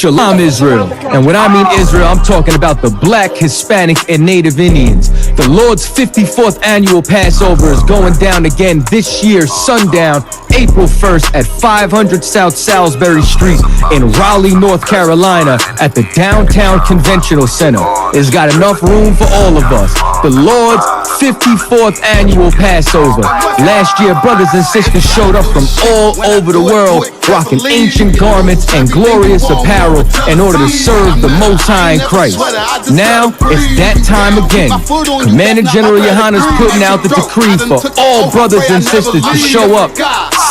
Shalom Israel. And when I mean Israel, I'm talking about the Black, Hispanic, and Native Indians. The Lord's 54th annual Passover is going down again this year, sundown, April 1st at 500 South Salisbury Street in Raleigh, North Carolina at the Downtown Conventional Center. It's got enough room for all of us. The Lord's 54th annual Passover. Last year, brothers and sisters showed up from all over the world, rocking ancient garments and glorious apparel in order to serve the Most High in Christ. Now, it's that time again. Commander General YAHANNA is putting out the decree for all brothers and sisters to show up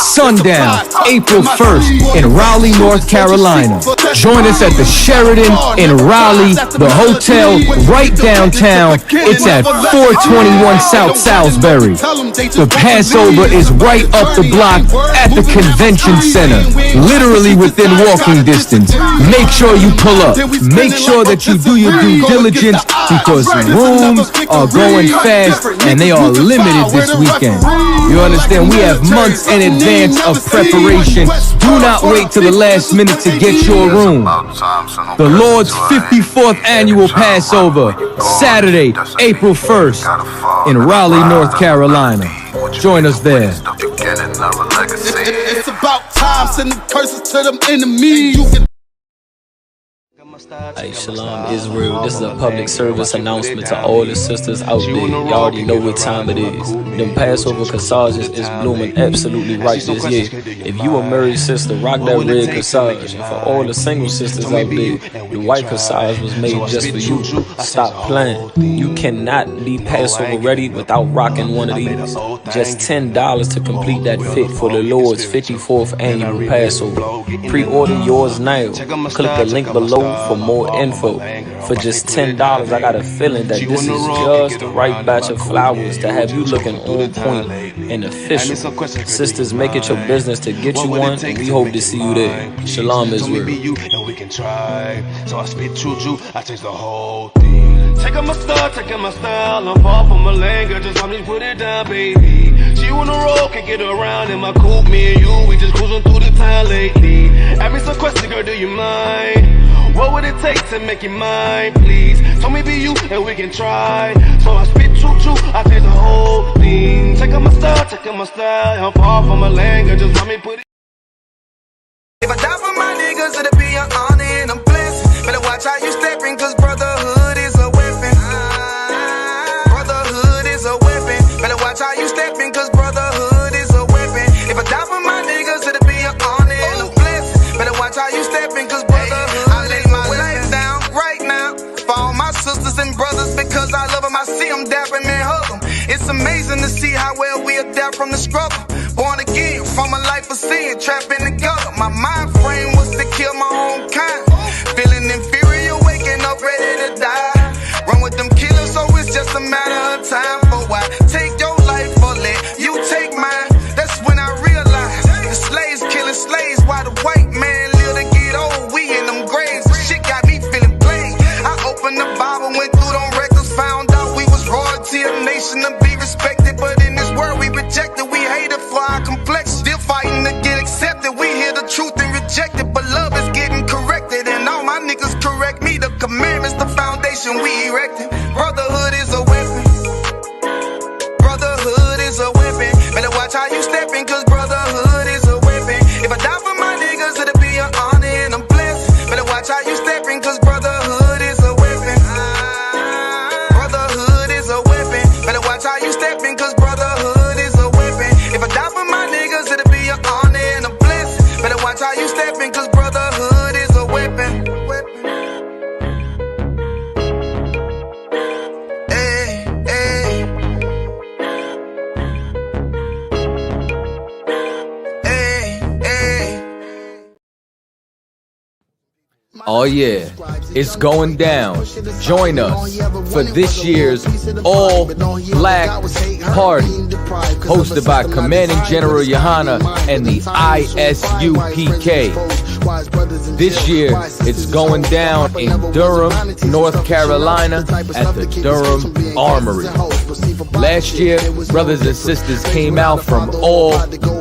sundown, April 1st in Raleigh, North Carolina. Join us at the Sheraton in Raleigh, the hotel right downtown. It's at 421 South Salisbury. The Passover is right up the block at the Convention Center, literally within walking distance. Make sure you pull up. Make sure that you do your due diligence because rooms are going fast and they are limited this weekend. You understand? We have months in advance of preparation. Do not wait till the last minute to get your room. The Lord's 54th annual Passover, Saturday, April 1st in Raleigh, North Carolina. Join us there. It's about time, sending curses to them enemies. Hey, Shalom Israel, this is a public service announcement to all the sisters out there. You already know what time it is. Them Passover corsages is blooming absolutely right this year. If you a married sister, rock that red corsage. And for all the single sisters out there, the white corsage was made just for you. Stop playing. You cannot be Passover ready without rocking one of these. Just $10 to complete that fit for the Lord's 54th annual Passover. Pre-order yours now. Click the link below for more info. For just $10, I got a feeling that this is just the right batch of flowers to have you looking on point and official. Sisters, make it your business to get you one, and we hope to see you there. Shalom Israel. So I spit choo-choo, I taste the whole thing. Taking my style, I'm far from a lane, girl, just let me put it down, baby. She on the road, can't get around in my coupe, me and you, we just cruising through the town lately. Ask me some questions, girl, do you mind? What would it take to make you mine, please? Tell me be you, and we can try. So I spit choo-choo, I taste the whole thing. Taking my style, I'm far from a lane, girl, just let me put it. If I die for my niggas, it'll be an honor and a blessing. Better watch how you stepping, cause brotherhood is a weapon. Brotherhood is a weapon. Better watch how you stepping, cause brotherhood is a weapon. If I die for my niggas, it'll be an honor and a blessing. Better watch how you stepping, cause brotherhood. I lay my life down right now for all my sisters and brothers, because I love them. I see them dapping and hug them. It's amazing to see how well we adapt from the struggle. Born again from a life of sin, trapped in the gutter. My mind frame was to kill my own kind. Feeling inferior, waking up ready to die. Run with them killers, so it's just a matter of time. For why take your life or let you take mine? That's when I realized the slaves killing slaves while the white man live to get old. We in them graves, shit got me feeling played. I opened the Bible, went through them records, found out we was royalty, a nation to be respected. But in this world we rejected, we hated for our complexion. Still fighting to get accepted. We hear the truth and reject it, but love is getting corrected. And all my niggas correct me. The commandments, the foundation we erected. Brotherhood is a weapon. Brotherhood is a weapon. Better watch how you stepping, cause brotherhood is a weapon. If I die for my niggas, it'll be an honor and a blessing. Better watch how you stepping, cause brotherhood is a weapon. Brotherhood is a weapon. Better watch how you stepping, cause brotherhood is a weapon. If I die for my niggas, it'll be an honor and a blessing. Better watch how you stepping, cause brotherhood is a weapon. Hey, hey. Hey, hey. Oh yeah, it's going down. Join us for this year's All Black Party, hosted by Commanding General YAHANNA and the I.S.U.P.K. This year, it's going down in Durham, North Carolina at the Durham Armory. Last year, brothers and sisters came out from all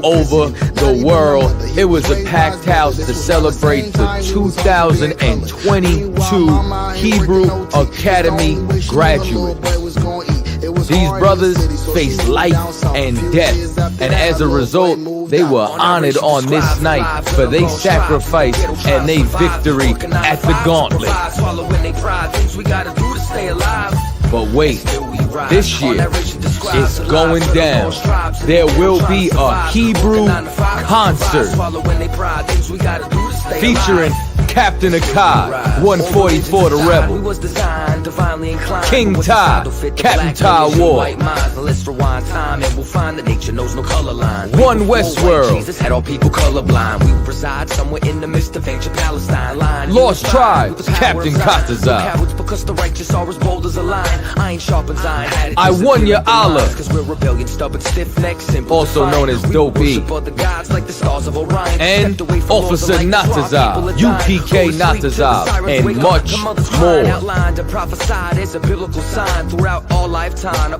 over the world. It was a packed house to celebrate the 2022 Hebrew Academy graduates. These brothers faced life and death, and as a result, they were honored on this night for their sacrifice and their victory at the gauntlet. But wait, this year, it's going down. There will be a Hebrew concert featuring Captain Akkad, 144 the Rebel, King Ty, Captain Ty Ward, One Westworld, Lost Tribes, Captain Kastazar, I Won Ya Allah, also known as Dopey, and Officer Natazar, U.P.K. Natazar, and much more.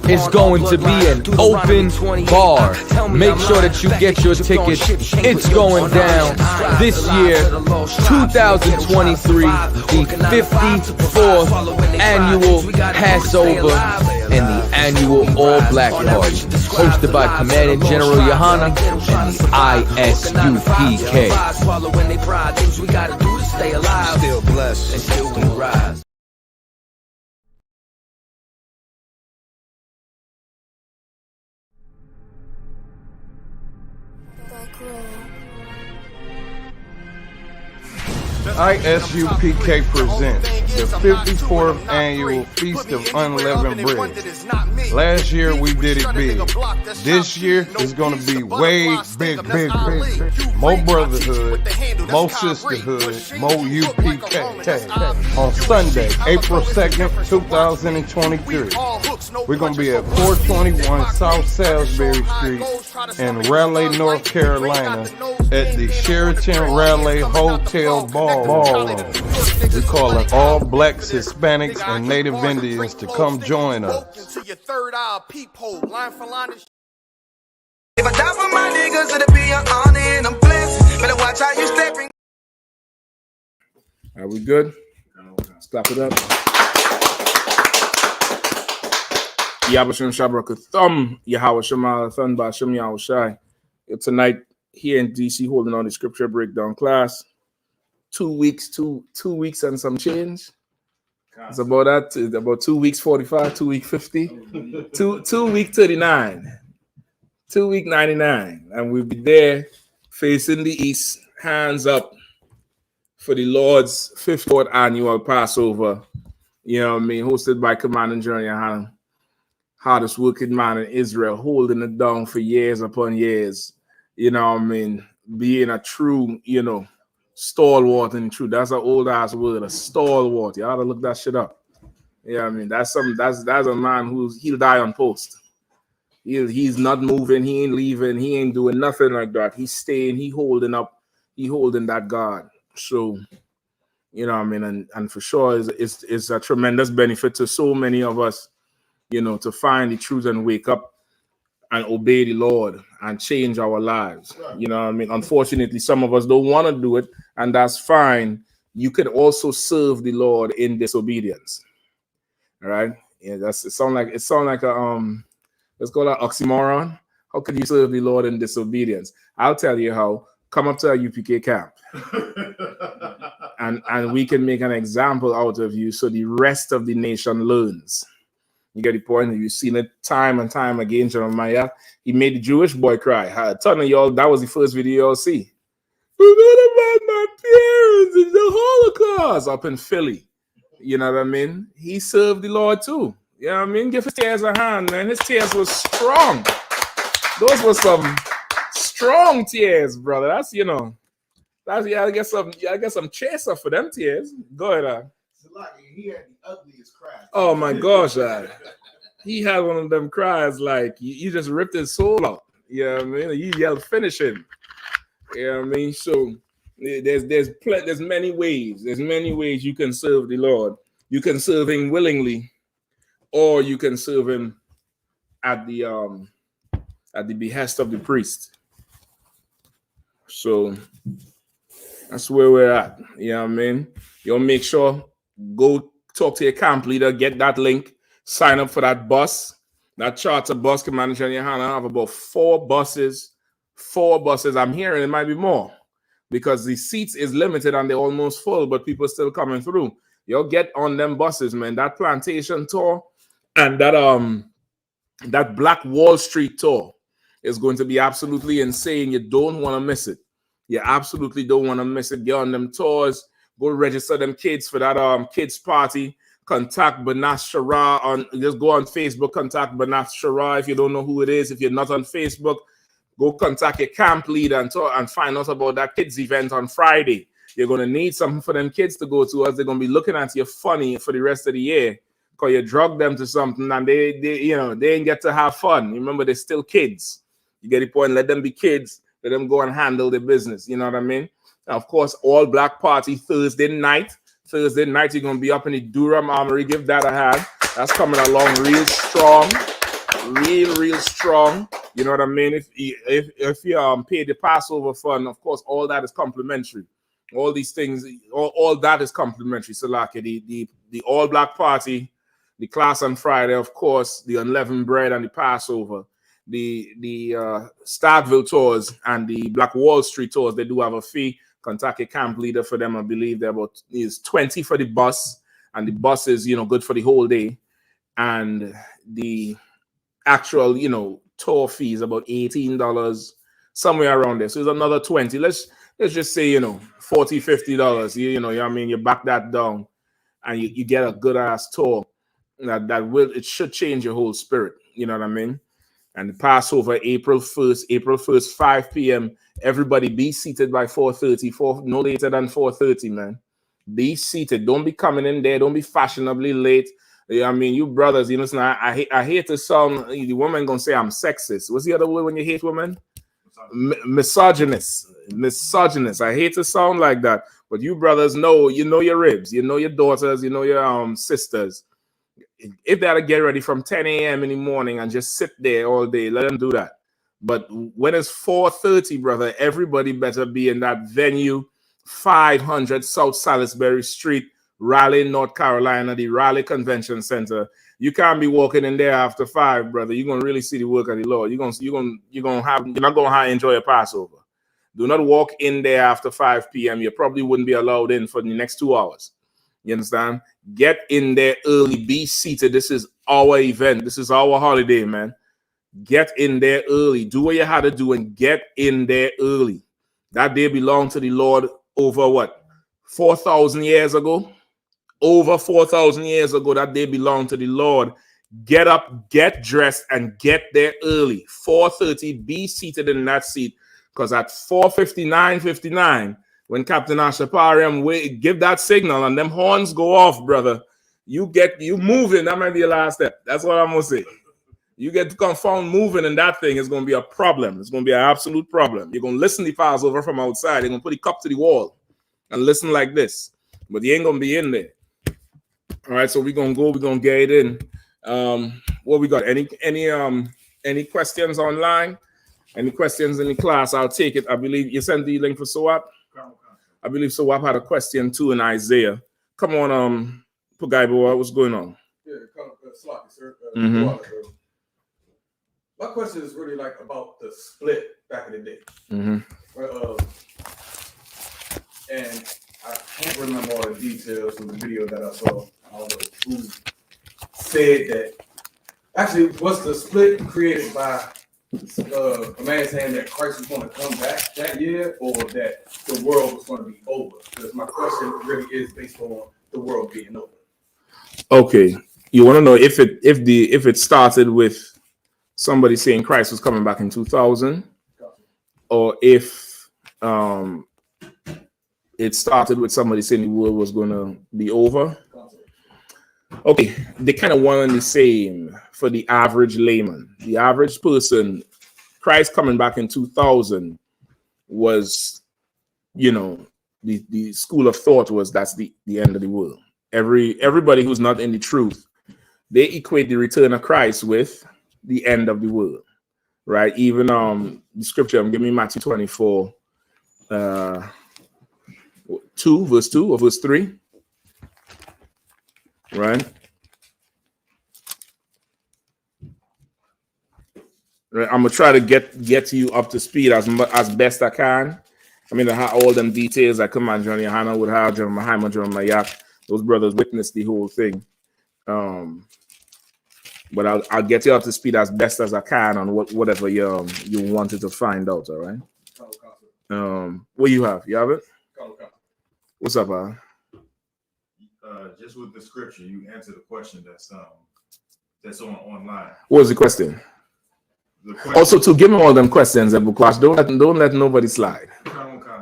It's going to be an open bar. Make sure that you get your tickets. It's going down this year, 2023, the 54th annual Passover and the annual All Black Party, hosted by Commanding General YAHANNA and the I.S.U.P.K. Still blessed and still we rise. I.S.U.P.K. presents the 54th annual Feast of Unleavened Bread. Last year we did it big. This year is going to be way big. More brotherhood, more sisterhood, more UPK. On Sunday, April 2nd, 2023. We're going to be at 421 South Salisbury Street in Raleigh, North Carolina at the Sheraton Raleigh Hotel Ballroom. We're calling all blacks, Hispanics, and Native Indians to come join us. If I die for my niggas, it'll be an honor and I'm blessed. Better watch how you stepping. Are we good? Let's clap it up. Yabashim Shabraka Thumb, Yahweh Shema Thun Bashim Yahushai. Tonight here in DC, holding on the scripture breakdown class. 2 weeks, two weeks and some change. It's about that. It's about 2 weeks 45, 2 week 50, 2 week 39, 2 week 99, and we'll be there facing the east, hands up for the Lord's 54th annual Passover. You know what I mean? Hosted by Commander General YAHANNA, hardest working man in Israel, holding it down for years upon years. You know what I mean? Being a true, stalwart and true. That's an old ass word, a stalwart. You ought to look that shit up. Yeah, I mean that's a man he'll die on post. He's not moving, he ain't leaving, he ain't doing nothing like that. He's staying, he holding up, he holding that guard. So, you know what I mean, and for sure it's a tremendous benefit to so many of us, to find the truth and wake up and obey the Lord and change our lives. You know what I mean? Unfortunately, some of us don't want to do it, and that's fine. You could also serve the Lord in disobedience. All right? Yeah, it sound like a let's call it an oxymoron. How could you serve the Lord in disobedience? I'll tell you how. Come up to a UPK camp. and we can make an example out of you so the rest of the nation learns. You get the point? You've seen it time and time again. Jeremiah, he made the Jewish boy cry. A ton of y'all, that was the first video y'all see. Forgot about my parents in the Holocaust up in Philly. You know what I mean? He served the Lord too. You know what I mean? Give his tears a hand, man. His tears were strong. Those were some strong tears, brother. That's I guess some chaser for them tears. Go ahead. He had the ugliest cry. Oh my gosh, he had one of them cries like you just ripped his soul out. You know what I mean? You yelled finish him. You know what I mean? So, There's many ways. There's many ways you can serve the Lord. You can serve him willingly, or you can serve him at the behest of the priest. So that's where we're at. You know what I mean? You'll make sure, go talk to your camp leader, get that link, sign up for that bus, that charter bus. Commander YAHANNA have about 4 buses. 4 buses. I'm hearing it might be more because the seats is limited and they're almost full, but people still coming through. You'll get on them buses, man. That plantation tour and that Black Wall Street tour is going to be absolutely insane. You don't want to miss it. You absolutely don't want to miss it. Get on them tours. Go register them kids for that kids party. Contact Banas Shara on. Just go on Facebook. Contact Banas Shara if you don't know who it is. If you're not on Facebook, go contact your camp leader and find out about that kids event on Friday. You're going to need something for them kids to go to, as they're going to be looking at you funny for the rest of the year because you drug them to something and they ain't get to have fun. Remember, they're still kids. You get the point? Let them be kids. Let them go and handle the business. You know what I mean? Now, of course, all black party Thursday night. Thursday night, you're going to be up in the Durham Armory. Give that a hand. That's coming along real strong. Real strong. You know what I mean? If you pay the Passover fund, of course, all that is complimentary. All these things, all that is complimentary. So like the all black party, the class on Friday, of course, the unleavened bread and the Passover, the Starkville tours and the Black Wall Street tours, they do have a fee. Contact a camp leader for them. I believe they're about is $20 for the bus, and the bus is good for the whole day, and the actual tour fee is about $18, somewhere around there. So it's another $20. Let's just say $40, $50. You know what I mean? You back that down, and you get a good ass tour. It should change your whole spirit. You know what I mean? And the Passover, April 1st, 5 p.m. Everybody be seated by 4:30, no later than 4:30, man. Be seated. Don't be coming in there. Don't be fashionably late. I mean, you brothers, I hate to sound, the woman gonna say I'm sexist. What's the other word when you hate women? Misogynist. I hate to sound like that, but you brothers know your ribs, your daughters, your sisters. If they had to get ready from 10 a.m. in the morning and just sit there all day, let them do that. But when it's 4:30, brother, everybody better be in that venue, 500 South Salisbury Street, Raleigh, North Carolina, the Raleigh Convention Center. You can't be walking in there after 5, brother. You're gonna really see the work of the Lord. You're not gonna enjoy a Passover. Do not walk in there after 5 p.m. You probably wouldn't be allowed in for the next 2 hours. You understand? Get in there early. Be seated. This is our event. This is our holiday, man. Get in there early. Do what you had to do and get in there early. That day belonged to the Lord over what? 4,000 years ago? Over 4,000 years ago, that day belonged to the Lord. Get up, get dressed, and get there early. 4:30, be seated in that seat. Because at 4:59, when Captain Ashapariam give that signal and them horns go off, brother, you moving. That might be your last step. That's what I'm going to say. You get to come found moving in that thing, it's going to be a problem. It's going to be an absolute problem. You're going to listen to the Passover from outside. You're going to put the cup to the wall and listen like this. But you ain't going to be in there. All right, so we're going to get it in. What we got? Any questions online? Any questions in the class? I'll take it. I believe you sent the link for SWAP. I believe SWAP had a question too in Isaiah. Come on, Pugaibo, what's going on? Yeah, sloppy, sir. My question is really about the split back in the day. And I can't remember all the details from the video that I saw. I don't know who said that. Actually, was the split created by a man saying that Christ was going to come back that year, or that the world was going to be over? Because my question really is based on the world being over. Okay, you want to know if it started with somebody saying Christ was coming back in 2000, or if it started with somebody saying the world was going to be over. Okay, they kind of one and the same for the average layman. The average person, Christ coming back in 2000 was you know, the school of thought was that's the end of the world. Everybody who's not in the truth, they equate the return of Christ with the end of the world, right? Even the scripture, give me Matthew 24, 2, verse 2 or verse 3, right? I'm gonna try to get you up to speed as best I can. I mean, I have all them details. I come on, Johnny YAHANNA would have John Muhammad, John Mayak. Those brothers witnessed the whole thing. But I'll get you up to speed as best as I can on whatever you wanted to find out. All right. What you have? You have it? What's up, Al? Just with the scripture, you answer the question that's online. What was the question? Also, to give me all them questions, because don't let nobody slide.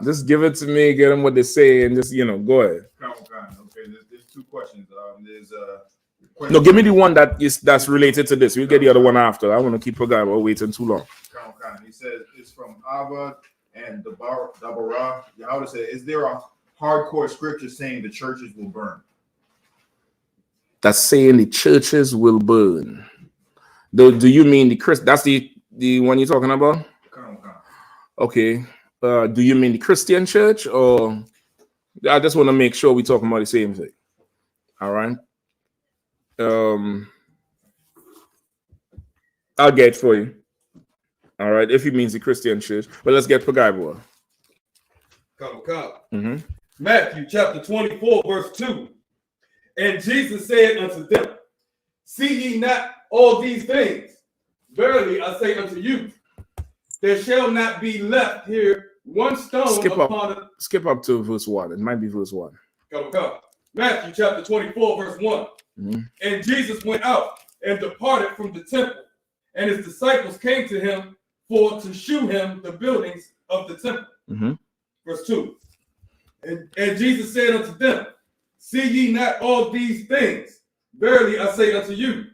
Just give it to me, get them what they say, and just go ahead. Okay, there's two questions. No, give me the one that's related to this. We'll get the other one after. I want to keep forgetting about waiting too long. He says it's from Ava and Dabara. Yahweh said, is there a hardcore scripture saying the churches will burn? That's saying the churches will burn. Do you mean the Christ? That's the one you're talking about? Okay. Do you mean the Christian church, or I just want to make sure we're talking about the same thing? All right. I'll get it for you. All right, if he means the Christian church. But let's get Pagaiboa. Matthew chapter 24, verse 2. And Jesus said unto them, see ye not all these things? Verily I say unto you, there shall not be left here one stone skip up to verse 1. It might be verse 1. Matthew chapter 24, verse 1. And Jesus went out and departed from the temple, and his disciples came to him to shew him the buildings of the temple. Verse 2. And Jesus said unto them, see ye not all these things? Verily I say unto you,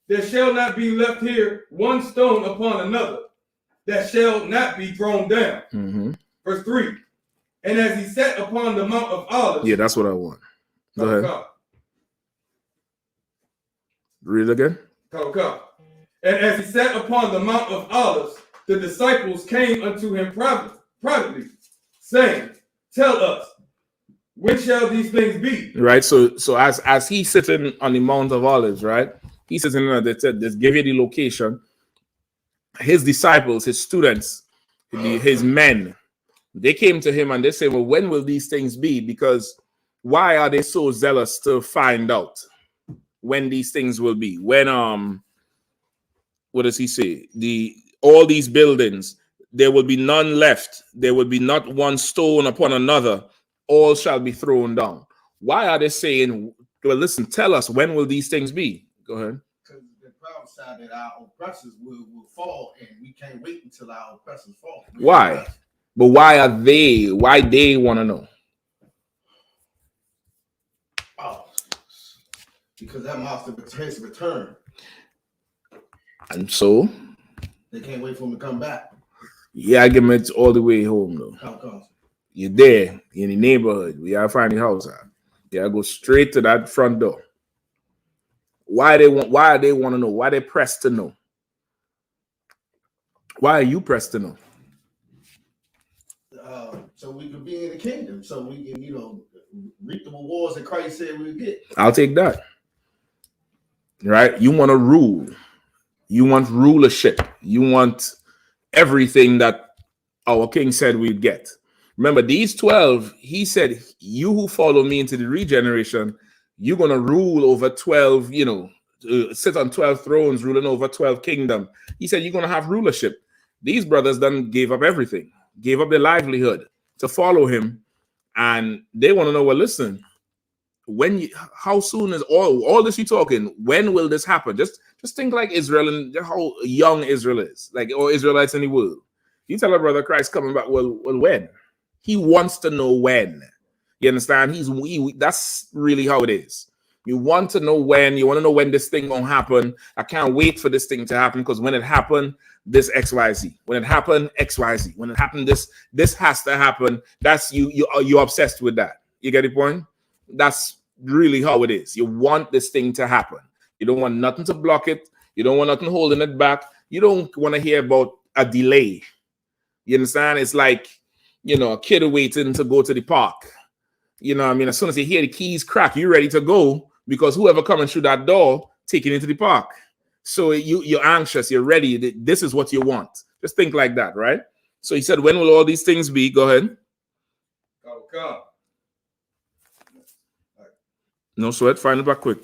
there shall not be left here one stone upon another that shall not be thrown down. Verse 3. And as he sat upon the Mount of Olives. Yeah, that's what I want. Go ahead. Read it again. And as he sat upon the Mount of Olives, the disciples came unto him privately, saying, tell us, when shall these things be? Right. So as he's sitting on the Mount of Olives, right? He's sitting there, they said, just give you the location. His disciples, his students, his men, they came to him and they said, well, when will these things be? Because why are they so zealous to find out when these things will be? When what does he say? All these buildings, there will be none left. There will be not one stone upon another. All shall be thrown down. Why are they saying, well, listen, tell us, when will these things be? Go ahead. Because the prophesied that our oppressors will fall, and we can't wait until our oppressors fall. Why? But why they want to know? Oh, because that monster has to return. And so? They can't wait for him to come back. Yeah, I give him it all the way home, though. How come? You're there in the neighborhood. We gotta find the house out. You gotta go straight to that front door. Why they want to know? Why they pressed to know? Why are you pressed to know? So we could be in the kingdom. So we can, reap the rewards that Christ said we would get. I'll take that. Right? You want to rule. You want rulership. You want everything that our king said we'd get. Remember, these 12, he said, you who follow me into the regeneration, you're going to rule over 12, sit on 12 thrones, ruling over 12 kingdoms. He said, you're going to have rulership. These brothers then gave up everything, gave up their livelihood to follow him. And they want to know, well, listen, how soon is all this you talking? When will this happen? Just think like Israel and how young Israel is, like all Israelites in the world. You tell a brother Christ coming back, well, when? He wants to know when. You understand? That's really how it is. You want to know when. You want to know when this thing gonna happen. I can't wait for this thing to happen because when it happened, this XYZ. When it happened, XYZ. When it happened, this has to happen. That's you're obsessed with that. You get the point? That's really how it is. You want this thing to happen. You don't want nothing to block it. You don't want nothing holding it back. You don't want to hear about a delay. You understand? It's like, you know, a kid waiting to go to the park. You know what I mean? As soon as you hear the keys crack, you're ready to go because whoever coming through that door, taking into the park. So you're anxious, you're ready. This is what you want. Just think like that, right? So he said, when will all these things be? Go ahead. Come. No sweat. Find it back quick.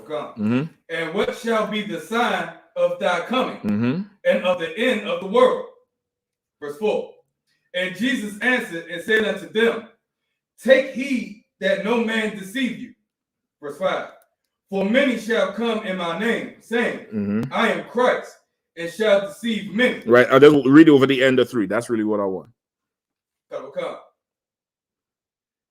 Come. And what shall be the sign of thy coming and of the end of the world? Verse 4. And Jesus answered and said unto them, take heed that no man deceive you. Verse 5. For many shall come in my name, saying, I am Christ, and shall deceive many. Right. I'll just read over the end of 3. That's really what I want. Come.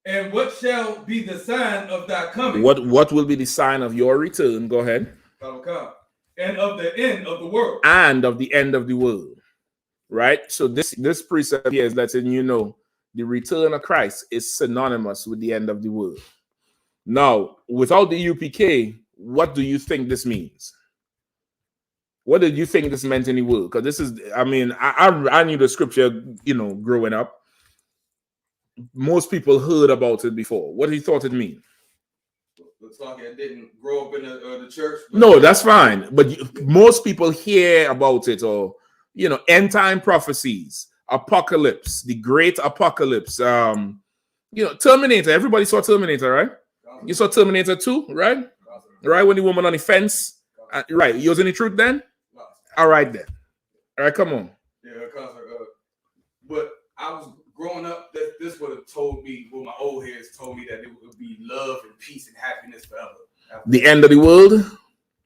And what shall be the sign of thy coming? What will be the sign of your return? Go ahead. Come. And of the end of the world. And of the end of the world. Right? So this precept here is letting you know the return of Christ is synonymous with the end of the world. Now, without the UPK, what do you think this means? What did you think this meant in the world? Because this is, I mean, I knew the scripture, you know, growing up. Most people heard about it before. What do you thought it mean? Looks like I didn't grow up in the church. No, that's fine. But most people hear about it, or, you know, end time prophecies, apocalypse, the great apocalypse. You know, Terminator. Everybody saw Terminator, right? You saw Terminator 2, right? Right, when the woman on the fence. Right, you was in the truth then? All right then. All right, come on. Yeah, but I was growing up, this would have told me, well, my old heads told me that it would be love and peace and happiness forever. The end of the world?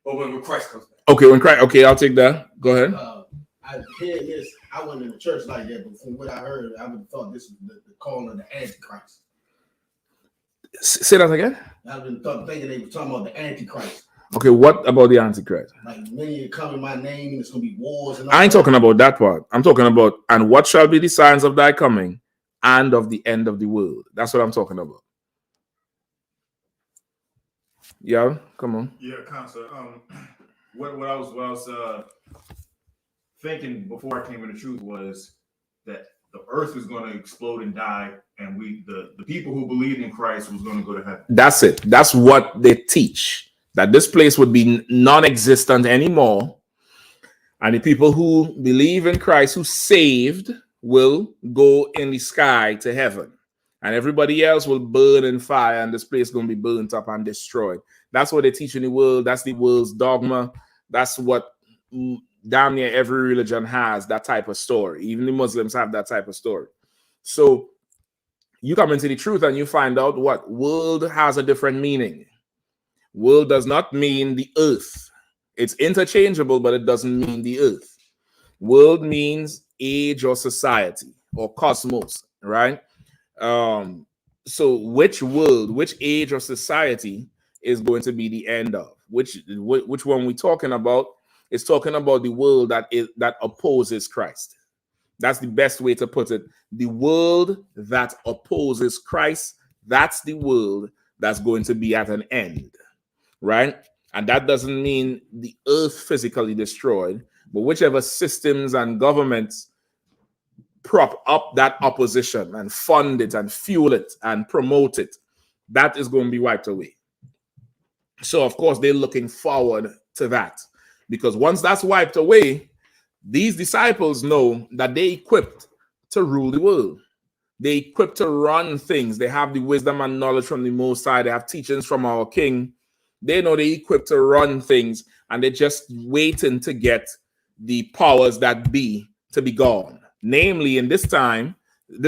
Or when Christ comes back. Okay, when Christ, okay, I'll take that. Go ahead. I hear this. I wasn't in the church like that, but from what I heard, I would have thought this was the calling of the Antichrist. Say that again? I would have thinking they were talking about the Antichrist. Okay, what about the Antichrist? Like many come in my name, and it's gonna be wars and all I ain't talking about that part. I'm talking about, and what shall be the signs of thy coming and of the end of the world. That's what I'm talking about. Yeah, come on. Yeah, Consul. What I was thinking before I came into truth was that the earth is going to explode and die, and the people who believed in Christ was going to go to heaven. That's it. That's what they teach. That this place would be non-existent anymore, and the people who believe in Christ, who saved, will go in the sky to heaven, and everybody else will burn in fire, and this place is going to be burnt up and destroyed. That's what they teach in the world. That's the world's dogma. That's what damn near every religion has, that type of story. Even the Muslims have that type of story. So you come into the truth and you find out what world has a different meaning. World does not mean the earth. It's interchangeable, but it doesn't mean the earth. World means age or society or cosmos, right? So which world, which age or society is going to be the end of? Which one we're talking about? Is talking about the world that opposes Christ. That's the best way to put it. The world that opposes Christ, that's the world that's going to be at an end, right? And that doesn't mean the earth physically destroyed, but whichever systems and governments prop up that opposition and fund it and fuel it and promote it, that is going to be wiped away. So, of course, they're looking forward to that. Because once that's wiped away, these disciples know that they're equipped to rule the world. They're equipped to run things. They have the wisdom and knowledge from the Most High. They have teachings from our King. They know they're equipped to run things, and they're just waiting to get the powers that be to be gone. Namely, in this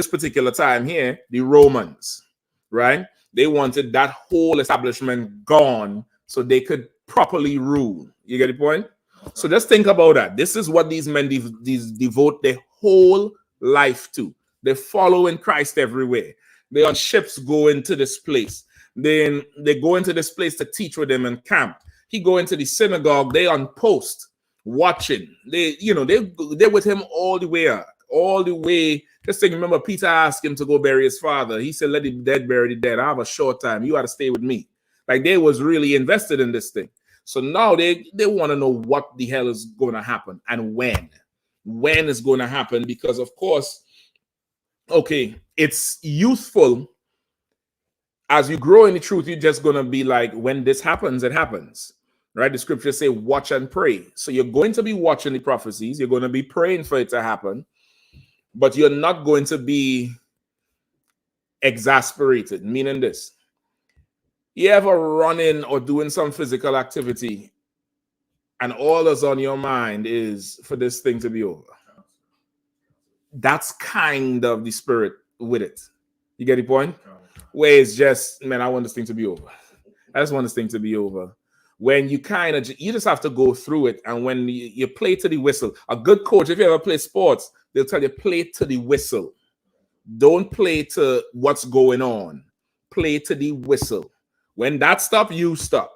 particular time here, the Romans, right? They wanted that whole establishment gone so they could properly rule. You get the point? So just think about that. This is what these men devote their whole life to. They follow in Christ everywhere. They're on ships going to this place. Then they go into this place to teach with them and camp. He go into the synagogue, they on post watching. They, you know, they're with him all the way up, all the way. Just think, remember, Peter asked him to go bury his father. He said, let the dead bury the dead. I have a short time. You got to stay with me. Like, they was really invested in this thing. So now they want to know what the hell is going to happen and when. When is going to happen? Because, of course, okay, it's useful. As you grow in the truth, you're just going to be like, when this happens, it happens. Right? The scriptures say, watch and pray. So you're going to be watching the prophecies. You're going to be praying for it to happen. But you're not going to be exasperated, meaning this. You ever running or doing some physical activity and all that's on your mind is for this thing to be over? That's kind of the spirit with it. You get the point? Where it's just, man, I want this thing to be over. I just want this thing to be over. When you kind of, you just have to go through it. And when you play to the whistle, a good coach, if you ever play sports, they'll tell you, play to the whistle. Don't play to what's going on. Play to the whistle. When that stops, you stop.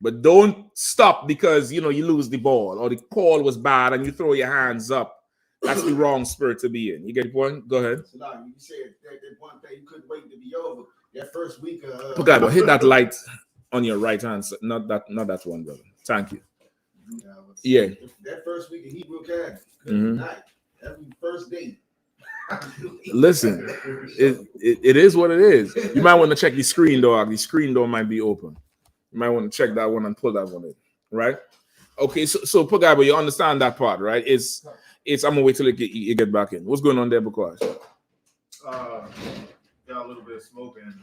But don't stop because, you know, you lose the ball or the call was bad and you throw your hands up. That's the wrong spirit to be in. You get the point? Go ahead. So now you said that one thing you couldn't wait to be over. That first week. Okay, but hit that light on your right hand. Not that one, brother. Thank you. Yeah. That first week in Hebrew Academy. Night. Every first day. Listen, it is what it is. You might want to check the screen door. The screen door might be open. You might want to check that one and pull that one in, right? Okay, so Pagaibo, you understand that part, right? It's I'm gonna wait till you get back in. What's going on there, because got a little bit of smoke and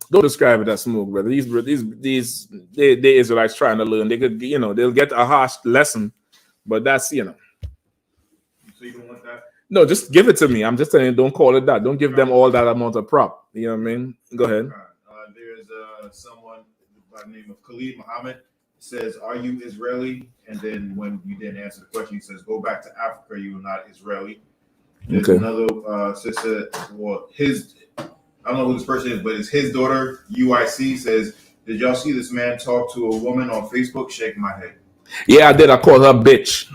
don't describe it as smoke, brother. These they Israelites trying to learn. They could, you know, they'll get a harsh lesson, but that's, you know. So you don't want that? No, just give it to me. I'm just saying, don't call it that. Don't give them all that amount of prop. You know what I mean? Go ahead. There's someone by the name of Khalid Muhammad says, "Are you Israeli?" And then when you didn't answer the question, he says, "Go back to Africa. You are not Israeli." There's another sister, well, I don't know who this person is, but it's his daughter, UIC, says, "Did y'all see this man talk to a woman on Facebook?" Shaking my head. Yeah, I did. I called her bitch.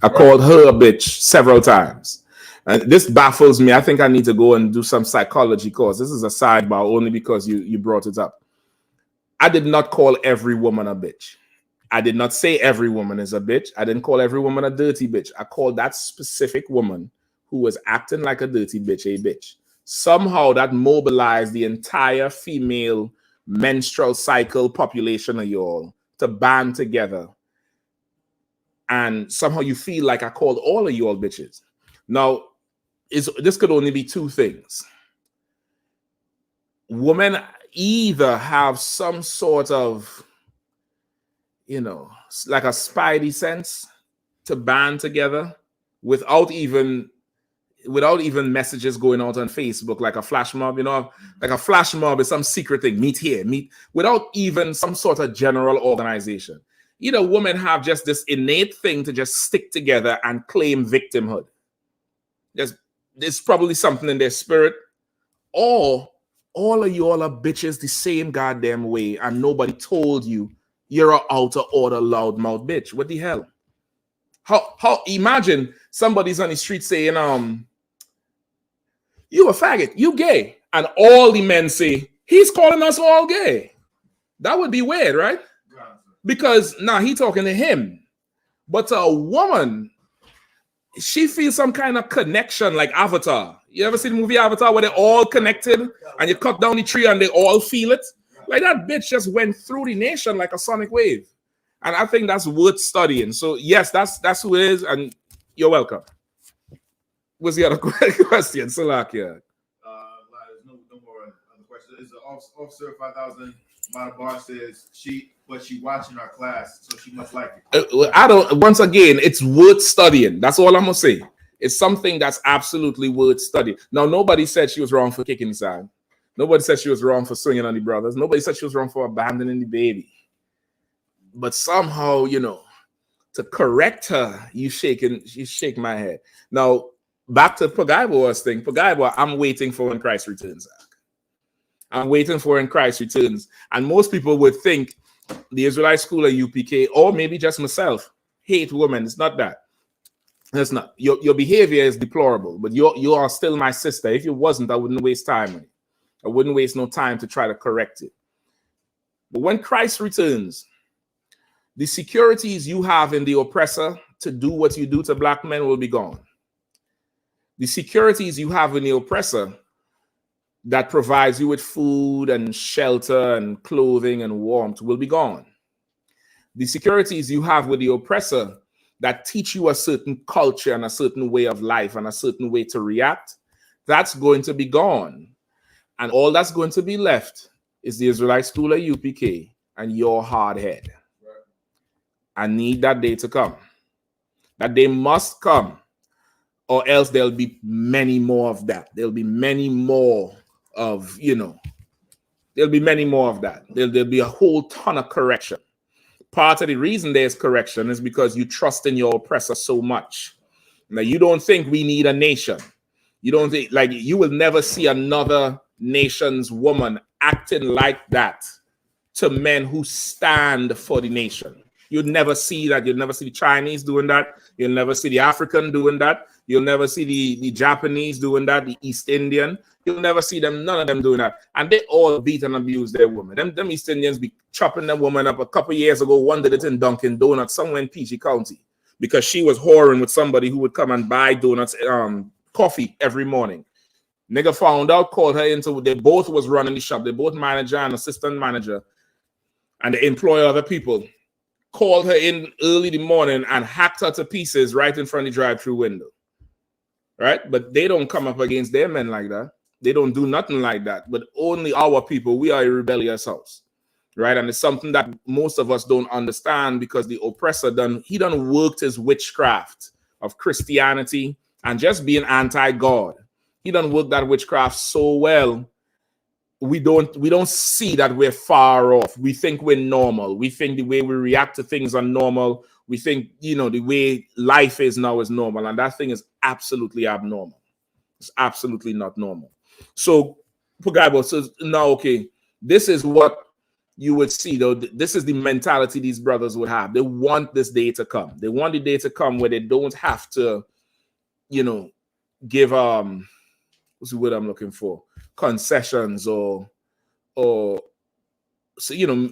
I called her a bitch several times. And this baffles me. I think I need to go and do some psychology course. This is a sidebar only because you brought it up. I did not call every woman a bitch. I did not say every woman is a bitch. I didn't call every woman a dirty bitch. I called that specific woman who was acting like a dirty bitch a bitch. Somehow that mobilized the entire female menstrual cycle population of y'all to band together. And somehow you feel like I called all of y'all bitches. Now, this could only be two things. Women either have some sort of, you know, like a spidey sense to band together without even messages going out on Facebook, like a flash mob, you know, like a flash mob is some secret thing, meet here, meet, without even some sort of general organization. Either women have just this innate thing to just stick together and claim victimhood. There's probably something in their spirit, or all of y'all are bitches the same goddamn way, and nobody told you you're an out of order loudmouth bitch. What the hell? How imagine somebody's on the street saying, you a faggot, you gay, and all the men say, he's calling us all gay. That would be weird, right? Because now he talking to him. But to a woman, she feels some kind of connection, like Avatar. You ever see the movie Avatar where they're all connected and you cut down the tree and they all feel it? Like that bitch just went through the nation like a sonic wave. And I think that's worth studying. So yes, that's who it is, and you're welcome. What's the other question? Salakia. There's no more other questions. Is the Officer 5000 Matabar says she watching our class, so she must like it. Once again, it's worth studying. That's all I'm gonna say. It's something that's absolutely worth studying. Now, nobody said she was wrong for kicking the side. Nobody said she was wrong for swinging on the brothers. Nobody said she was wrong for abandoning the baby. But somehow, you know, to correct her, you shake my head. Now, back to Pagaibo's thing. Pagaibo, I'm waiting for when Christ returns. I'm waiting for when Christ returns. And most people would think the Israelite school of UPK, or maybe just myself, hate women. It's not that. It's not. Your behavior is deplorable, but you are still my sister. If you wasn't, I wouldn't waste time on it. I wouldn't waste no time to try to correct it. But when Christ returns, the securities you have in the oppressor to do what you do to black men will be gone. The securities you have in the oppressor that provides you with food and shelter and clothing and warmth will be gone. The securities you have with the oppressor that teach you a certain culture and a certain way of life and a certain way to react, that's going to be gone. And all that's going to be left is the Israelite school of UPK and your hard head. I need that day to come. That day must come, or else there'll be many more of that. There'll be many more of, there'll be many more of that. There'll be a whole ton of correction. Part of the reason there's correction is because you trust in your oppressor so much. Now, you don't think we need a nation. You don't think, like, you will never see another nation's woman acting like that to men who stand for the nation. You'll never see that. You'll never see the Chinese doing that. You'll never see the African doing that. You'll never see the Japanese doing that, the East Indian. You'll never see them, none of them doing that. And they all beat and abuse their women. Them East Indians be chopping their woman up. A couple years ago, one did it in Dunkin' Donuts somewhere in PG County because she was whoring with somebody who would come and buy donuts, coffee every morning. Nigga found out, called her into, they both was running the shop. They both manager and assistant manager. And they employ other people. Called her in early in the morning and hacked her to pieces right in front of the drive-thru window. Right? But they don't come up against their men like that. They don't do nothing like that. But only our people, we are a rebellious house. Right? And it's something that most of us don't understand because the oppressor done worked his witchcraft of Christianity and just being anti-God. He done worked that witchcraft so well. We don't see that we're far off. We think we're normal. We think the way we react to things are normal. We think, the way life is now is normal. And that thing is absolutely abnormal. It's absolutely not normal. So, Pugaibo says, now, okay, this is what you would see, though. This is the mentality these brothers would have. They want this day to come. They want the day to come where they don't have to, give, what's the word I'm looking for? Concessions or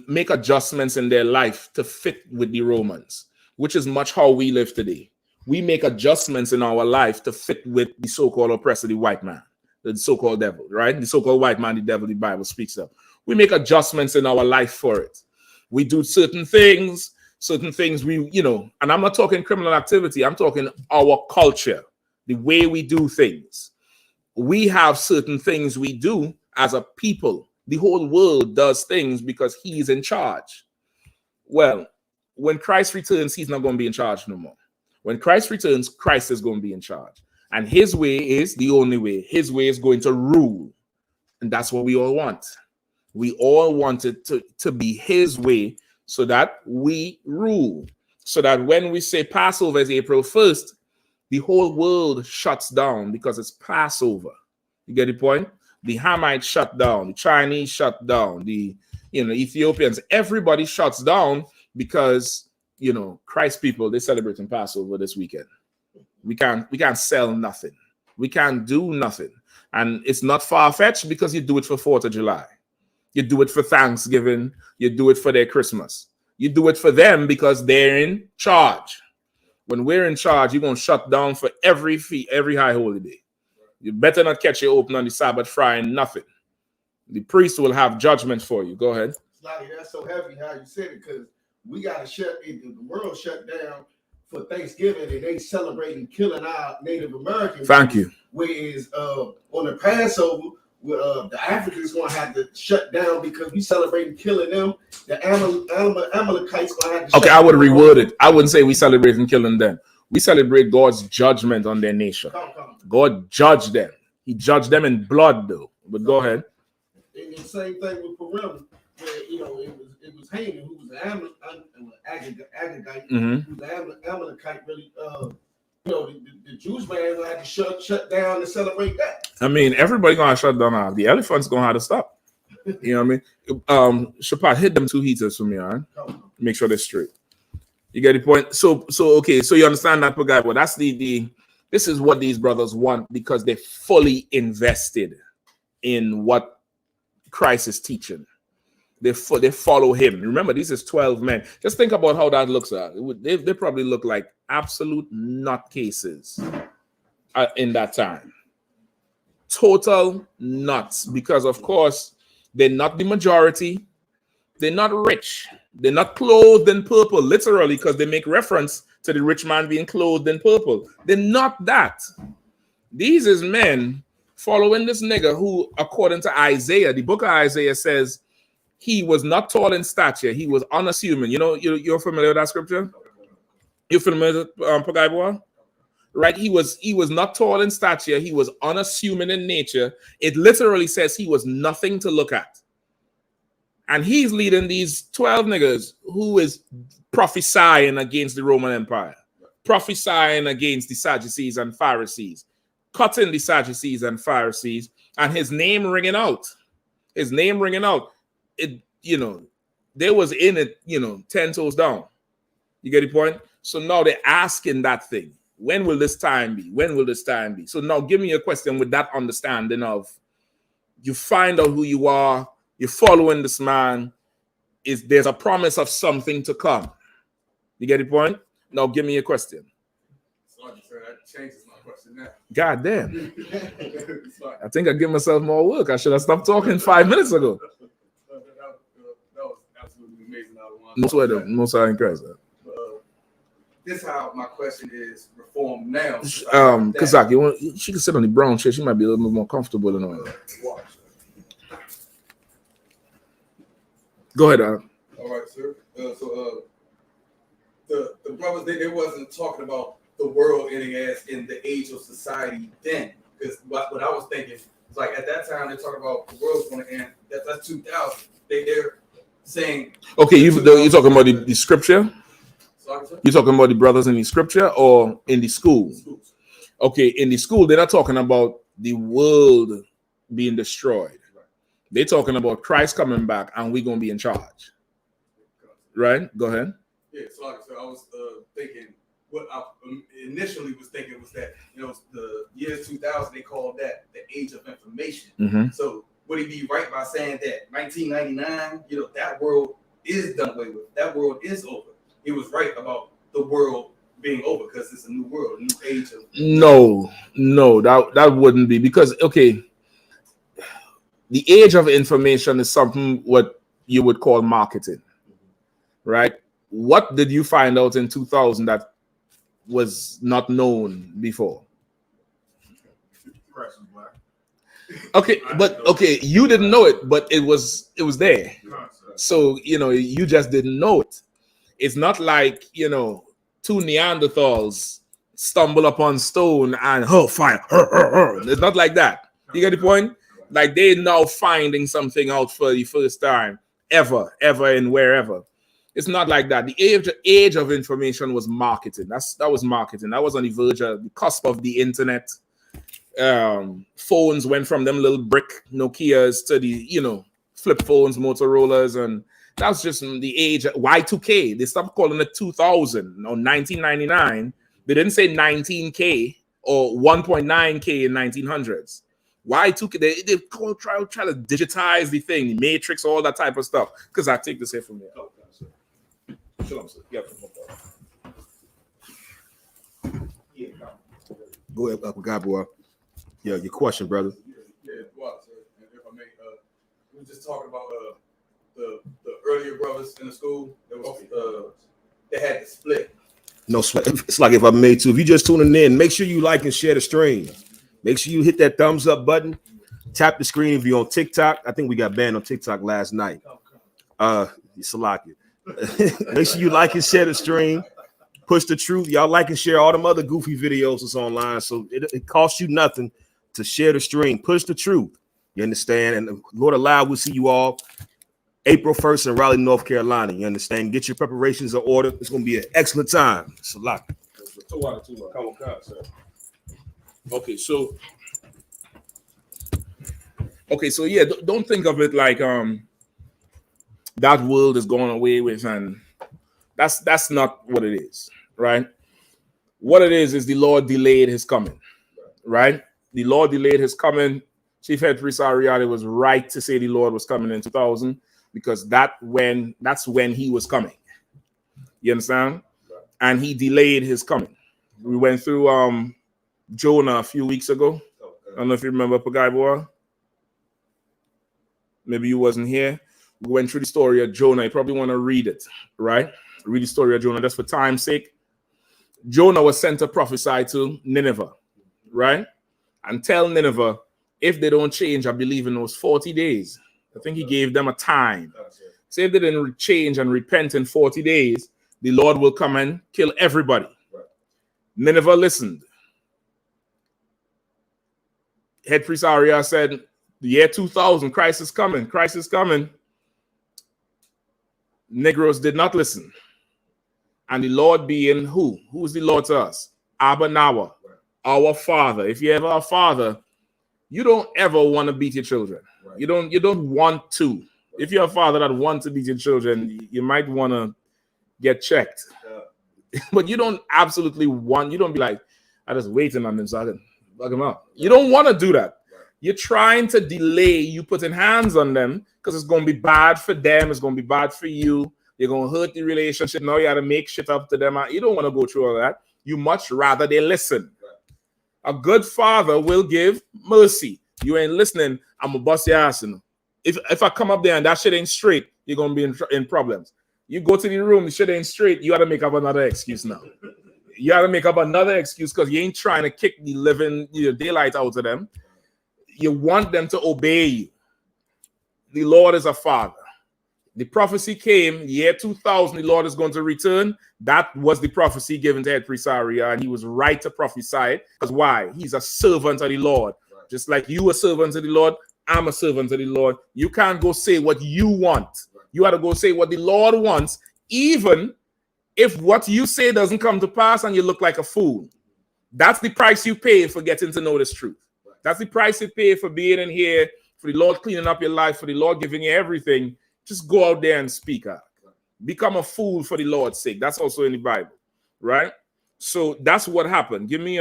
make adjustments in their life to fit with the Romans, which is much how we live today. We make adjustments in our life to fit with the so-called oppressor, the white man, the so-called devil, right? The so-called white man, the devil, the Bible speaks of. We make adjustments in our life for it. We do certain things we, and I'm not talking criminal activity. I'm talking our culture, the way we do things. We have certain things we do as a people. The whole world does things because he's in charge. Well, when Christ returns, he's not going to be in charge no more. When Christ returns, Christ is going to be in charge. And his way is the only way. His way is going to rule. And that's what we all want. We all want it to be his way so that we rule. So that when we say Passover is April 1st, the whole world shuts down because it's Passover. You get the point? The Hamites shut down. The Chinese shut down. The Ethiopians, everybody shuts down because, Christ people, they're celebrating Passover this weekend. We can't sell nothing. We can't do nothing. And it's not far-fetched because you do it for 4th of July. You do it for Thanksgiving. You do it for their Christmas. You do it for them because they're in charge. When we're in charge, you're going to shut down for every high holy day. You better not catch you open on the Sabbath frying nothing. The priest will have judgment for you. Go ahead. It's like, that's so heavy how you said it, because we got to the world shut down for Thanksgiving and they celebrating killing our Native Americans. Thank you. Whereas on the Passover, the Africans going to have to shut down because we celebrating killing them. The Amalekites going to have to Okay, I would reword it. I wouldn't say we celebrating killing them. We celebrate God's judgment on their nation. God judged them. He judged them in blood, though. But go ahead. And the same thing with Purim, where it was Haman who was an Agagite, who was an Amalekite. Really, the Jews man had to shut down and celebrate that. I mean, everybody gonna shut down now. The elephant's gonna have to stop. You know what I mean? Shapat, hit them 2 heaters for me, all right? Make sure they're straight. You get the point? So okay, so you understand that, guy? Well, that's this is what these brothers want because they're fully invested in what Christ is teaching. They follow him. Remember, this is 12 men. Just think about how that looks. They probably look like absolute nutcases in that time. Total nuts. Because, of course, they're not the majority. They're not rich. They're not clothed in purple, literally, because they make reference to the rich man being clothed in purple. They're not that. These is men following this nigga who, according to Isaiah, the book of Isaiah says, he was not tall in stature. He was unassuming. You know, you're familiar with that scripture? You're familiar with Pagaiboa? Right? He was not tall in stature. He was unassuming in nature. It literally says he was nothing to look at. And he's leading these 12 niggas who is prophesying against the Roman Empire, prophesying against the Sadducees and Pharisees, cutting the Sadducees and Pharisees, and his name ringing out. His name ringing out. It, they was in it, 10 toes down. You get the point? So now they're asking that thing. When will this time be? When will this time be? So now give me a question with that understanding of you find out who you are, you're following this man, there's a promise of something to come. You get the point? Now give me a question. Sorry, sir, that changes my question now. God damn. I think I give myself more work. I should have stopped talking 5 minutes ago. That was absolutely amazing. No sweat, no sweat in Christ. This is how my question is reformed now. Kazaki, she can sit on the brown chair. She might be a little bit more comfortable than all that. Go ahead, Al. All right, sir. The brothers, they wasn't talking about the world ending as in the age of society then. Because what I was thinking is like at that time they're talking about the world's going to end. That's 2000. They're saying. Okay, you're talking about the scripture. You're talking about the brothers in the scripture or in the school? Okay, in the school, they're not talking about the world being destroyed. They're talking about Christ coming back and we're going to be in charge. Right? Go ahead. Yeah, so I was thinking, what I initially was thinking was that, the years 2000, they called that the age of information. Mm-hmm. So would he be right by saying that 1999, that world is done away with? That world is over. He was right about the world being over because it's a new world, a new age of. No, that wouldn't be because the age of information is something what you would call marketing, right? What did you find out in 2000 that was not known before? Okay, you didn't know it, but it was there. So you just didn't know it. It's not like, 2 Neanderthals stumble upon stone and fire. It's not like that. You get the point? Like they're now finding something out for the first time ever, and wherever. It's not like that. The age of information was marketing. That was marketing. That was on the verge of the cusp of the internet. Phones went from them little brick Nokias to the, flip phones, Motorola's, and that's just the age. Y2K. They stopped calling it 2000 or 1999. They didn't say 19K or 1.9K in 1900s. Y2K. They try to digitize the thing, the matrix, all that type of stuff. Because I take this here from there. Shalom, sir. Go ahead, Gabua. Yeah, your question, brother. Yeah, well, sir. And if I may, we were just talking about the earlier brothers in the school. They had to split. No sweat. It's like if I made to. If you just tuning in, make sure you like and share the stream. Make sure you hit that thumbs up button. Tap the screen if you're on TikTok. I think we got banned on TikTok last night. Salaki. Make sure you like and share the stream. Push the truth. Y'all like and share all them other goofy videos that's online. So it costs you nothing to share the stream. Push the truth. You understand? And Lord allow, we'll see you all April 1st in Raleigh, North Carolina. You understand? Get your preparations in order. It's going to be an excellent time. Salaki. Okay, so Okay, so yeah, don't think of it like that world is going away with, and that's not what it is, right? What it is the Lord delayed his coming, right? The Lord delayed his coming. Chief Head Priest Ariade was right to say the Lord was coming in 2000 because that's when he was coming. You understand? And he delayed his coming. We went through Jonah a few weeks ago. I don't know if you remember Pagaiboa. Maybe you wasn't here. We went through the story of Jonah. You probably want to read it, right? Read the story of Jonah just for time's sake. Jonah was sent to prophesy to Nineveh, right? And tell Nineveh, if they don't change, I believe in those 40 days. I think he gave them a time. Say if they didn't change and repent in 40 days, the Lord will come and kill everybody. Nineveh listened. Head Priest Aria said, the year 2000, Christ is coming. Christ is coming. Negroes did not listen. And the Lord being who? Who is the Lord to us? Abba Nawa, our Father. If you ever are a father, you don't ever want to beat your children. You don't want to. If you're a father that wants to beat your children, you might want to get checked. But you don't absolutely want, you don't be like, I just waiting on them so I can bug them out. You don't want to do that. You're trying to delay you putting hands on them because it's going to be bad for them. It's going to be bad for you. You're going to hurt the relationship. Now you got to make shit up to them. You don't want to go through all that. You much rather they listen. A good father will give mercy. You ain't listening, I'm going to bust your ass. If I come up there and that shit ain't straight, you're going to be in problems. You go to the room, the shit ain't straight, you got to make up another excuse now. You got to make up another excuse because you ain't trying to kick the living daylight out of them. You want them to obey you. The Lord is a father. The prophecy came, the year 2000, the Lord is going to return. That was the prophecy given to Head Priest Aria, and he was right to prophesy it. Because why? He's a servant of the Lord. Right. Just like you are servants of the Lord, I'm a servant of the Lord. You can't go say what you want. Right. You have to go say what the Lord wants, even if what you say doesn't come to pass and you look like a fool. That's the price you pay for getting to know this truth. Right. That's the price you pay for being in here, for the Lord cleaning up your life, for the Lord giving you everything. Just go out there and speak out. Become a fool for the Lord's sake. That's also in the Bible, right? So that's what happened. Give me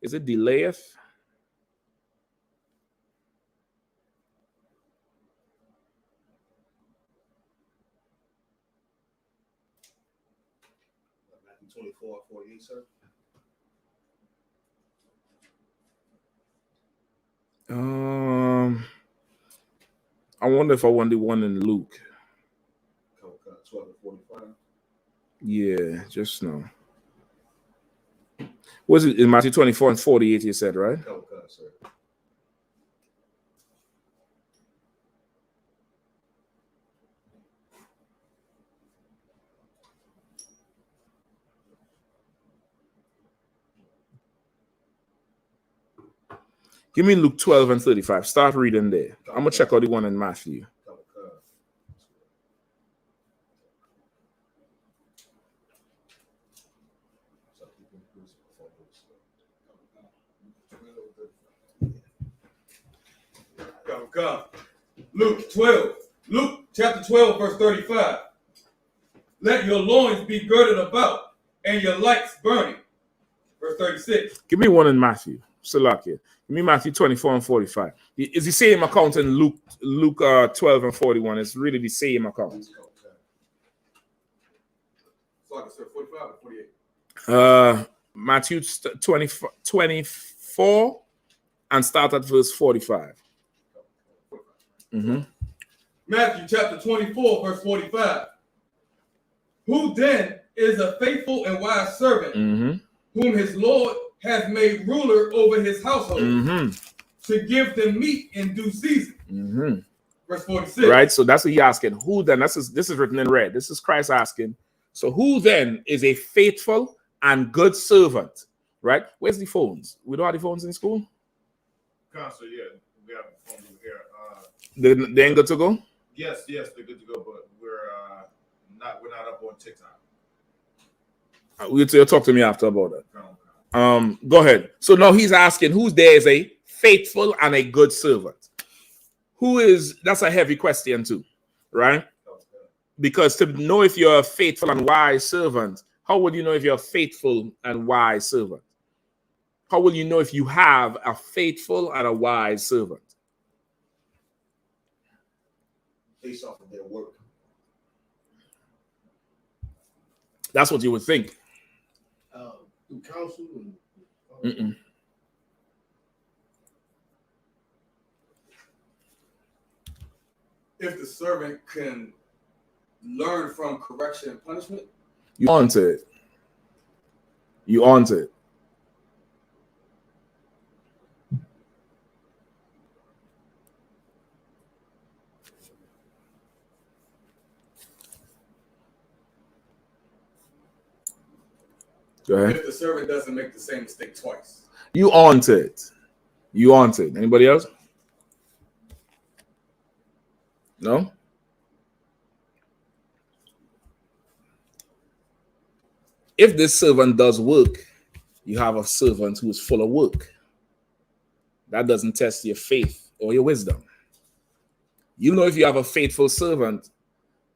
is it delayeth? Matthew 24:48, sir. I wonder if I want the one in Luke. 12:45. Yeah, just now. Was it in Matthew 24:48? You said, right? Sir. Give me Luke 12:35. Start reading there. I'm gonna check out the one in Matthew. Come. Luke 12. Luke chapter 12, verse 35. Let your loins be girded about and your lights burning. Verse 36. Give me one in Matthew. Salakia. Give me Matthew 24:45. It's the same account in Luke 12:41. It's really the same account. So 45 or 48? Matthew 24 and start at verse 45. Mm-hmm. Matthew chapter 24, verse 45. Who then is a faithful and wise servant, whom his Lord has made ruler over his household, to give them meat in due season? Verse 46. Right, so that's what he's asking. Who then? This is written in red. This is Christ asking. So who then is a faithful and good servant? Right? Where's the phones? We don't have the phones in school? Council, yeah. We have the phones here. They ain't good to go? Yes, they're good to go, but we're not up on TikTok. You'll talk to me after about that. Go ahead. So now he's asking who's there is a faithful and a good servant. That's a heavy question too, right? Because to know if you're a faithful and wise servant, how would you know if you're a faithful and wise servant? How will you know if you have a faithful and a wise servant? Based off of their work. That's what you would think. Through counsel and If the servant can learn from correction and punishment, you onto it. You onto it. Go ahead. if the servant doesn't make the same mistake twice. You onto it. You onto it. Anybody else? No? If this servant does work, you have a servant who is full of work. That doesn't test your faith or your wisdom. You know if you have a faithful servant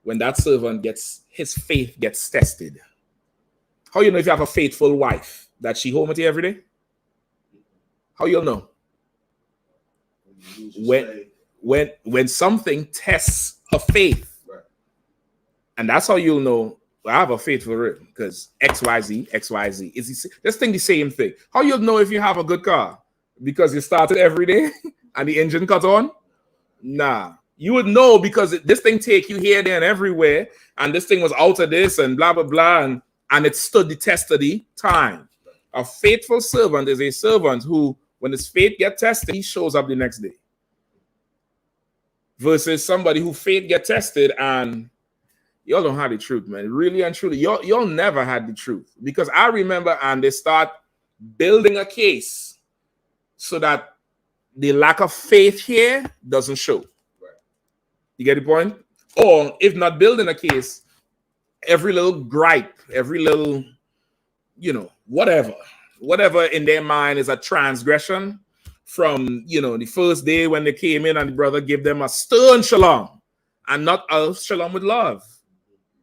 when that servant his faith gets tested. How you know if you have a faithful wife that she home with you every day? How you'll know? When something tests her faith, right. And that's how you'll know. Well, I have a faithful rib because XYZ is just think the same thing. How you'll know if you have a good car? Because you started every day and the engine cut on? Nah. You would know because this thing take you here, there, and everywhere, and this thing was out of this and blah, blah, blah, and it stood the test of the time. A faithful servant is a servant who, when his faith gets tested, he shows up the next day. Versus somebody who faith get tested and y'all don't have the truth, man. Really and truly, y'all never had the truth. Because I remember, and they start building a case so that the lack of faith here doesn't show. You get the point? Or if not building a case, every little gripe, every little, whatever in their mind is a transgression from, the first day when they came in and the brother gave them a stern shalom and not a shalom with love.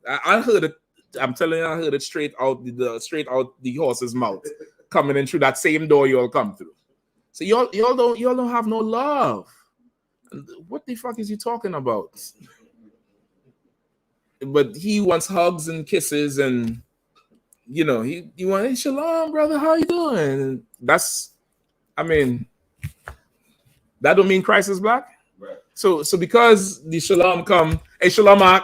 I heard it. I'm telling you, I heard it straight out the horse's mouth, coming in through that same door you all come through. So y'all don't have no love. What the fuck is he talking about? But he wants hugs and kisses, and he wants, hey, shalom, brother, how you doing? That don't mean Christ is black. Right. So because the shalom come, hey, shalom,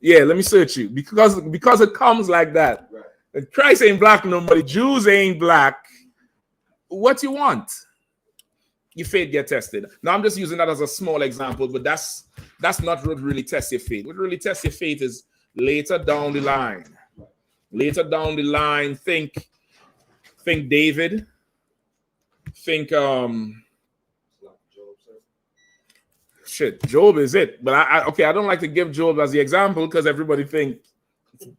yeah, let me search you. Because it comes like that. Right. Christ ain't black no more. The Jews ain't black. What you want? Your faith get tested. Now I'm just using that as a small example, but that's not what really tests your faith. What really tests your faith is later down the line. Later down the line, think David. Think Job is it. But I don't like to give Job as the example because everybody think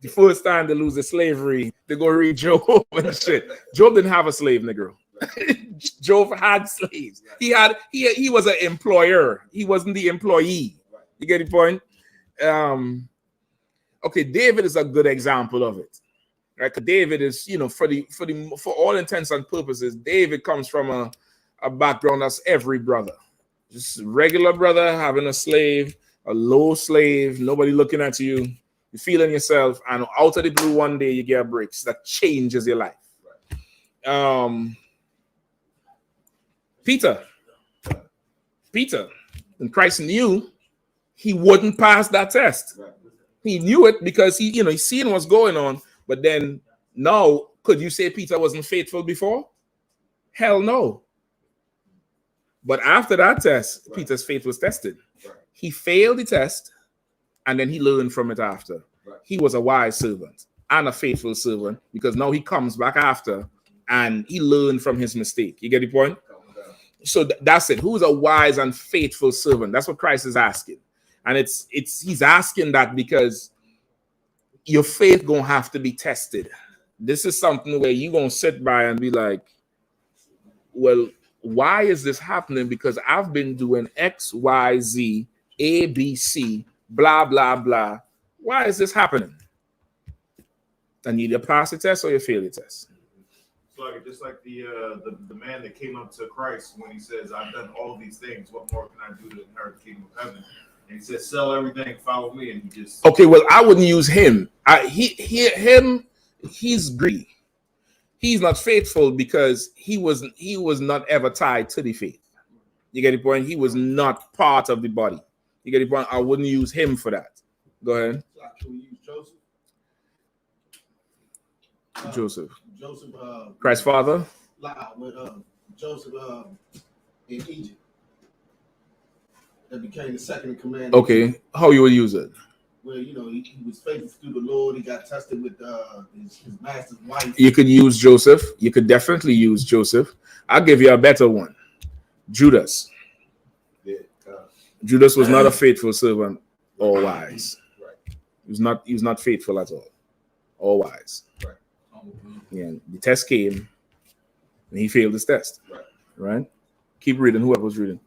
the first time they lose the slavery, they go read Job and shit. Job didn't have a slave, Negro. Job had slaves. He was an employer. He wasn't the employee. You get the point? David is a good example of it. Right? David is, for all intents and purposes, David comes from a background that's every brother. Just a regular brother having a slave, a low slave, nobody looking at you, you feeling yourself, and out of the blue one day you get a break that changes your life. Peter, and Christ knew he wouldn't pass that test. He knew it because he's seen what's going on. But then now, could you say Peter wasn't faithful before? Hell no. But after that test, Peter's faith was tested. He failed the test, and then he learned from it after. He was a wise servant and a faithful servant because now he comes back after and he learned from his mistake. You get the point? So that's it. Who's a wise and faithful servant? That's what Christ is asking. And he's asking that because your faith gonna have to be tested. This is something where you're gonna sit by and be like, well, why is this happening? Because I've been doing X, Y, Z, A, B, C, blah, blah, blah. Why is this happening? And you either pass the test or you fail the test. It's like just like the man that came up to Christ when he says, "I've done all these things. What more can I do to inherit the kingdom of heaven?" And he said, "Sell everything, follow me." And he just Okay. Well, I wouldn't use him. He's greedy. He's not faithful because he was not ever tied to the faith. You get the point? He was not part of the body. You get the point? I wouldn't use him for that. Go ahead. Can we use Joseph? Joseph. Christ's father? With Joseph in Egypt. That became the second in command. Okay. How you would use it? Well, you know, he was faithful to the Lord. He got tested with his master's wife. You could use Joseph. You could definitely use Joseph. I'll give you a better one. Judas. Yeah, Judas was not a faithful servant or wise. Right. He was not faithful at all. Or wise. Right. Yeah. The test came and he failed his test. Right. Keep reading. Whoever was reading.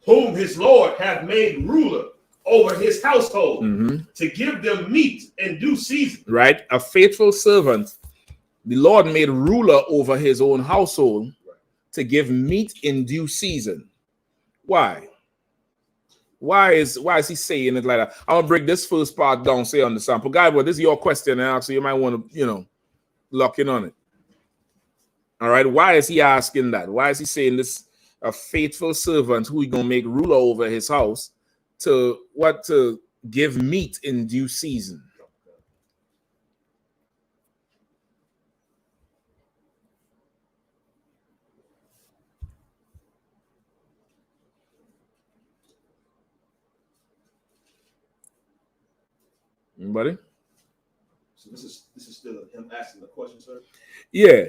Whom his Lord hath made ruler over his household to give them meat in due season. Right? A faithful servant. The Lord made ruler over his own household to give meat in due season. Why? Why is he saying it like that? I'm gonna break this first part down, say on the sample. Guy, well, this is your question, and so you might want to, lock in on it. All right. Why is he asking that? Why is he saying this? A faithful servant who he gonna make ruler over his house to give meat in due season. Anybody? So this is still him asking the question, sir? Yeah.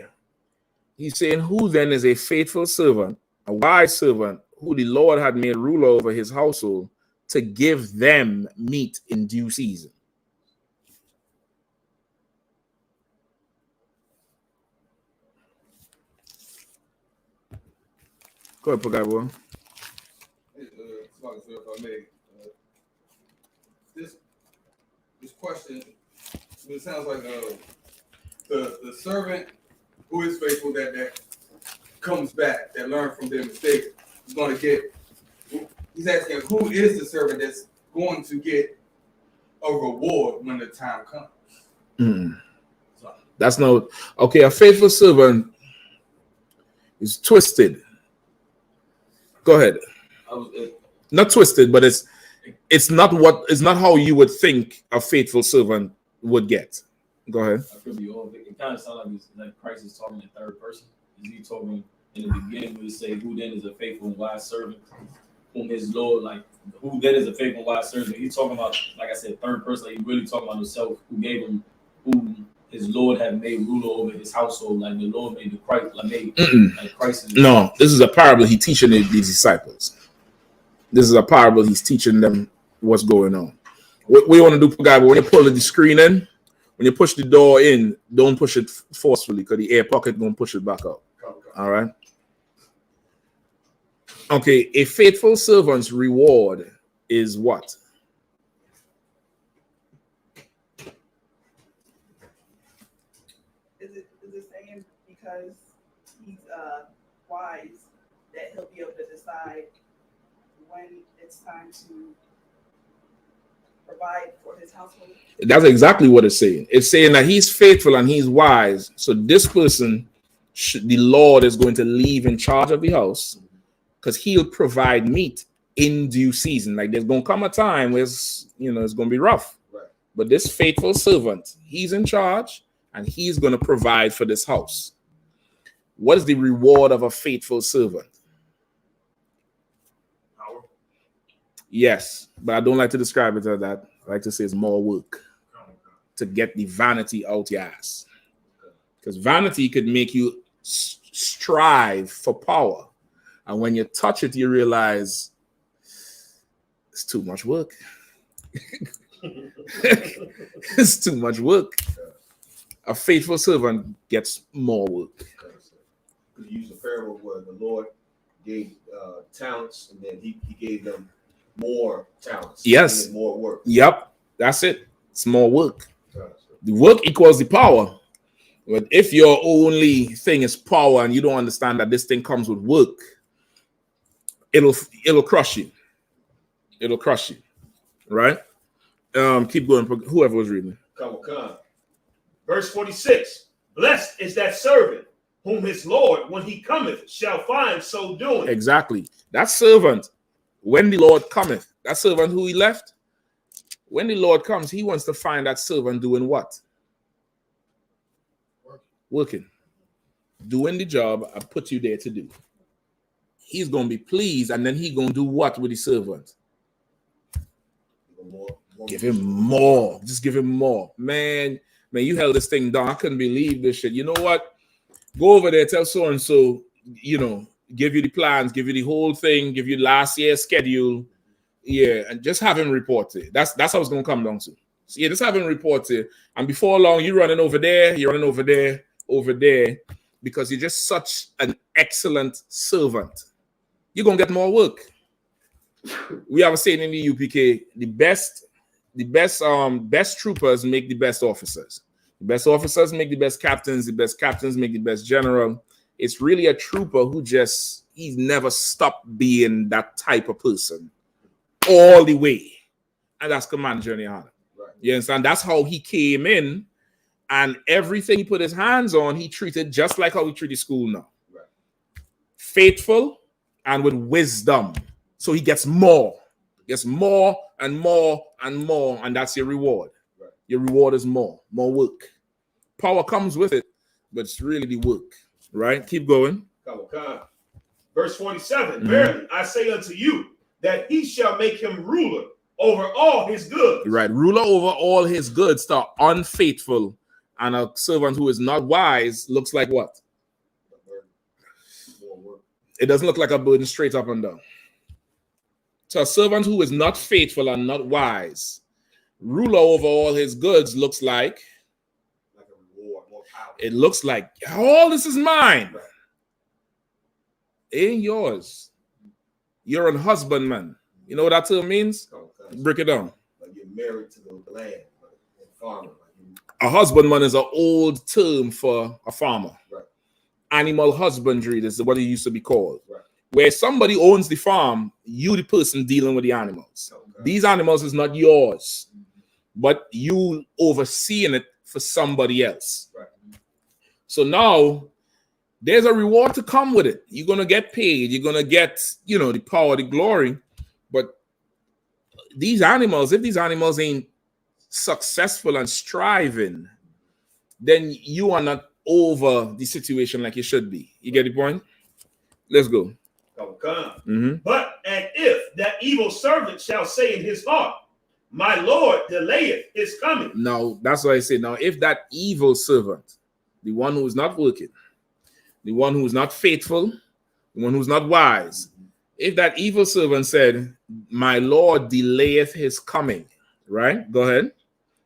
He's saying, who then is a faithful servant, a wise servant, who the Lord had made ruler over his household to give them meat in due season? Go ahead, Pagaibo. If I may, this question, it sounds like the servant who is faithful that comes back, that learned from their mistakes, is going to get. He's asking, who is the servant that's going to get a reward when the time comes? That's no okay. A faithful servant is twisted. Go ahead. Not twisted, but it's not how you would think a faithful servant would get. Go ahead. I could be off. It kind of sounds like Christ is talking in third person. Is he talking in the beginning? We say, "Who then is a faithful and wise servant, whom his Lord like? Who then is a faithful and wise servant?" He's talking about, like I said, third person. Like he's really talking about himself, who gave him, who his Lord had made ruler over his household. Like the Lord made the Christ, like Christ. No, this is a parable. He's teaching these disciples. This is a parable. He's teaching them what's going on. What we want to do, guy, when you pull the screen in, when you push the door in, don't push it forcefully because the air pocket gonna push it back up. All right. Okay, a faithful servant's reward is what? Is it saying because he's wise that he'll be able to decide when it's time to provide for his household? That's exactly what it's saying. It's saying that he's faithful and he's wise. So this person, the Lord is going to leave in charge of the house because he'll provide meat in due season. Like there's going to come a time where it's going to be rough. Right. But this faithful servant, he's in charge and he's going to provide for this house. What is the reward of a faithful servant? power. Yes, but I don't like to describe it as that. I like to say it's more work to get the vanity out your ass. Because vanity could make you strive for power. And when you touch it, you realize it's too much work. It's too much work. A faithful servant gets more work. Could you use a parable where the Lord gave talents, and then he gave them more talents. Yes. More work. Yep. That's it. It's more work. The work equals the power. But if your only thing is power and you don't understand that this thing comes with work, it'll crush you. It'll crush you. Right? Keep going. Whoever was reading. Come on. Verse 46. Blessed is that servant whom his Lord, when he cometh, shall find so doing. Exactly. That servant, when the Lord cometh, that servant who he left, when the Lord comes, he wants to find that servant doing what? Working. Doing the job I put you there to do. He's going to be pleased, and then he's going to do what with the servant? Give him more. Just give him more. Man, you held this thing down. I couldn't believe this shit. You know what? Go over there, tell so-and-so, give you the plans, give you the whole thing, give you last year's schedule. Yeah, and just have him report it. That's how it's going to come down to. So, yeah, just have him report it. And before long, you're running over there, over there, because you're just such an excellent servant. You're going to get more work. We have a saying in the UPK, the best troopers make the best officers. The best officers make the best captains. The best captains make the best general. It's really a trooper who he's never stopped being that type of person all the way. And that's Command Journey YAHANNA. Right. You understand? That's how he came in, and everything he put his hands on, he treated just like how we treat the school now. Right. Faithful and with wisdom. So he gets more. Gets more and more and more, and that's your reward. Right. Your reward is more work. Power comes with it, but it's really the work. Right? Keep going. Verse 47. Verily, I say unto you that he shall make him ruler over all his goods. Right. Ruler over all his goods. The unfaithful and a servant who is not wise looks like what? It doesn't look like a burden straight up and down. So a servant who is not faithful and not wise, ruler over all his goods looks like a reward, more power. It looks like all this is mine. Right. It ain't yours. You're a husbandman. You know what that term means? Break it down. Like you're married to the land, like a farmer. A husbandman is an old term for a farmer. Right. Animal husbandry is what it used to be called. Right. Where somebody owns the farm, you the person dealing with the animals. Okay. These animals is not yours, but you overseeing it for somebody else. Right. So now there's a reward to come with it. You're going to get paid. You're going to get, the power, the glory. But these animals, if these animals ain't successful and striving, then you are not over the situation like you should be. You get the point? Let's go. But and if that evil servant shall say in his heart, my Lord delayeth his coming. Now, that's what I say. Now, if that evil servant, the one who is not working, the one who is not faithful, the one who's not wise, if that evil servant said, my Lord delayeth his coming, right? Go ahead.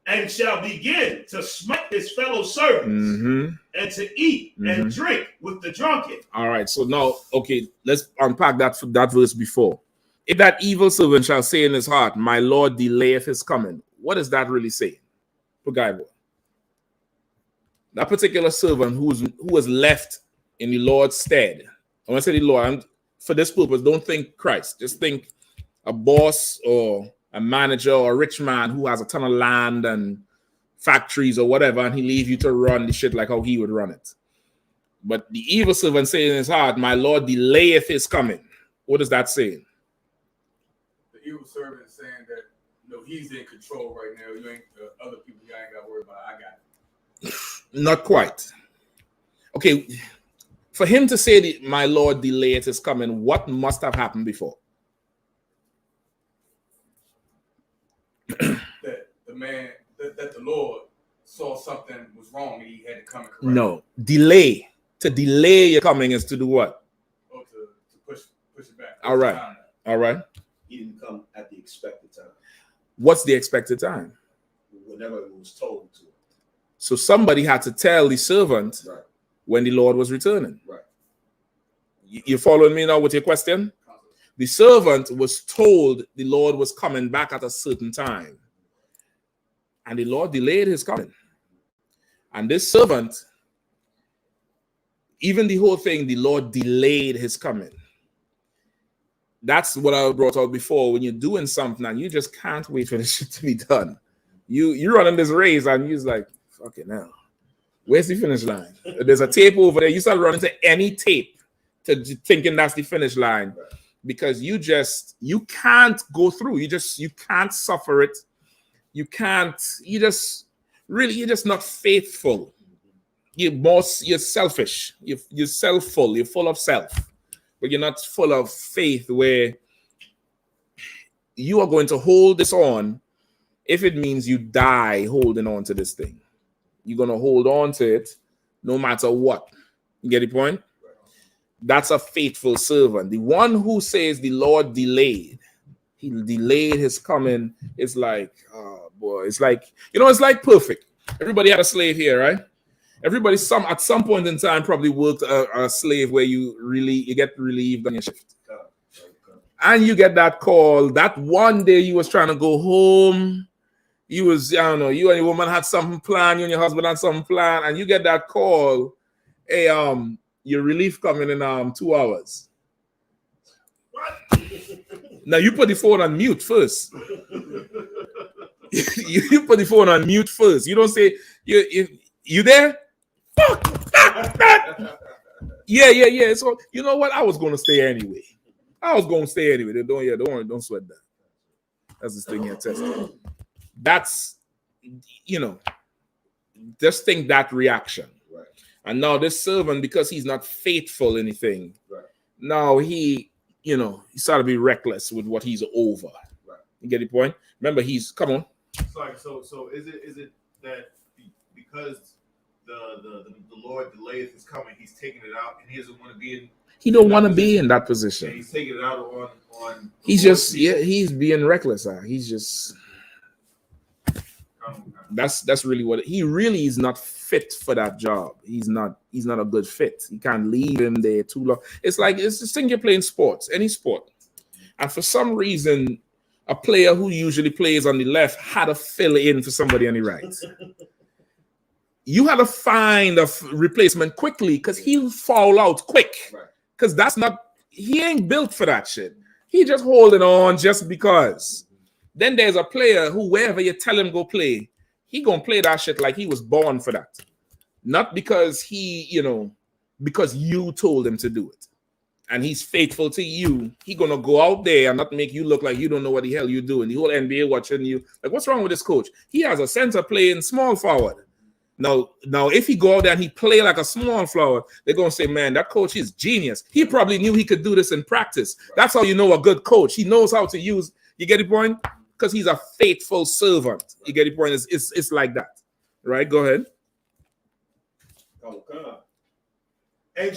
And shall begin to smite his fellow servants and to eat and drink with the drunken. All right. So now, okay, let's unpack that verse before. If that evil servant shall say in his heart, my Lord delayeth his coming, what is that really saying? That particular servant who was left in the Lord's stead. I want to say the Lord, for this purpose, don't think Christ. Just think a boss or a manager or a rich man who has a ton of land and factories or whatever, and he leave you to run the shit like how he would run it. But the evil servant saying in his heart, my Lord delayeth his coming. What is that saying? The evil servant is saying that he's in control right now. You ain't other people you ain't got to worry about. I got it. Not quite. Okay, for him to say that my Lord delayeth his coming, what must have happened before? that the Lord saw something was wrong and he had to come and correct. No, delay. To delay your coming is to do what? Oh, to push it back. All right. All right. He didn't come at the expected time. What's the expected time? Whenever it was told to him. So somebody had to tell the servant when the Lord was returning. Right. You following me now with your question? The servant was told the Lord was coming back at a certain time. And the Lord delayed his coming. And this servant, even the whole thing, the Lord delayed his coming. That's what I brought out before. When you're doing something and you just can't wait for the shit to be done. You're running this race and you're like, fucking hell. Where's the finish line? There's a tape over there. You start running to any tape to thinking that's the finish line because you can't go through. You can't suffer it. You're just not faithful. You're selfish. You're self-full. You're full of self. But you're not full of faith where you are going to hold this on if it means you die holding on to this thing. You're going to hold on to it no matter what. You get the point? That's a faithful servant. The one who says the Lord delayed, he delayed his coming. It's like, oh boy, it's like, it's like perfect. Everybody had a slave here, right? Everybody at some point in time probably worked a slave where you get relieved on your shift. And you get that call that one day you was trying to go home. You and your woman had something planned, you and your husband had something planned, and you get that call, hey, your relief coming in 2 hours. What? Now you put the phone on mute first. you put the phone on mute first. You don't say, you there? Fuck! Yeah. So you know what? I was gonna stay anyway. Don't worry, don't sweat that. That's this thing here tested. That's just think that reaction. Right. And now this servant, because he's not faithful anything, right. Now he started to be reckless with what he's over. Right. You get the point? Remember, come on. Sorry, so is it that because the Lord delayed his coming, he's taking it out and he doesn't want to be in. He don't want to be in that position. And he's taking it out on. He's being reckless. He's just. That's really what he really is not fit for that job. He's not a good fit. You can't leave him there too long. It's this thing you're playing sports, any sport. And for some reason, a player who usually plays on the left had to fill in for somebody on the right. You had to find a replacement quickly because he'll fall out quick. Because he ain't built for that shit. He just holding on just because. Then there's a player who, wherever you tell him go play, he gonna play that shit like he was born for that. Not because because you told him to do it. And he's faithful to you. He gonna go out there and not make you look like you don't know what the hell you're doing. The whole NBA watching you. Like, what's wrong with this coach? He has a center playing small forward. Now, if he go out there and he play like a small forward, they're gonna say, man, that coach is genius. He probably knew he could do this in practice. That's how you know a good coach. He knows how to use. You get the point? Because he's a faithful servant. You get the point? It's like that. Right? Go ahead. Oh, God. And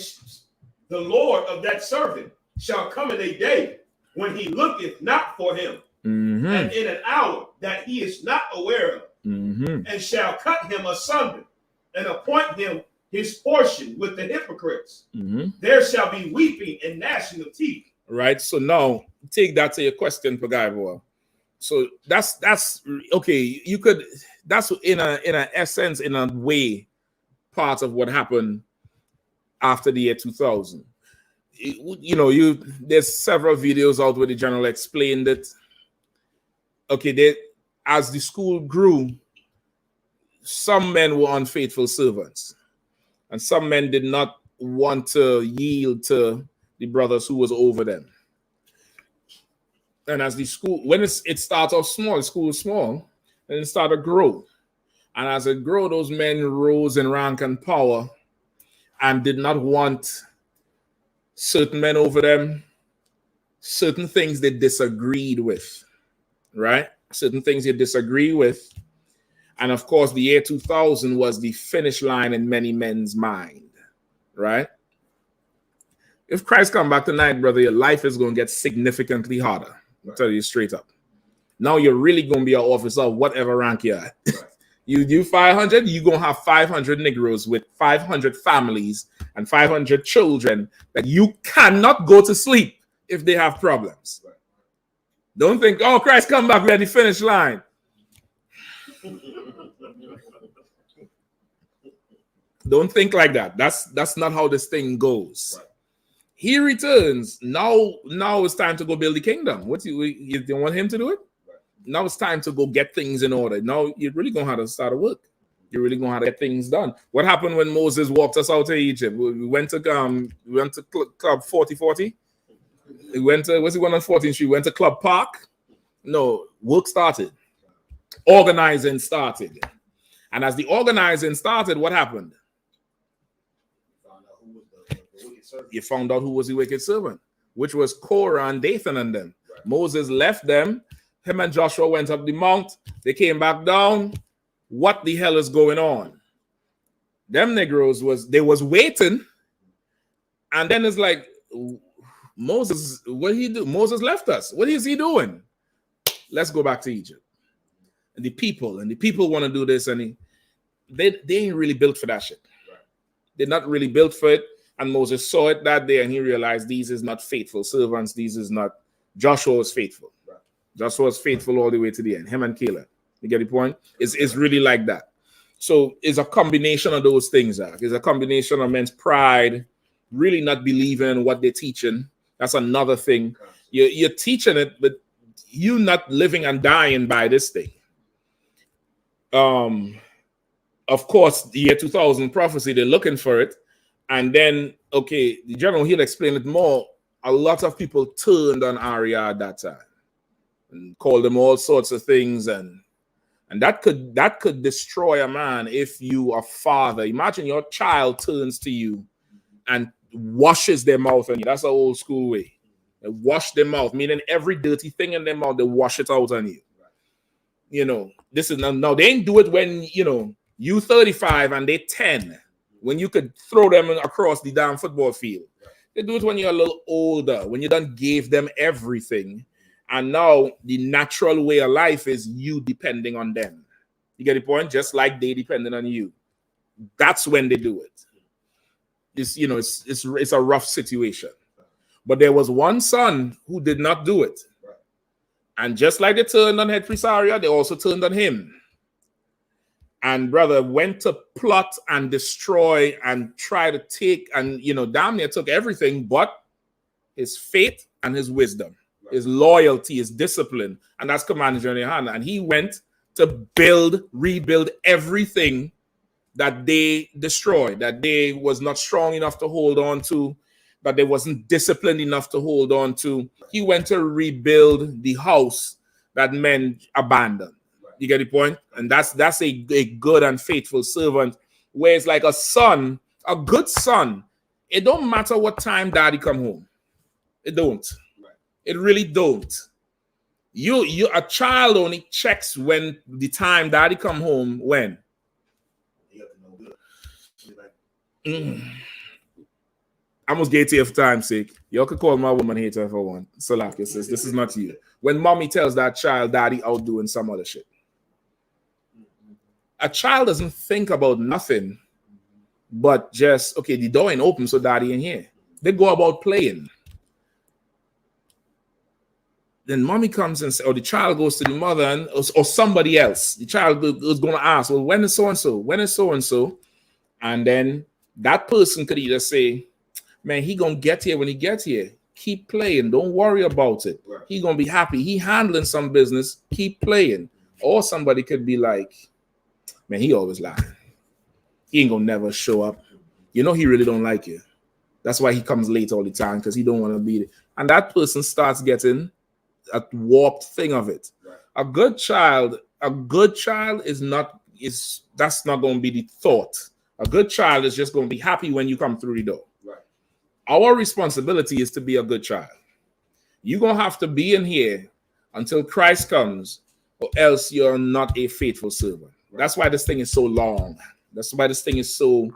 the Lord of that servant shall come in a day when he looketh not for him, and in an hour that he is not aware of, and shall cut him asunder, and appoint him his portion with the hypocrites. There shall be weeping and gnashing of teeth. Right. So now take that to your question, Pagaivoa. So that's okay. You could that's in a essence, in a way, part of what happened after the year 2000. There's several videos out where the general explained it. Okay, as the school grew, some men were unfaithful servants, and some men did not want to yield to the brothers who was over them. And as the school, when it starts off small, the school is small, and it started to grow. And as it grew, those men rose in rank and power and did not want certain men over them, certain things they disagreed with, right? Certain things they disagree with. And of course, the year 2000 was the finish line in many men's mind, right? If Christ come back tonight, brother, your life is going to get significantly harder. I'll tell you straight up. Now you're really going to be an officer of whatever rank you're at. Right. You do 500, you're going to have 500 Negroes with 500 families and 500 children that you cannot go to sleep if they have problems. Don't think, oh, Christ, come back, we're at the finish line. Don't think like that. That's not how this thing goes. He returns. Now it's time to go build the kingdom. What you want him to do it? Now it's time to go get things in order. Now you're really going to have to start a work. You're really going to have to get things done. What happened when Moses walked us out of Egypt? We went to Club 4040. We went to, what's it one on 14th Street? We went to Club Park. No, work started. Organizing started. And as the organizing started, what happened? You found out who was the wicked servant, which was Korah and Dathan and them. Right. Moses left them. Him and Joshua went up the mount. They came back down. What the hell is going on? Them Negroes was waiting. And then it's like, Moses, what did he do? Moses left us. What is he doing? Let's go back to Egypt. And the people want to do this. And they ain't really built for that shit. Right. They're not really built for it. And Moses saw it that day and he realized these is not faithful servants. These is not, Joshua was faithful. Right. Joshua was faithful all the way to the end. Him and Caleb. You get the point? It's really like that. So it's a combination of those things. It's a combination of men's pride, really not believing in what they're teaching. That's another thing. You're teaching it, but you're not living and dying by this thing. Of course, the year 2000 prophecy, they're looking for it. And then, okay, the general, he'll explain it more. A lot of people turned on Arya at that time and called them all sorts of things. And that could destroy a man if you are father. Imagine your child turns to you and washes their mouth on you. That's an old school way. They wash their mouth, meaning every dirty thing in their mouth, they wash it out on you. You know, this is now they ain't do it when, you know, you 35 and they 10. When you could throw them across the damn football field. They do it when you're a little older, when you done gave them everything. And now the natural way of life is you depending on them. You get the point? Just like they depending on you. That's when they do it. It's a rough situation. But there was one son who did not do it. And just like they turned on head priest Arya, they also turned on him. And brother went to plot and destroy and try to take and, you know, damn near took everything but his faith and his wisdom, his loyalty, his discipline. And that's Commander General YAHANNA. And he went to rebuild everything that they destroyed, that they was not strong enough to hold on to, that they wasn't disciplined enough to hold on to. He went to rebuild the house that men abandoned. You get the point? And that's a good and faithful servant. Where it's like a son, a good son. It don't matter what time daddy come home. It don't. Right. It really don't. A child only checks when the time daddy come home when. I almost get here for time's sake. Y'all could call my woman hater if I want. Salaki says, this is not you. When mommy tells that child daddy out doing some other shit. A child doesn't think about nothing but just, okay, the door ain't open, so daddy in here. They go about playing. Then mommy comes and says, or the child goes to the mother or somebody else. The child is going to ask, well, when is so-and-so? When is so-and-so? And then that person could either say, man, he going to get here when he gets here. Keep playing. Don't worry about it. Right. He going to be happy. He handling some business. Keep playing. Or somebody could be like, man, he always lying. He ain't gonna never show up. You know he really don't like you. That's why he comes late all the time, because he don't want to be there. And that person starts getting a warped thing of it. Right. A good child that's not going to be the thought. A good child is just going to be happy when you come through the door. Right. Our responsibility is to be a good child. You're going to have to be in here until Christ comes, or else you're not a faithful servant. That's why this thing is so long. That's why this thing is so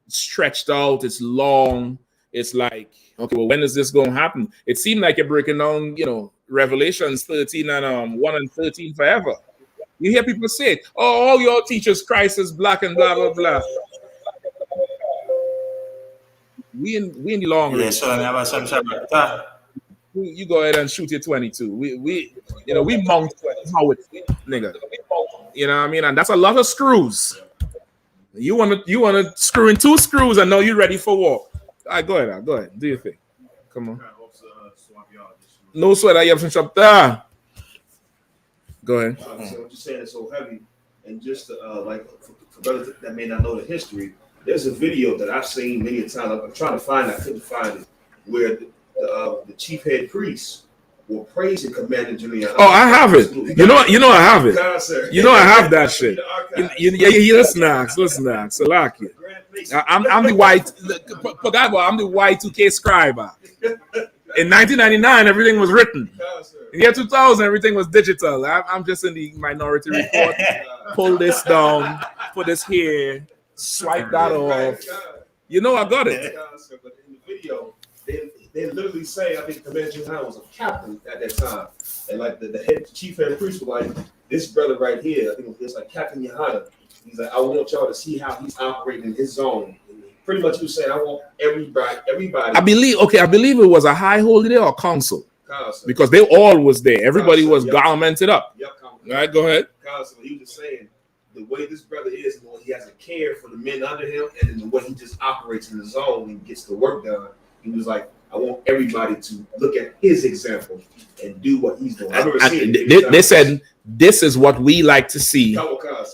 stretched out. It's long. It's like, okay, well, when is this going to happen? It seemed like you're breaking down, you know, Revelations 13 and 1 and 13 forever. You hear people say it. Oh, all your teachers Christ is black and blah blah blah. We in the long range. You go ahead and shoot your 22. We mount how it, nigga. You know what I mean? And that's a lot of screws. You wanna screw in 2 screws and now you're ready for war. All right, go ahead. Do your thing. Come on. No sweat. I have some shop there. Go ahead. So I'm just saying it's so heavy, and just like for brothers that may not know the history, there's a video that I've seen many times. I'm trying to find it, I couldn't find it, where the chief head priest will praise and Commander Julian. Oh, I have it. You know I have it. You know I have that shit. Listen, Salaki. I'm the white. I'm the Y2K scribe. In 1999, everything was written. In the year 2000, everything was digital. I'm just in the minority report. Pull this down, put this here, swipe that off. You know I got it. But in the video, they literally say, I think Commander Julian was a captain at that time. And like the chief head priest was like, this brother right here, I think it's like Captain Yohanna. He's like, I want y'all to see how he's operating in his zone. Pretty much he was saying, I want everybody. I believe it was a high holy or council. Because they all was there. Everybody was garmented up. Yep. All right, go ahead. He was just saying the way this brother is, he has a care for the men under him, and then the way he just operates in the zone and gets the work done. He was like, I want everybody to look at his example and do what he's doing. They said, this is what we like to see.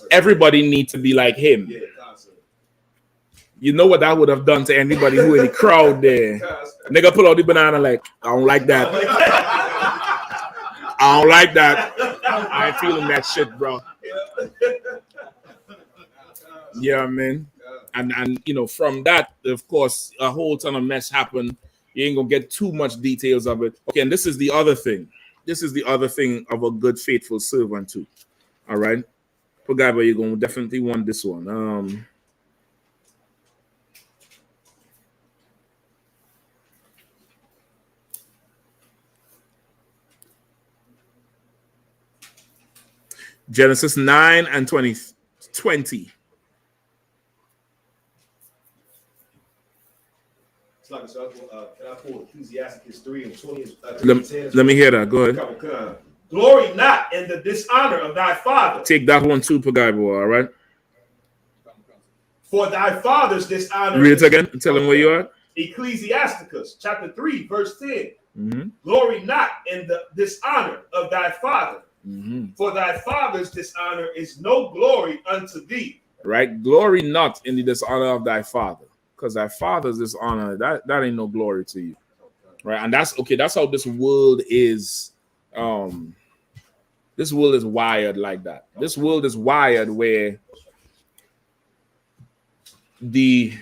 Everybody needs to be like him. Yeah, you know what that would have done to anybody who in the crowd there. Nigga pull out the banana like, I don't like that. I don't like that. I ain't feeling that shit, bro. Yeah, man. And from that, of course, a whole ton of mess happened. You ain't gonna get too much details of it. Okay, and this is the other thing. This is the other thing of a good, faithful servant too. All right. Pagaiba, you're gonna definitely want this one. Genesis 9 and 20. It's like, can I pull Ecclesiastes 3 and 20? Let me hear that. Go ahead. Glory not in the dishonor of thy father. Take that one too, Pagaibo, all right? For thy father's dishonor. Read it again. Tell him where you are. Ecclesiasticus chapter 3, verse 10. Mm-hmm. Glory not in the dishonor of thy father. Mm-hmm. For thy father's dishonor is no glory unto thee. Right? Glory not in the dishonor of thy father. Because thy father's dishonor, that ain't no glory to you. Right? And that's okay. That's how this world is. This world is wired like that. This world is wired where the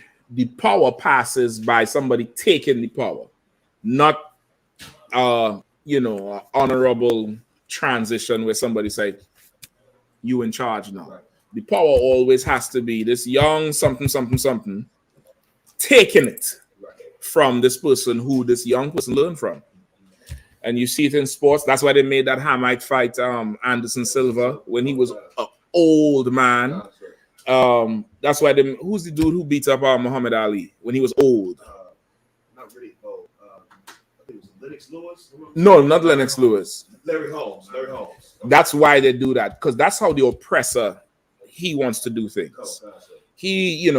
power passes by somebody taking the power, not honorable transition where somebody say you in charge now. Right. The power always has to be this young something taking it from this person who this young person learned from. And you see it in sports. That's why they made that Hamite fight, Anderson Silva, when he was an old man. That's why who's the dude who beat up Muhammad Ali when he was old? Not really old. I think it was Lennox Lewis. No, not Lennox Lewis. Larry Holmes. Okay. That's why they do that, because that's how the oppressor, he wants to do things. He,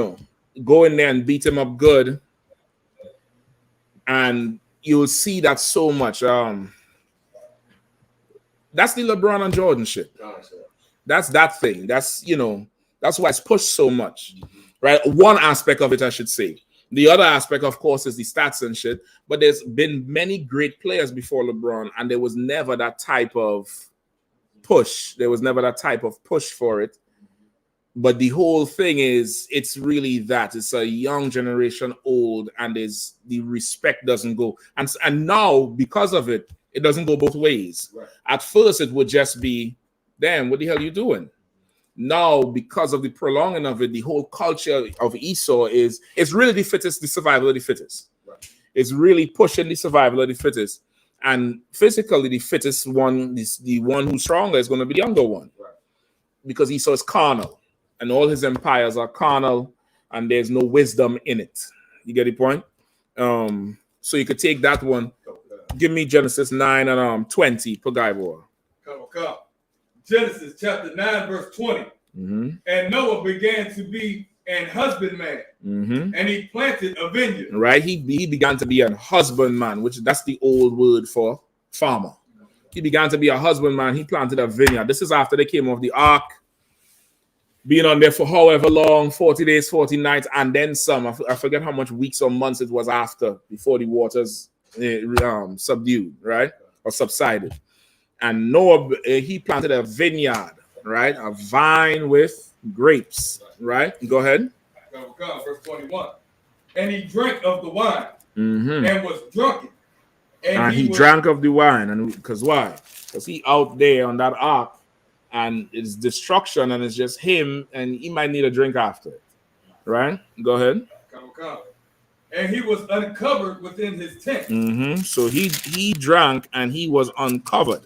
go in there and beat him up good, and you'll see that so much. That's the LeBron and Jordan shit. That's that thing. That's that's why it's pushed so much, right? One aspect of it, I should say. The other aspect, of course, is the stats and shit. But there's been many great players before LeBron, and there was never that type of push. There was never that type of push for it. But the whole thing is, it's really that. It's a young generation, old, and the respect doesn't go. And now, because of it, it doesn't go both ways. Right. At first, it would just be, damn, what the hell are you doing? Now, because of the prolonging of it, the whole culture of Esau it's really the fittest, the survival of the fittest. Right. It's really pushing the survival of the fittest. And physically, the fittest one, the one who's stronger, is going to be the younger one. Right. because Esau is carnal, and all his empires are carnal, and there's no wisdom in it. You get the point? So you could take that one. Give me Genesis 9 and 20 per guy boy. Come. Genesis chapter 9, verse 20. And Noah began to be an husbandman, and he planted a vineyard. Right? He began to be a husbandman, which that's the old word for farmer. He began to be a husbandman. He planted a vineyard. This is after they came off the ark, being on there for however long, 40 days, 40 nights, and then some. I forget how much weeks or months it was after, before the waters subdued, right? Or subsided. And Noah, he planted a vineyard, right? A vine with grapes, right? Go ahead. Come, verse 21. And he drank of the wine and was drunken. And he drank of the wine. And because why? Because he out there on that ark, and it's destruction, and it's just him, and he might need a drink after it, right? Go ahead. Come. And he was uncovered within his tent. So he drank and he was uncovered,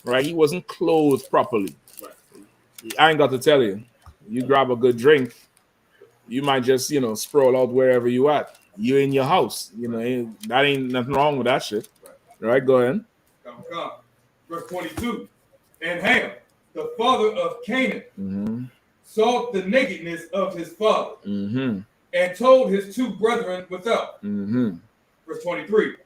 right? He wasn't clothed properly. I ain't got to tell you. You grab a good drink, you might just, sprawl out wherever you at. You in your house, that ain't nothing wrong with that shit, right? Go ahead. Come. Verse 22. And Ham, the father of Canaan, saw the nakedness of his father, and told his two brethren without. Verse 23.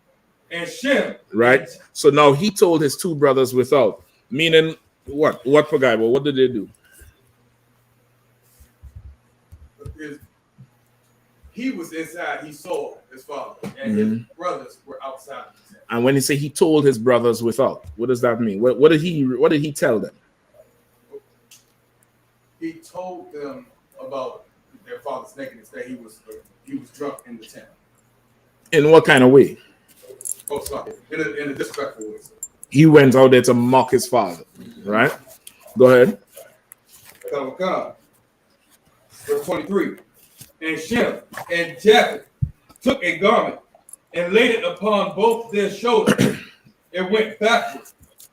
And Shem. Right. So now he told his two brothers without. Meaning what? What for guy? Well, what did they do? He was inside. He saw his father, and his brothers were outside. And when he say he told his brothers without, what does that mean? What did he tell them? He told them about their father's nakedness, that he was drunk in the tent. In what kind of way? Oh, sorry. In a disrespectful way. He went out there to mock his father, right? Go ahead. Come. Verse 23. And Shem and Japheth took a garment and laid it upon both their shoulders and went backward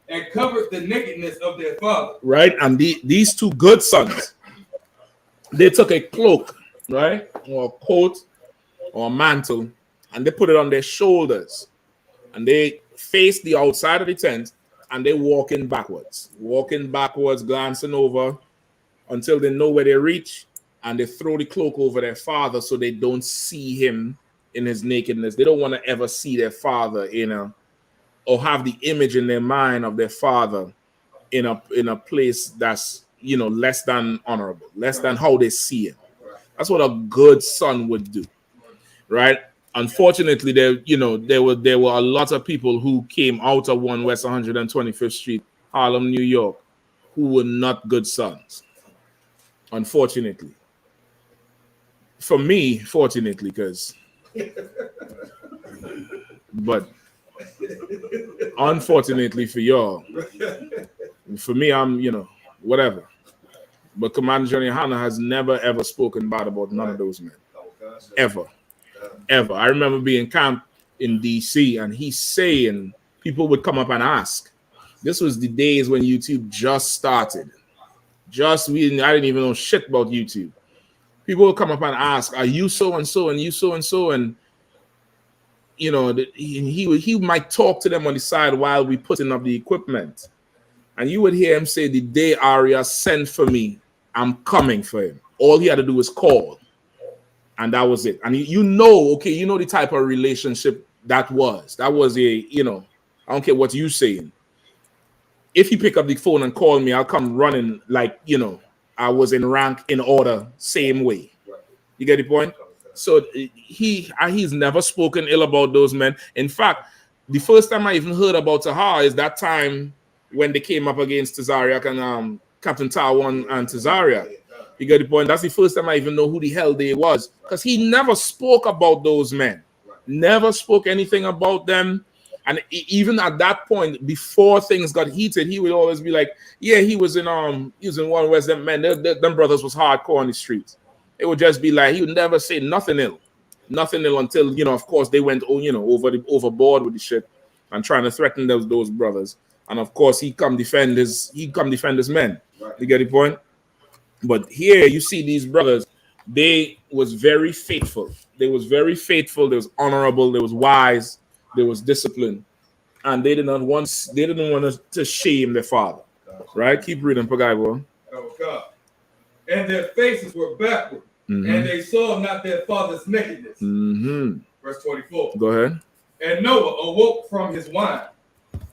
and covered the nakedness of their father. Right, and these two good sons, they took a cloak, right, or a coat or a mantle, and they put it on their shoulders, and they faced the outside of the tent, and they walking backwards, glancing over until they know where they reach, and they throw the cloak over their father so they don't see him in his nakedness. They don't want to ever see their father or have the image in their mind of their father in a place that's less than honorable, less than how they see him. That's what a good son would do, right? Unfortunately, there were a lot of people who came out of 1 West 125th Street, Harlem, New York, who were not good sons. Unfortunately. For me, fortunately, but unfortunately for y'all, for me, I'm, whatever. But Commander Johnny Hanna has never, ever spoken bad about none of those men. Ever. I remember being camped in D.C. and he's saying, people would come up and ask. This was the days when YouTube just started. I didn't even know shit about YouTube. People would come up and ask, are you so-and-so and you so-and-so? And, he might talk to them on the side while we putting up the equipment. And you would hear him say, the day Aria sent for me, I'm coming for him. All he had to do was call. And that was it. And the type of relationship that was. That was I don't care what you're saying. If he pick up the phone and call me, I'll come running like, I was in rank, in order, same way. You get the point? So he's never spoken ill about those men. In fact, the first time I even heard about Taha is that time when they came up against Tazariak and Captain Tawan and Tazariak. You get the point? That's the first time I even know who the hell they was. Because he never spoke about those men. Never spoke anything about them. And even at that point, before things got heated, he would always be like, yeah, he was in 1 West. Them brothers was hardcore on the streets. It would just be like, he would never say nothing ill until, of course, they went, overboard with the shit and trying to threaten those brothers. And of course, he come defend his men. You get the point? But here you see these brothers, they was very faithful. They was very faithful. They was honorable. They was wise. They was disciplined, and they didn't want to shame their father. Right? Keep reading, Pagaibo. Oh God. And their faces were backward, and they saw not their father's nakedness. Verse 24. Go ahead. And Noah awoke from his wine,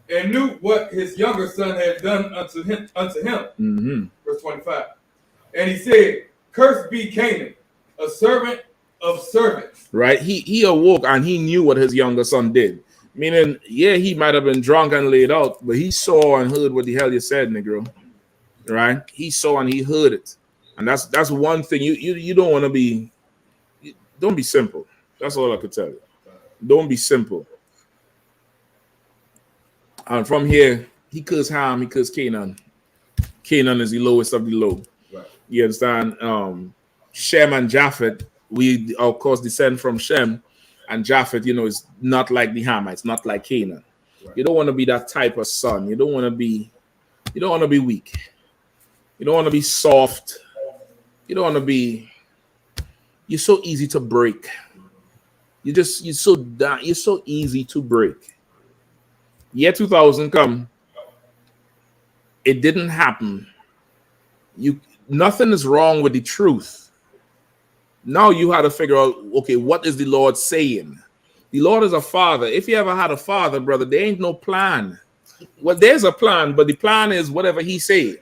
and knew what his younger son had done unto him. Verse 25. And he said, "Cursed be Canaan, a servant of servants." Right? He awoke and he knew what his younger son did. Meaning, yeah, he might have been drunk and laid out, but he saw and heard what the hell you said, Negro. Right? He saw and he heard it. And that's one thing you don't want to be. Don't be simple. That's all I could tell you. Don't be simple. And from here, he cursed Ham, he cursed Canaan. Canaan is the lowest of the low. Right. You understand? Shem and Japheth, we of course descend from Shem, and Japheth, is not like the Hamites, not like Canaan. Right. You don't want to be that type of son. You don't want to be weak. You don't want to be soft. You don't want to be. You're so easy to break. You're so easy to break. Year 2000 come. It didn't happen. Nothing is wrong with the truth. Now you had to figure out, okay, what is the Lord saying? The Lord is a father. If you ever had a father, brother, there ain't no plan. Well, there's a plan, but the plan is whatever he said.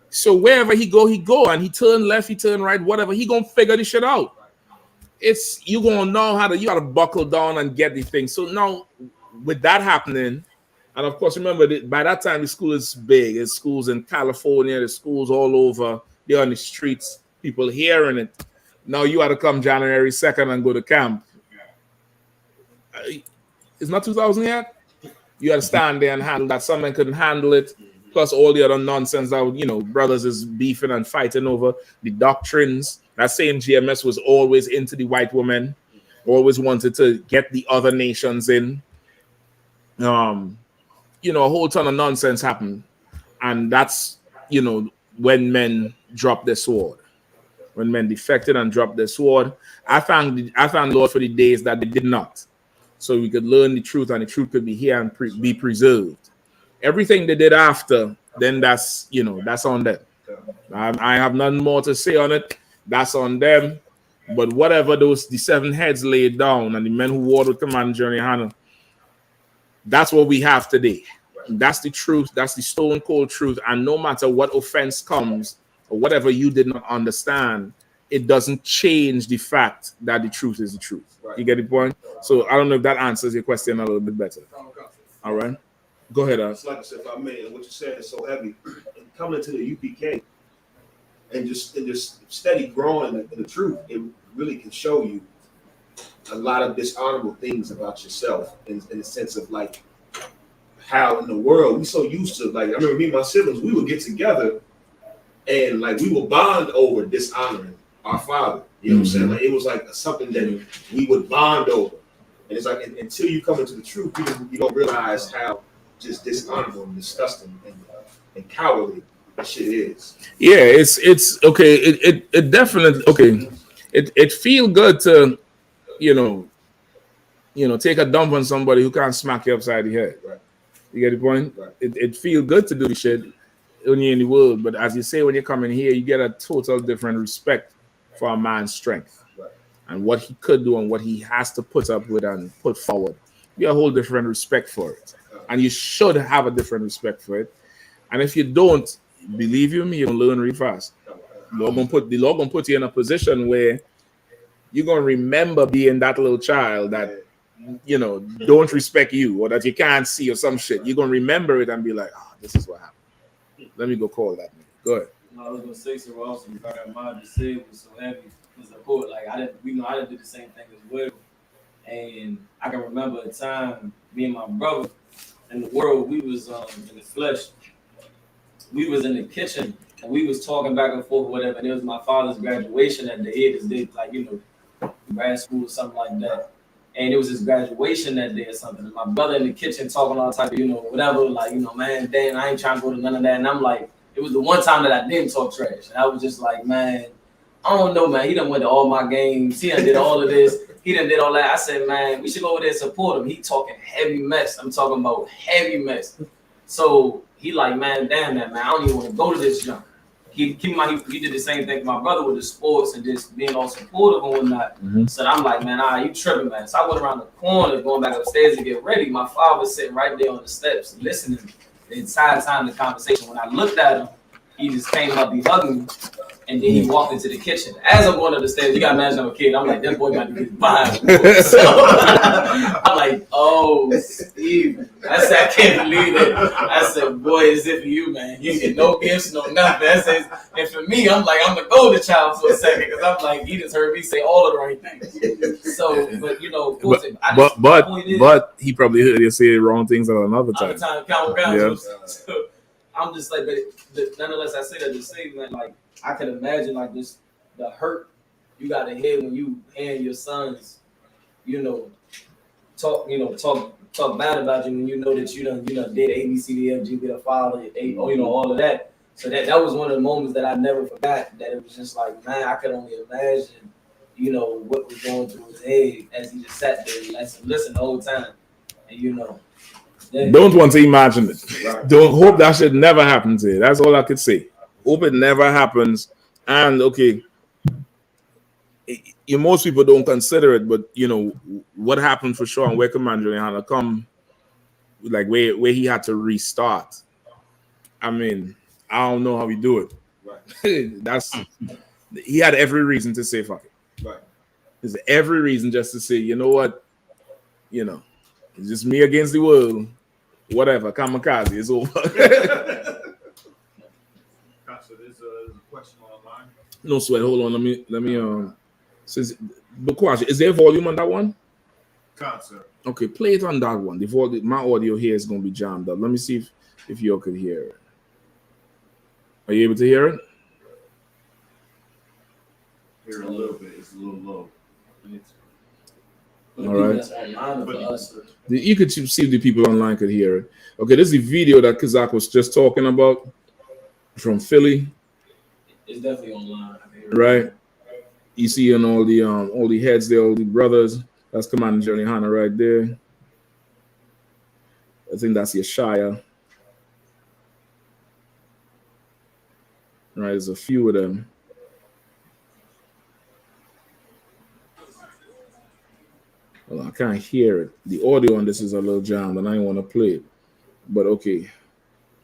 So wherever he go, and he turn left, he turn right, whatever, he gonna figure this shit out. You gonna know you gotta buckle down and get the thing. So now with that happening, and of course, remember that by that time the school is big. There's schools in California, there's schools all over. They're on the streets, people hearing it. Now you got to come January 2nd and go to camp. It's not 2000 yet. You got to stand there and handle that. Some men couldn't handle it. Plus all the other nonsense that brothers is beefing and fighting over the doctrines. That same GMS was always into the white woman, always wanted to get the other nations in. A whole ton of nonsense happened, and that's when men dropped their sword, when men defected and dropped their sword. I thank Lord for the days that they did not, so we could learn the truth and the truth could be here and be preserved. Everything they did after, then that's on them. I have nothing more to say on it. That's on them. But whatever the 7 heads laid down and the men who warred with Command Journey Hannah, that's what we have today. That's the truth. That's the stone cold truth. And no matter what offense comes or whatever you did not understand, it doesn't change the fact that the truth is the truth. Right. You get the point? So I don't know if that answers your question a little bit better. All right. Go ahead, It's like I said, if I may, what you said is so heavy. Coming into the UPK and just steady growing in the truth, it really can show you a lot of dishonorable things about yourself in the sense of like how in the world we so used to, like, I remember me and my siblings, we would get together and like we would bond over dishonoring our father. You know what I'm saying? Like it was like something that we would bond over. And it's like until you come into the truth, you don't realize how just dishonorable and disgusting and cowardly that shit is. Yeah, it's okay. It definitely okay. It feel good to take a dump on somebody who can't smack you upside the head. Right. You get the point? Right. It feel good to do the shit when you're in the world, but as you say, when you come in here, you get a total different respect for a man's strength. Right. And what he could do and what he has to put up with and put forward. You have a whole different respect for it. And you should have a different respect for it. And if you don't, believe you me, you're gonna learn really fast. The Lord gonna put you in a position where you're gonna remember being that little child that don't respect you or that you can't see or some shit. You're gonna remember it and be like, oh, this is what happened. Let me go call that man. Go ahead. I was gonna say so also because that mind to say was so heavy. Because the poet, like I didn't do the same thing as well. And I can remember a time me and my brother in the world, we was in the flesh. We was in the kitchen and we was talking back and forth, whatever. And it was my father's graduation that day. It did like grad school or something like that. And it was his graduation that day or something. And my brother in the kitchen talking all type of, whatever, like, man, damn, I ain't trying to go to none of that. And I'm like, it was the one time that I didn't talk trash. And I was just like, man, I don't know, man. He done went to all my games. He done did all of this. He done did all that. I said, man, we should go over there and support him. He talking heavy mess. I'm talking about heavy mess. So he like, man, damn that, man. I don't even want to go to this junk. He did the same thing with my brother with the sports and just being all supportive and whatnot. So I'm like, man, you tripping, man. So I went around the corner, going back upstairs to get ready. My father was sitting right there on the steps, listening the entire time of the conversation. When I looked at him, he just came up, he hugged me, and then he walked into the kitchen. As I'm going up the stairs, you gotta imagine I'm a kid. I'm like, that boy got to get behind me. So I'm like, oh, Steve. I said, I can't believe it. I said, boy, is it for you, man? You get no gifts, no nothing. I said, and for me, I'm like, I'm the golden child for a second, because I'm like, he just heard me say all of the right things. So, but you know, of course, but he probably heard you say the wrong things at another time. Yeah. So, I'm just like, but nonetheless, I say that to say, man, like, I can imagine like this, the hurt you got to hear when you hear your sons, you know, talk bad about you when you know that you done did A, B, C, D, F, G, with a father, all of that. So that was one of the moments that I never forgot. That it was just like, man, I could only imagine, what was going through his head as he just sat there and listened the whole time, and Don't want to imagine it. Right. Don't hope that should never happen to you. That's all I could say. Hope it never happens. And okay, most people don't consider it, but what happened for sure, and where Commander YAHANNA come, like where he had to restart. I mean, I don't know how he do it. Right. He had every reason to say fuck it. Right. There's every reason just to say, you know what, it's just me against the world. Whatever, kamikaze, it's over. So there's a question online. No sweat. Hold on. Let me. Says, but question, is there volume on that one? Concert. Okay, play it on that one. The volume, my audio here is gonna be jammed up. Let me see if you all could hear it. Are you able to hear it? Hear a little bit. It's a little low. All right. You could see if the people online could hear it. Okay, this is the video that Kazak was just talking about from Philly. It's definitely online. Right. You see on all the heads there, all the brothers. That's Commander YAHANNA right there. I think that's Yeshaya. Right, there's a few of them. Well, I can't hear it. The audio on this is a little jammed, and I don't want to play it. But okay,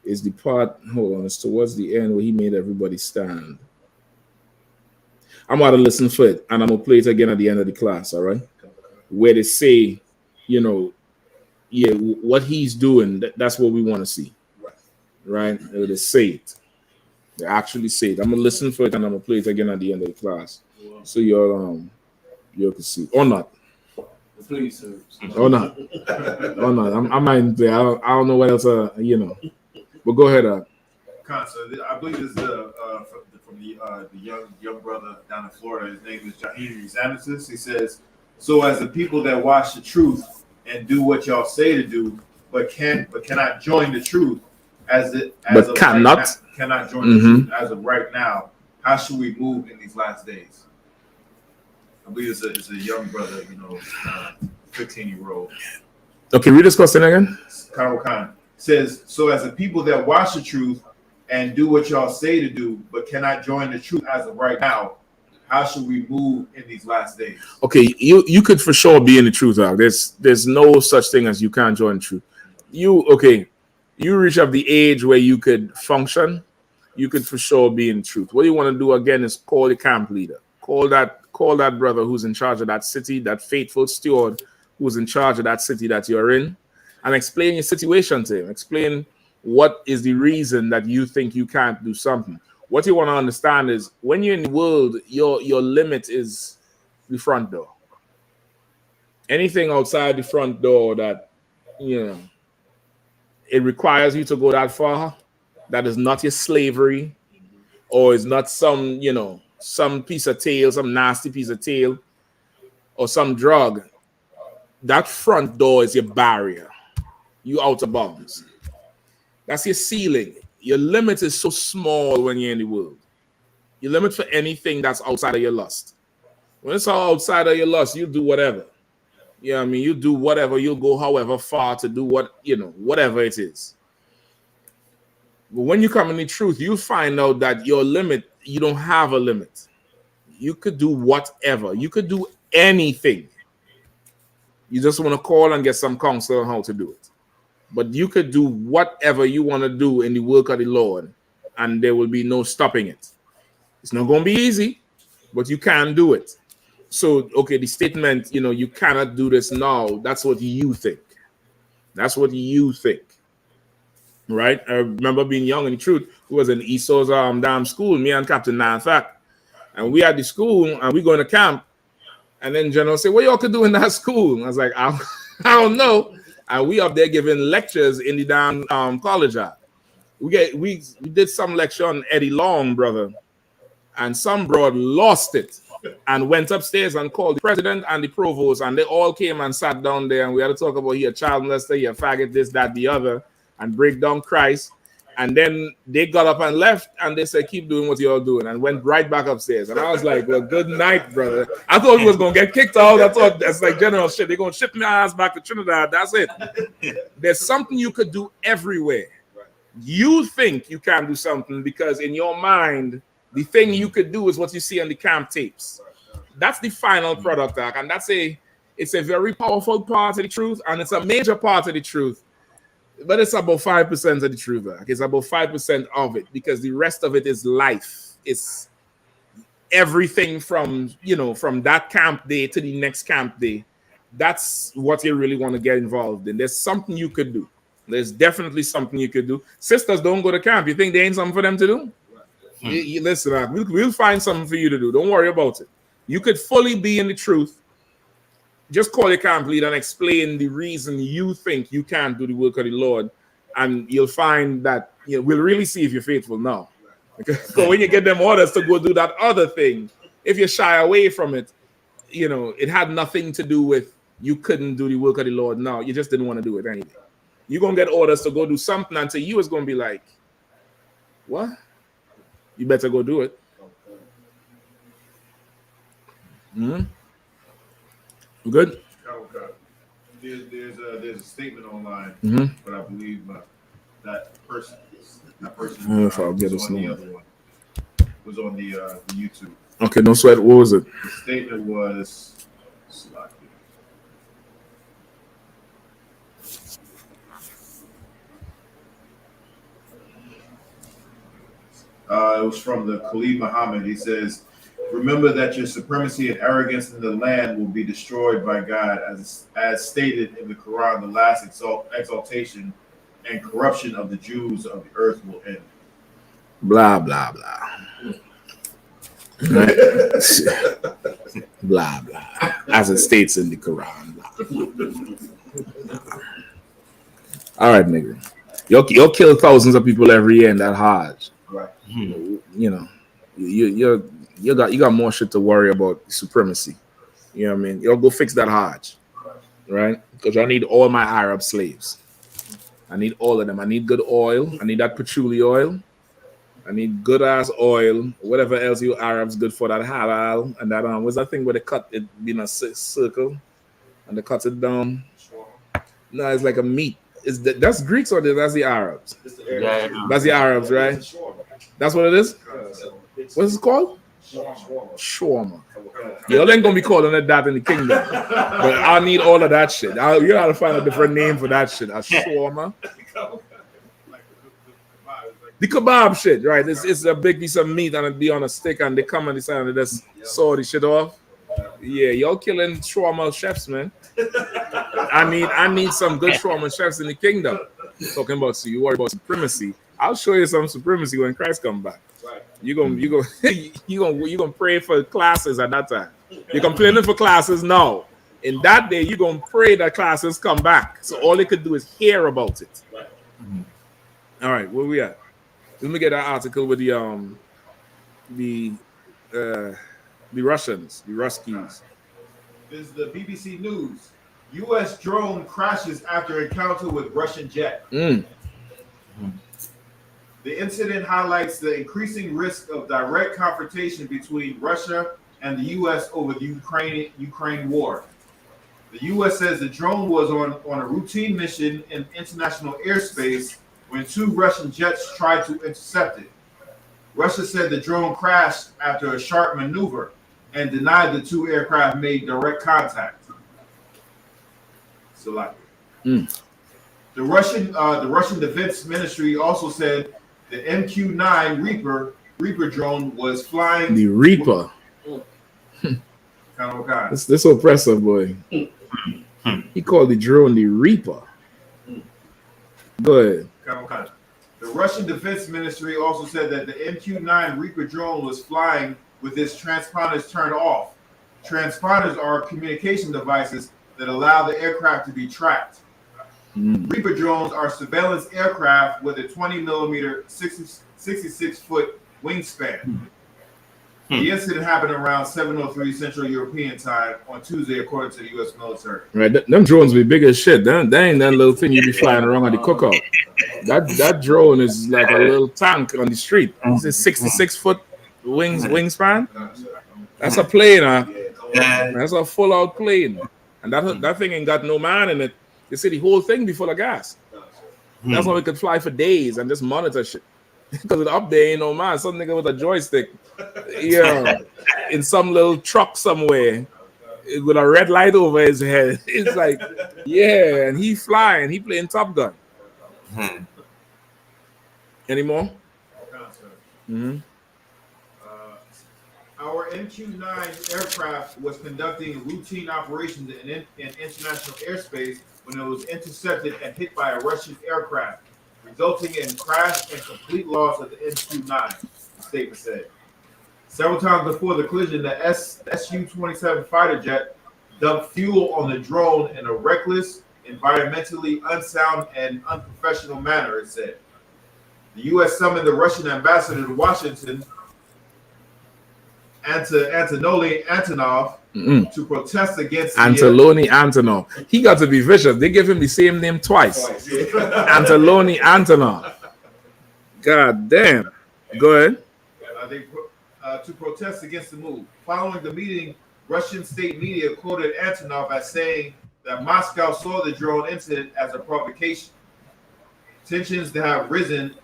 it's the part. Hold on, it's towards the end where he made everybody stand. I'm going to listen for it, and I'm going to play it again at the end of the class, all right? Where they say, what he's doing, that's what we want to see, right? They say it. They actually say it. I'm going to listen for it, and I'm going to play it again at the end of the class. So you can see. Or not. Please, sir. Or not. Or not. I'm not in there. I don't know what else, But go ahead, So I believe this is from the young brother down in Florida. His name is YAHANNA. He says, so as the people that watch the truth and do what y'all say to do, but cannot join the truth cannot join the truth as of right now, how should we move in these last days? I believe it's a young brother, 15-year-old. Okay, read this question again. Khan says, so as the people that watch the truth and do what y'all say to do, but cannot join the truth as of right now, how should we move in these last days? Okay, you could for sure be in the truth, dog. There's no such thing as you can't join the truth. You reach up the age where you could function, you could for sure be in the truth. What you want to do again is call the camp leader. Call that brother who's in charge of that city, that faithful steward who's in charge of that city that you're in, and explain your situation to him. Explain what is the reason that you think you can't do something. What you want to understand is when you're in the world, your limit is the front door. Anything outside the front door that, it requires you to go that far, that is not your slavery, or is not some, some piece of tail, some nasty piece of tail, or some drug. That front door is your barrier. You out of bounds. That's your ceiling. your limit is so small when you're in the world. Your limit for anything that's outside of your lust. When it's all outside of your lust, you do whatever. You know what I mean? You do whatever. You'll go however far to do what, whatever it is. But when you come in the truth, you find out that your limit, you don't have a limit. You could do whatever. You could do anything. You just want to call and get some counsel on how to do it. But you could do whatever you want to do in the work of the Lord, and there will be no stopping it. It's not going to be easy, but you can do it. So, okay, the statement, you cannot do this now, that's what you think. That's what you think. Right? I remember being young in the truth. We was in Esau's damn school, me and Captain Nanfak. And we at the school, and we going to camp. And then General said, what y'all could do in that school? And I was like, I don't know. And we up there giving lectures in the damn college. We did some lecture on Eddie Long, brother. And some broad lost it and went upstairs and called the president and the provost. And they all came and sat down there. And we had to talk about here child molester, here faggot, this, that, the other. And break down Christ. And then they got up and left, and they said, keep doing what you're doing, and went right back upstairs. And I was like, well, good night, brother. I thought we was going to get kicked out. I thought that's like general shit. They're going to ship my ass back to Trinidad. That's it. There's something you could do everywhere. You think you can do something because in your mind, the thing you could do is what you see on the camp tapes. That's the final product, and it's a very powerful part of the truth, and it's a major part of the truth. But it's about 5% of the truth. It's about 5% of it because the rest of it is life. It's everything from that camp day to the next camp day. That's what you really want to get involved in. There's something you could do. There's definitely something you could do. Sisters don't go to camp. You think there ain't something for them to do? Listen, we'll find something for you to do. Don't worry about it. You could fully be in the truth. Just call your camp leader and explain the reason you think you can't do the work of the Lord, and you'll find that we'll really see if you're faithful now. Because when you get them orders to go do that other thing, if you shy away from it, it had nothing to do with you couldn't do the work of the Lord now. You just didn't want to do it anyway. You're going to get orders to go do something until you is going to be like, what? You better go do it. Good. There's a statement online, but I believe that person if I'll get was on the other one. Was on the YouTube. Okay, no sweat. What was it? The statement was. It was from the Khalid Muhammad. He says, remember that your supremacy and arrogance in the land will be destroyed by God, as stated in the Quran. The last exaltation and corruption of the Jews of the earth will end. Blah, blah, blah. Blah, blah. As it states in the Quran. All right, nigga. You'll kill thousands of people every year in that Hajj. Right. You got more shit to worry about supremacy. You know what I mean? You'll go fix that Hajj. Right? Because I need all my Arab slaves. I need all of them. I need good oil. I need that patchouli oil. I need good ass oil. Whatever else you Arabs good for, that halal and that what's that thing where they cut it in a circle and they cut it down? No, it's like a meat. That's Greeks or that's the Arabs? That's the Arabs, right? That's what it is? What is it called? Shawarma. Y'all ain't gonna be calling it that in the kingdom. But I need all of that shit. You gotta find a different name for that shit. A shawarma. The kebab shit, right? It's a big piece of meat and it be on a stick and they come and decide to just saw the shit off. Yeah, y'all killing shawarma chefs, man. I need some good shawarma chefs in the kingdom. Talking about, so you worry about supremacy. I'll show you some supremacy when Christ comes back. You gonna pray for classes at that time. You're complaining for classes now. In that day, you're gonna pray that classes come back. So all they could do is hear about it. All right, where we at? Let me get that article with the Russians, the Ruskies. This is the BBC News. U.S. drone crashes after encounter with Russian jet. The incident highlights the increasing risk of direct confrontation between Russia and the U.S. over the Ukraine war. The U.S. says the drone was on a routine mission in international airspace when 2 Russian jets tried to intercept it. Russia said the drone crashed after a sharp maneuver and denied the 2 aircraft made direct contact. So, like, the Russian Defense Ministry also said the MQ-9 Reaper drone was flying. The Reaper. This oppressive boy. He called the drone the Reaper. Go ahead. The Russian Defense Ministry also said that the MQ-9 Reaper drone was flying with its transponders turned off. Transponders are communication devices that allow the aircraft to be tracked. Reaper drones are surveillance aircraft with a 20mm, 66-foot wingspan. The incident happened around 7:03 Central European Time on Tuesday, according to the U.S. military. Right, them drones be big as shit. That ain't that little thing you be flying around on the cookout. That drone is like a little tank on the street. It's a 66-foot wingspan. That's a plane, huh? That's a full-out plane. And that thing ain't got no man in it. You see, the whole thing be full of gas. That's why we could fly for days and just monitor shit. Because up there ain't no man. Some nigga with a joystick, in some little truck somewhere with a red light over his head. It's like, yeah, and he flying. He playing Top Gun. Any more? Our MQ-9 aircraft was conducting routine operations in international airspace when it was intercepted and hit by a Russian aircraft, resulting in crash and complete loss of the MQ-9, the statement said. Several times before the collision, the Su-27 fighter jet dumped fuel on the drone in a reckless, environmentally unsound, and unprofessional manner, it said. The U.S. summoned the Russian ambassador to Washington, Anatoly Antonov, to protest against Anatoly Antonov. He got to be vicious. They give him the same name twice. Anatoly Antonov. God damn. Go ahead. To protest against the move. Following the meeting, Russian state media quoted Antonov as saying that Moscow saw the drone incident as a provocation. Tensions have risen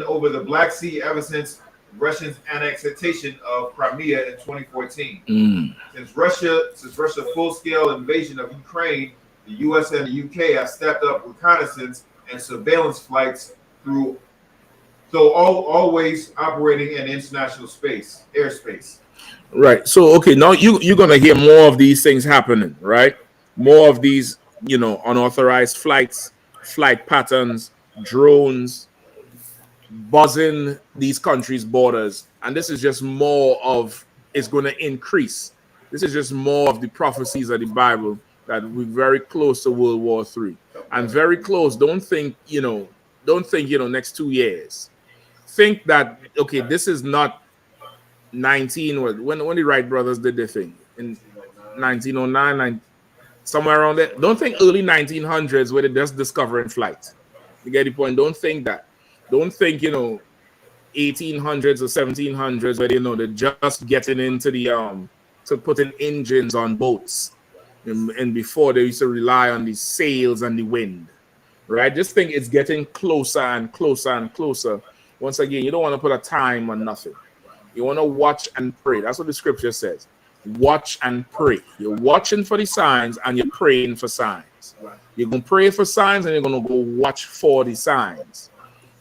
over the Black Sea ever since Russia's annexation of Crimea in 2014. Since Russia's full-scale invasion of Ukraine, the U.S. and the U.K. have stepped up reconnaissance and surveillance flights always operating in international airspace. Right. So, okay, now you're going to hear more of these things happening, right? More of these, unauthorized flights, flight patterns, drones, buzzing these countries' borders. And this is just more of, it's going to increase. This is just more of the prophecies of the Bible that we're very close to World War III. And very close. Don't think, next 2 years. Think that, okay, this is not 19, when the Wright brothers did their thing in 1909, somewhere around there. Don't think early 1900s where they're just discovering flight. You get the point? Don't think that. Don't think, 1800s or 1700s where, they're just getting into the, to putting engines on boats. And before they used to rely on the sails and the wind, right? Just think it's getting closer and closer and closer. Once again, you don't want to put a time on nothing. You want to watch and pray. That's what the scripture says. Watch and pray. You're watching for the signs and you're praying for signs. You're going to pray for signs and you're going to go watch for the signs.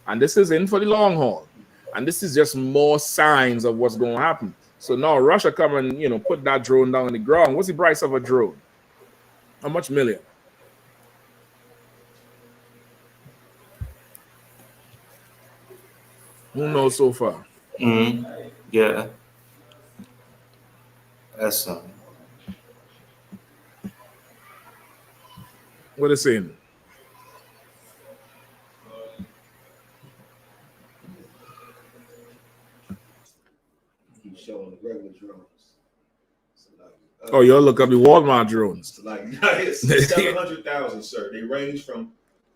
And this is in for the long haul. And this is just more signs of what's going to happen. So now Russia come and, put that drone down on the ground. What's the price of a drone? How much million? Who knows so far? Yeah. That's something. What is saying? He's showing the regular drones. Oh, y'all look up the Walmart drones. It's 700,000, sir. They range from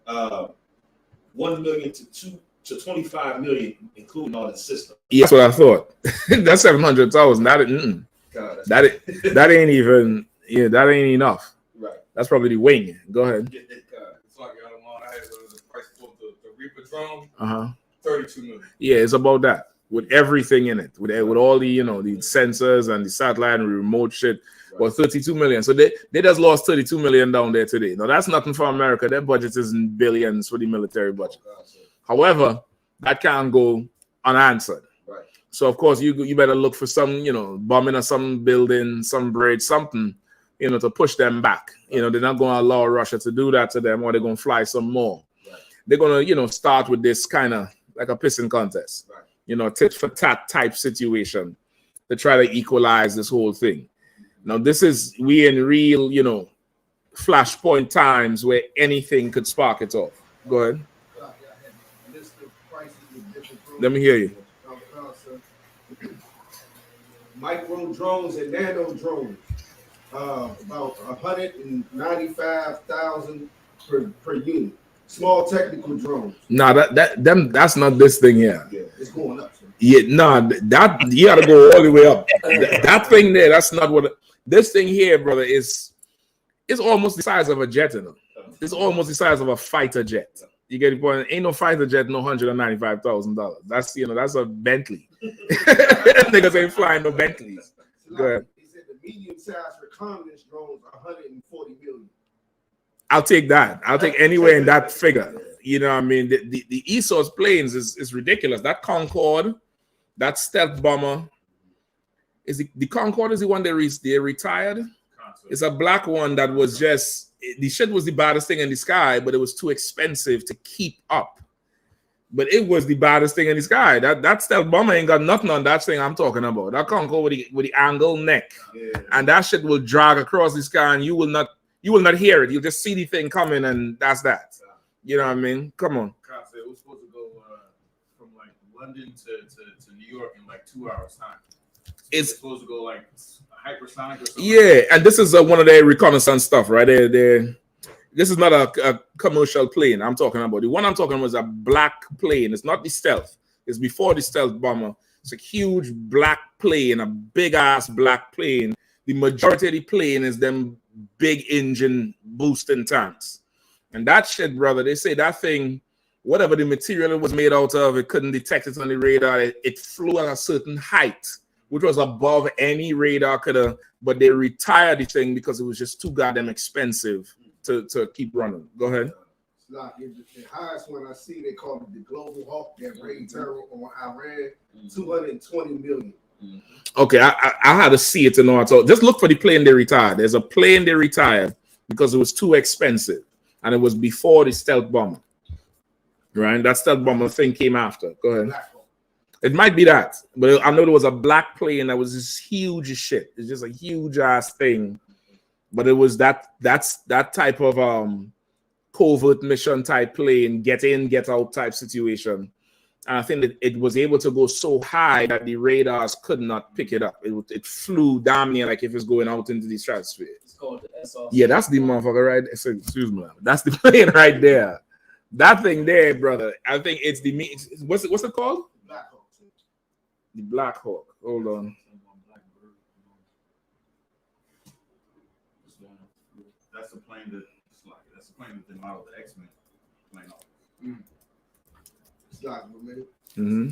1 million to to 25 million, including all the systems. Yeah, that's what I thought. That's 700,000. That ain't even. Yeah, that ain't enough. Right. That's probably the wing. Go ahead. It's like I had the price for the Reaper drone. 32 million. Yeah, it's about that with everything in it, with all the the sensors and the satellite and the remote shit. Well, 32 million. So they just lost 32 million down there today. Now that's nothing for America. Their budget is in billions for the military budget. However, that can't go unanswered. Right. So of course you better look for some bombing of some building, some bridge, something to push them back. They're not going to allow Russia to do that to them, or they're going to fly some more. Right. They're going to start with this kind of like a pissing contest. Right. Tit for tat type situation to try to equalize this whole thing. Now, we in real, flashpoint times where anything could spark it off. Go ahead. Let me hear you. Micro drones and nano drones, about 195,000 per unit. Small technical drones. No, that's not this thing here. Yeah, it's going up. Sir. Yeah, no, that you gotta go all the way up. That thing there, that's not what. This thing here, brother, is almost the size of a jet. It's almost the size of a fighter jet. You get the point? Ain't no fighter jet, no $195,000. That's that's a Bentley. Niggas ain't flying no Bentleys. Go ahead. He said the medium-sized reconnaissance drones are 140 million. I'll take that. I'll take anywhere in that figure. You know what I mean? The ESOS planes is ridiculous. That Concorde, that stealth bomber. Is the Concorde is the one they retired? It's a black one that was just the shit was the baddest thing in the sky, but it was too expensive to keep up. But it was the baddest thing in the sky. That stealth bomber ain't got nothing on that thing I'm talking about. That Concorde with the angled neck, and that shit will drag across the sky, and you will not hear it. You'll just see the thing coming, and that's that. You know what I mean? Come on. It was supposed to go from like London to New York in like 2 hours time. It's supposed to go like hypersonic or something. Yeah, and this is one of their reconnaissance stuff, right? This is not a commercial plane I'm talking about. The one I'm talking about is a black plane. It's not the stealth. It's before the stealth bomber. It's a huge black plane, a big ass black plane. The majority of the plane is them big engine boosting tanks. And that shit, brother, they say that thing, whatever the material it was made out of, it couldn't detect it on the radar. It flew at a certain height, which was above any radar could have, but they retired the thing because it was just too goddamn expensive to keep running. Go ahead. Like the highest one I see, they call it the Global Hawk that raid terror on Iran, 220 million. Okay, I had to see it to know. So just look for the plane they retired. There's a plane they retired because it was too expensive, and it was before the stealth bomber. Right, that stealth bomber thing came after. Go ahead. It might be that, but I know there was a black plane that was just huge as shit. It's just a huge ass thing, but it was that's that type of covert mission type plane, get in, get out type situation. And I think that it was able to go so high that the radars could not pick it up. It flew damn near like if it's going out into the stratosphere. It's called the SR. Yeah, that's the motherfucker right. Excuse me, that's the plane right there. That thing there, brother. I think it's what's it called? Black Hawk. The Black Hawk. Hold on. That's the plane that they modeled the X-Men plane off. It's not man. Mm-hmm.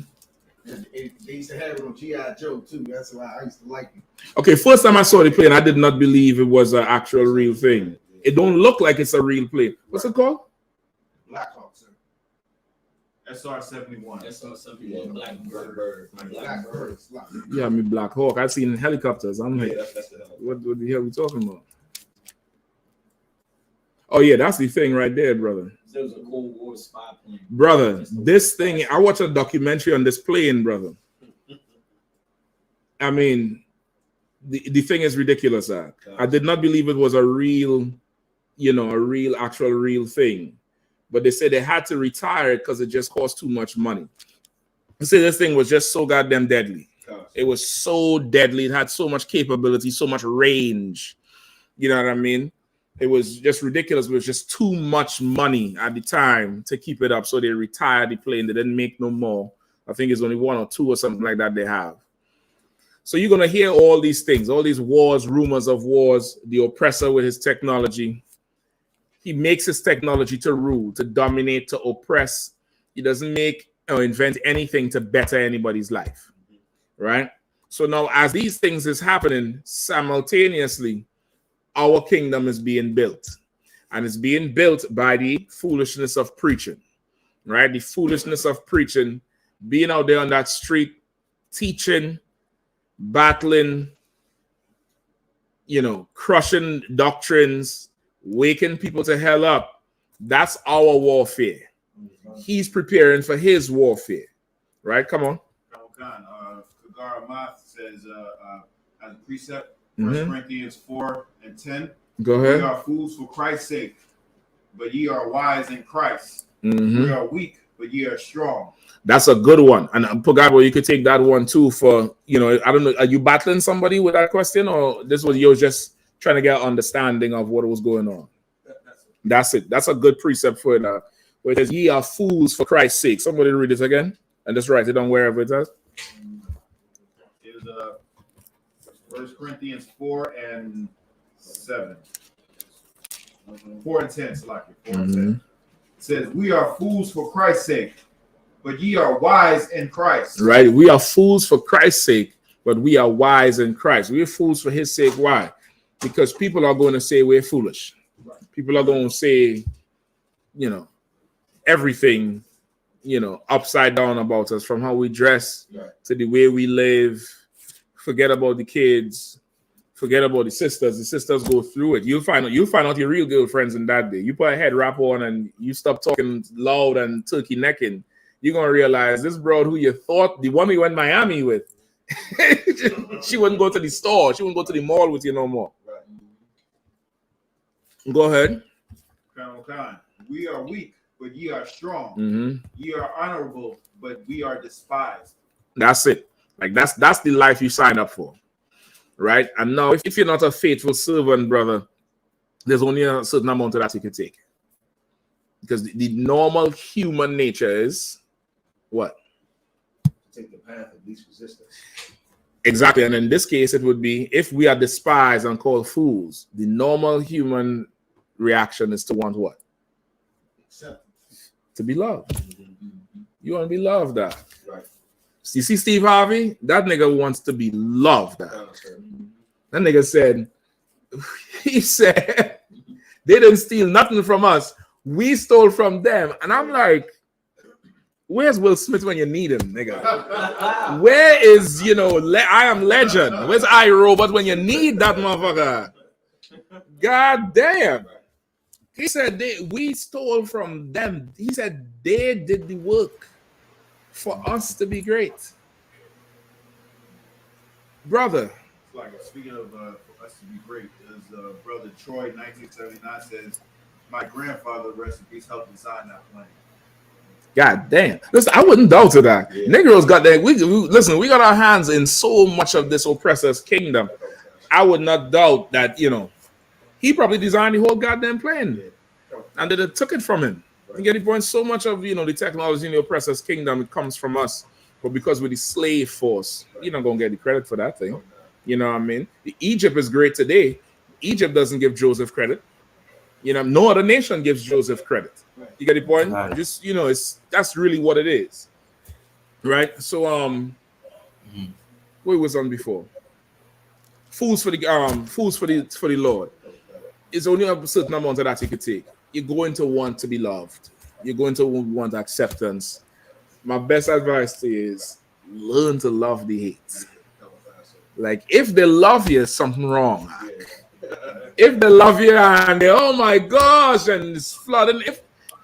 They used to have it on G.I. Joe too. That's why I used to like it. Okay, first time I saw the plane, I did not believe it was an actual real thing. It don't look like it's a real plane. What's it called? Black Hawk, sir. SR-71. SR-71. Black bird. Black bird. Yeah, I mean Black Hawk. I've seen helicopters. I'm like, what the hell are we talking about? Oh yeah, that's the thing right there, brother. There was a Cold War spy plane. Brother, this thing, I watched a documentary on this plane, brother. I mean, the thing is ridiculous. I did not believe it was a real, actual real thing. But they said they had to retire it because it just cost too much money. They say this thing was just so goddamn deadly. It was so deadly. It had so much capability, so much range. You know what I mean? It was just ridiculous. It was just too much money at the time to keep it up. So they retired the plane. They didn't make no more. I think it's only 1 or 2 or something like that they have. So you're going to hear all these things, all these wars, rumors of wars, the oppressor with his technology. He makes his technology to rule, to dominate, to oppress. He doesn't make or invent anything to better anybody's life, right? So now as these things is happening simultaneously, our kingdom is being built, and it's being built by the foolishness of preaching, right? The foolishness of preaching, being out there on that street, teaching, battling, crushing doctrines, waking people to hell up. That's our warfare. He's preparing for his warfare, right? Come on. Kagara Math says, as a precept, 1 Corinthians 4:10. Go ahead. We are fools for Christ's sake, but ye are wise in Christ. Mm-hmm. We are weak, but ye are strong. That's a good one. And Pogabo, you could take that one too for, I don't know, are you battling somebody with that question, or this was you just trying to get an understanding of what was going on? That's it. That's a good precept for it. Where it says, ye are fools for Christ's sake. Somebody read this again and just write it down wherever it is. It was 1 Corinthians 4:7. 4:10, Salaki. 4:10. It says, we are fools for Christ's sake, but ye are wise in Christ. Right. We are fools for Christ's sake, but we are wise in Christ. We are fools for his sake. Why? Because people are going to say we're foolish. People are going to say, everything, upside down about us, from how we dress to the way we live. Forget about the kids. Forget about the sisters. The sisters go through it. You'll find out your real girlfriends in that day. You put a head wrap on and you stop talking loud and turkey necking. You're going to realize this broad who you thought, the one we went Miami with, she wouldn't go to the store. She wouldn't go to the mall with you no more. Go ahead. We are weak, but ye are strong. Mm-hmm. Ye are honorable, but we are despised. That's it. Like that's the life you sign up for, right? And now, if you're not a faithful servant, brother, there's only a certain amount of that you can take, because the normal human nature is what? Take the path of least resistance. Exactly. And in this case, it would be, if we are despised and called fools, the normal human reaction is to want what? To be loved. You want to be loved. Right. You see Steve Harvey? That nigga wants to be loved. That nigga said, he said, they didn't steal nothing from us. We stole from them. And I'm like, where's Will Smith when you need him, nigga? Where is, I Am Legend? Where's iRobot when you need that motherfucker? God damn. He said we stole from them. He said they did the work for us to be great. Brother. Speaking of for us to be great, as brother Troy 1979 says, my grandfather, rest in peace, helped design that plane. God damn. Listen, I wouldn't doubt to that. Yeah. Negroes got that. Listen, we got our hands in so much of this oppressor's kingdom. I would not doubt that, he probably designed the whole goddamn plane. And they took it from him. You get the point? So much of, the technology in the oppressor's kingdom, it comes from us. But because we're the slave force, you're not going to get the credit for that thing. You know what I mean? Egypt is great today. Egypt doesn't give Joseph credit. No other nation gives Joseph credit. You get the point? Right. Just that's really what it is, right? So what was on before? Fools for the Lord. It's only a certain amount of that you could take. You're going to want to be loved. You're going to want acceptance. My best advice to you is learn to love the hate. Like, if they love you, something wrong. If they love you and they, oh my gosh, and it's flooding,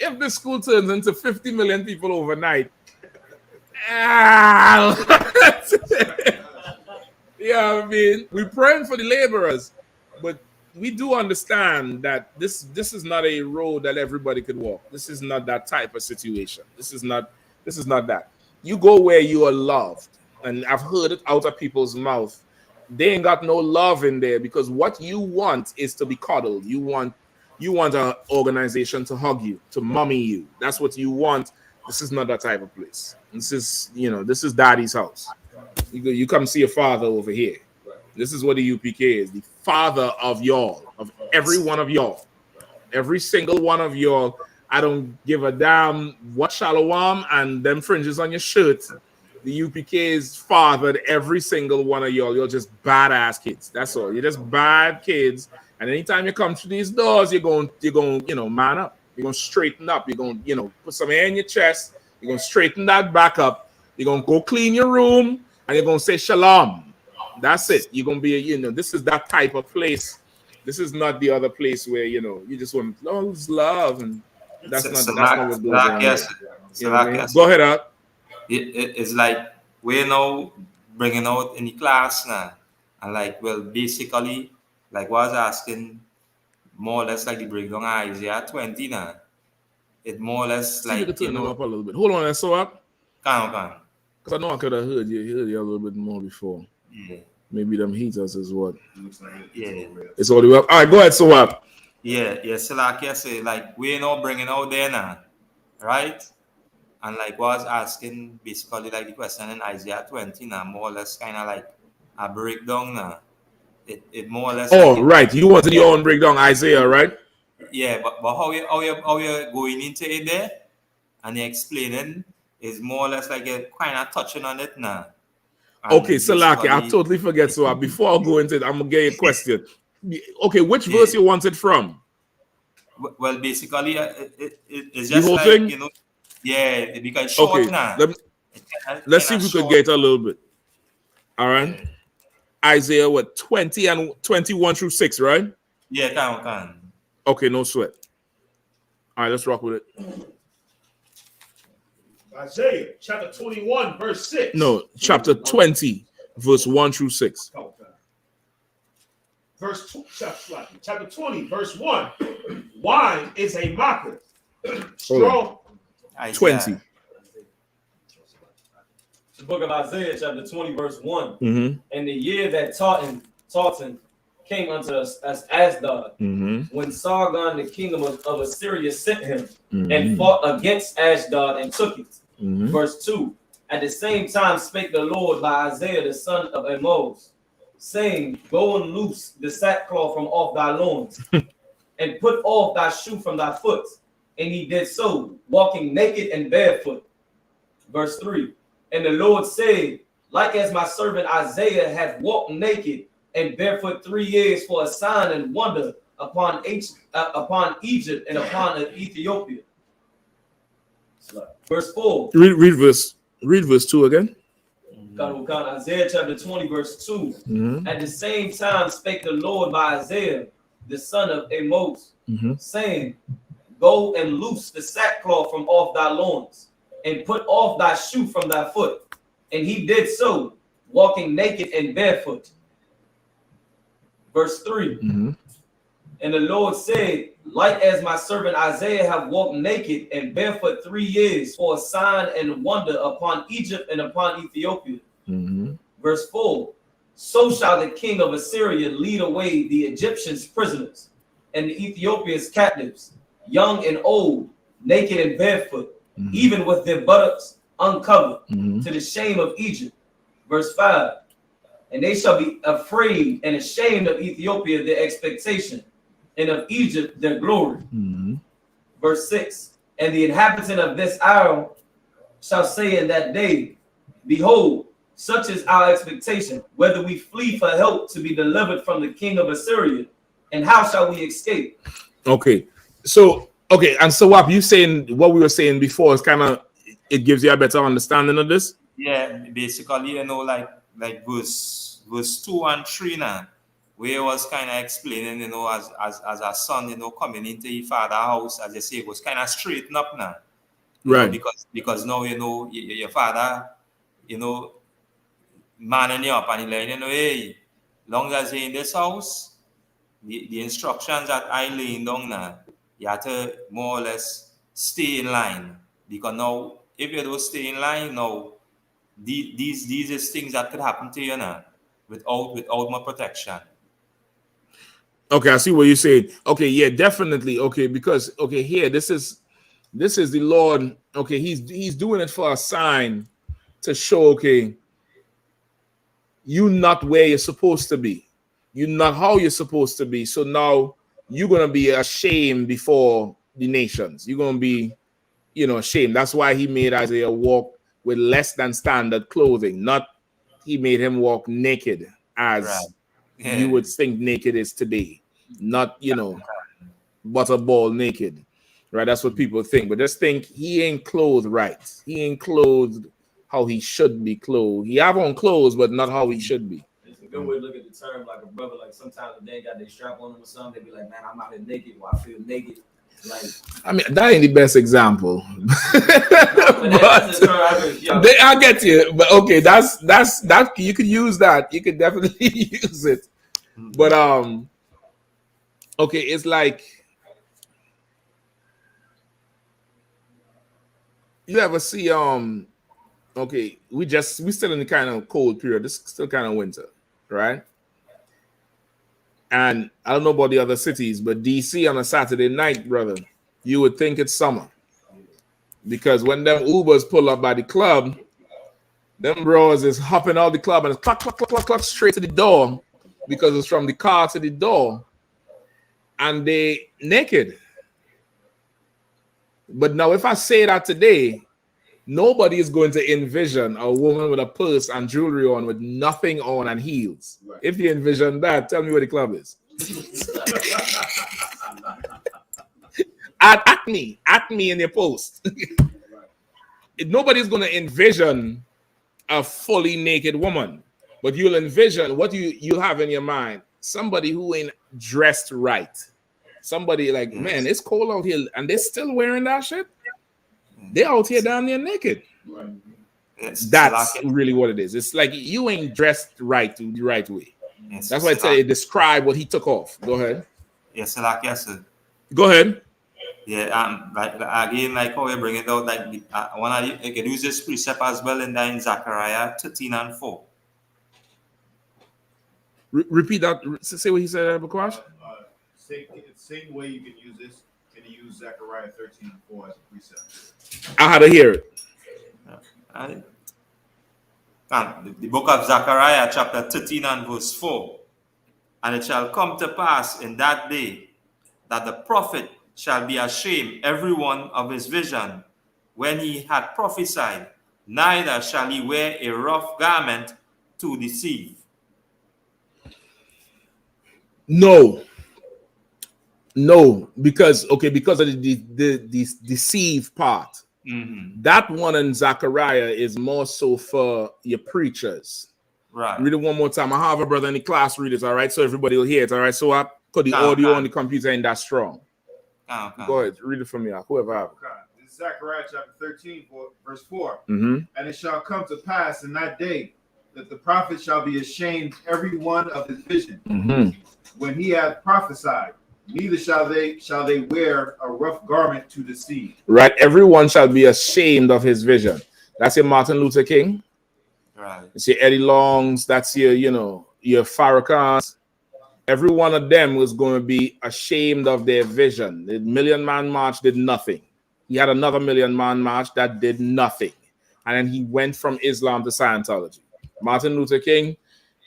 if the school turns into 50 million people overnight, yeah, I mean, we're praying for the laborers, but we do understand that this is not a road that everybody could walk. This is not that type of situation. This is not that. You go where you are loved, and I've heard it out of people's mouth. they ain't got no love in there, because what you want is to be coddled. You want an organization to hug you, to mommy you. That's what you want. This is not that type of place. This is, this is daddy's house. You come see your father over here. This is what the UPK is, the father of y'all, of every one of y'all. Every single one of y'all. I don't give a damn what shalom and them fringes on your shirt. The UPK is fathered every single one of y'all. You're just badass kids. That's all. You're just bad kids. And anytime you come through these doors, you're going, man up. You're going to straighten up. You're going, put some air in your chest. You're going to straighten that back up. You're going to go clean your room, and you're going to say shalom. That's it. You're going to be, this is that type of place. This is not the other place where, you just want love, and that's not what goes on here. You know what I mean? Go ahead, Art. It's like we're now bringing out in the class now, and like, well, basically, like what I was asking, more or less like the breakdown of Isaiah 20 now. It more or less See, like, you can turn them up a little bit. Hold on, so up. Can. Because I know I could have heard you a little bit more before. Yeah. Maybe them heaters is what. Yeah. It's all the way up. All right, go ahead, so up. Yeah. So like I say, like we're now bringing out there now, right? And like what I was asking, basically like the question in Isaiah 20 now, more or less kind of like a breakdown now. It more or less. Oh, like right. You wanted your own breakdown, Isaiah, right? Yeah, but how you going into it there and you're explaining is more or less like you're kind of touching on it now. And okay, Salaki, I totally forget. So before I go into it, I'm gonna get you a question. Okay, which verse you want it from? Well, basically, it's The just whole like thing? Yeah, because short Okay, now. let's see if we could get a little bit. All right. Isaiah, what, 20 and 21 through 6, right? Yeah, can. Okay, no sweat. All right, let's rock with it. Isaiah chapter 21, verse 6. No, chapter 20, verse 1 through 6. Chapter 20, verse 1. Wine is a mocker. Strong. 20. The book of Isaiah, chapter 20, verse 1. Mm-hmm. And the year that Tartan came unto us as Ashdod, when Sargon, the kingdom of Assyria, sent him and fought against Ashdod and took it. Verse 2. At the same time spake the Lord by Isaiah the son of Amoz, saying, Go and loose the sackcloth from off thy loins, and put off thy shoe from thy foot. And he did so, walking naked and barefoot. Verse 3. And the Lord said, Like as my servant Isaiah hath walked naked and barefoot 3 years for a sign and wonder upon Egypt and upon Ethiopia. Verse 4. Read verse 2 again. Isaiah chapter 20, verse 2. At the same time spake the Lord by Isaiah, the son of Amoz, saying, Go and loose the sackcloth from off thy loins, and put off thy shoe from thy foot. And he did so, walking naked and barefoot. Verse 3. And the Lord said, Like as my servant Isaiah have walked naked and barefoot 3 years for a sign and wonder upon Egypt and upon Ethiopia. Verse 4. So shall the king of Assyria lead away the Egyptians prisoners, and the Ethiopians captives, young and old, naked and barefoot, even with their buttocks uncovered, to the shame of Egypt. Verse 5. And they shall be afraid and ashamed of Ethiopia, their expectation, and of Egypt, their glory. Verse 6. And the inhabitant of this isle shall say in that day, Behold, such is our expectation, whether we flee for help to be delivered from the king of Assyria, and how shall we escape? Okay. So, and so what you saying, what we were saying before is kind of, it gives you a better understanding of this? Yeah, basically, like verse 2 and 3 now, where it was kind of explaining, as a son, coming into his father's house, as you say, it was kind of straighten up now. Right. Because now, your father, manning you up, and he like, hey, long as you're in this house, the instructions that I laying down now, you have to more or less stay in line. Because now, if you don't stay in line now, these is things that could happen to you now. without my protection. Okay, I see what you're saying. Okay, yeah, definitely. Okay, because okay, here this is the Lord. Okay, he's doing it for a sign to show, okay, you not where you're supposed to be. You're not how you're supposed to be. So now you're gonna be ashamed before the nations. You're gonna be, ashamed. That's why he made Isaiah walk with less than standard clothing. Not he made him walk naked as Right. Yeah. you would think naked is today. Not, butterball naked. Right? That's what people think. But just think he ain't clothed right. He ain't clothed how he should be clothed. He have on clothes, but not how he should be. It's a good way to look at the term, like a brother, like sometimes if they ain't got their strap on them or something, they be like, man, I'm out here naked, or I feel naked. Like, I mean, that ain't the best example. I get you. But okay, that's that you could use that. You could definitely use it. But okay, it's like, you ever see okay, we still in the kind of cold period. This is still kind of winter, right? And I don't know about the other cities, but DC on a Saturday night, brother, you would think it's summer. Because when them Ubers pull up by the club, them bros is hopping out the club and it's cluck, cluck, cluck, cluck, cluck, straight to the door, because it's from the car to the door. And they naked. But now if I say that today, nobody is going to envision a woman with a purse and jewelry on with nothing on and heels. Right. If you envision that, tell me where the club is. at me in your post. Nobody's going to envision a fully naked woman, but you'll envision what you'll have in your mind. Somebody who ain't dressed right. Somebody like, man, it's cold out here and they're still wearing that shit. They're out here down there naked. Right. That's really what it is. It's like you ain't dressed right the right way. Yes, that's why I tell you, describe what he took off. Go ahead. Yes, sir. Go ahead. Yeah, like how we bring it out, like I can use this precept as well in Zechariah 13:4. Repeat that. Say what he said, Bakwash. Same way you can use this. Can you use Zechariah 13:4 as a precept? I had to hear it. The book of Zechariah, chapter 13 and verse 4. And it shall come to pass in that day that the prophet shall be ashamed every one of his vision when he had prophesied, neither shall he wear a rough garment to deceive. No, because of the deceive part. Mm-hmm. That one in Zechariah is more so for your preachers. Right. Read it one more time. I have a brother in the class read it, all right? So everybody will hear it, all right? So the audio on the computer ain't that strong. Go ahead, read it from me, whoever have it. This is Zechariah chapter 13, verse 4. Mm-hmm. And it shall come to pass in that day that the prophet shall be ashamed every one of his vision. Mm-hmm. When he hath prophesied, neither shall they wear a rough garment to deceive. Right, everyone shall be ashamed of his vision. That's your Martin Luther King. Right. It's your Eddie Longs. That's your Farrakhan's. Every one of them was going to be ashamed of their vision. The Million Man March did nothing. He had another Million Man March that did nothing. And then he went from Islam to Scientology. Martin Luther King,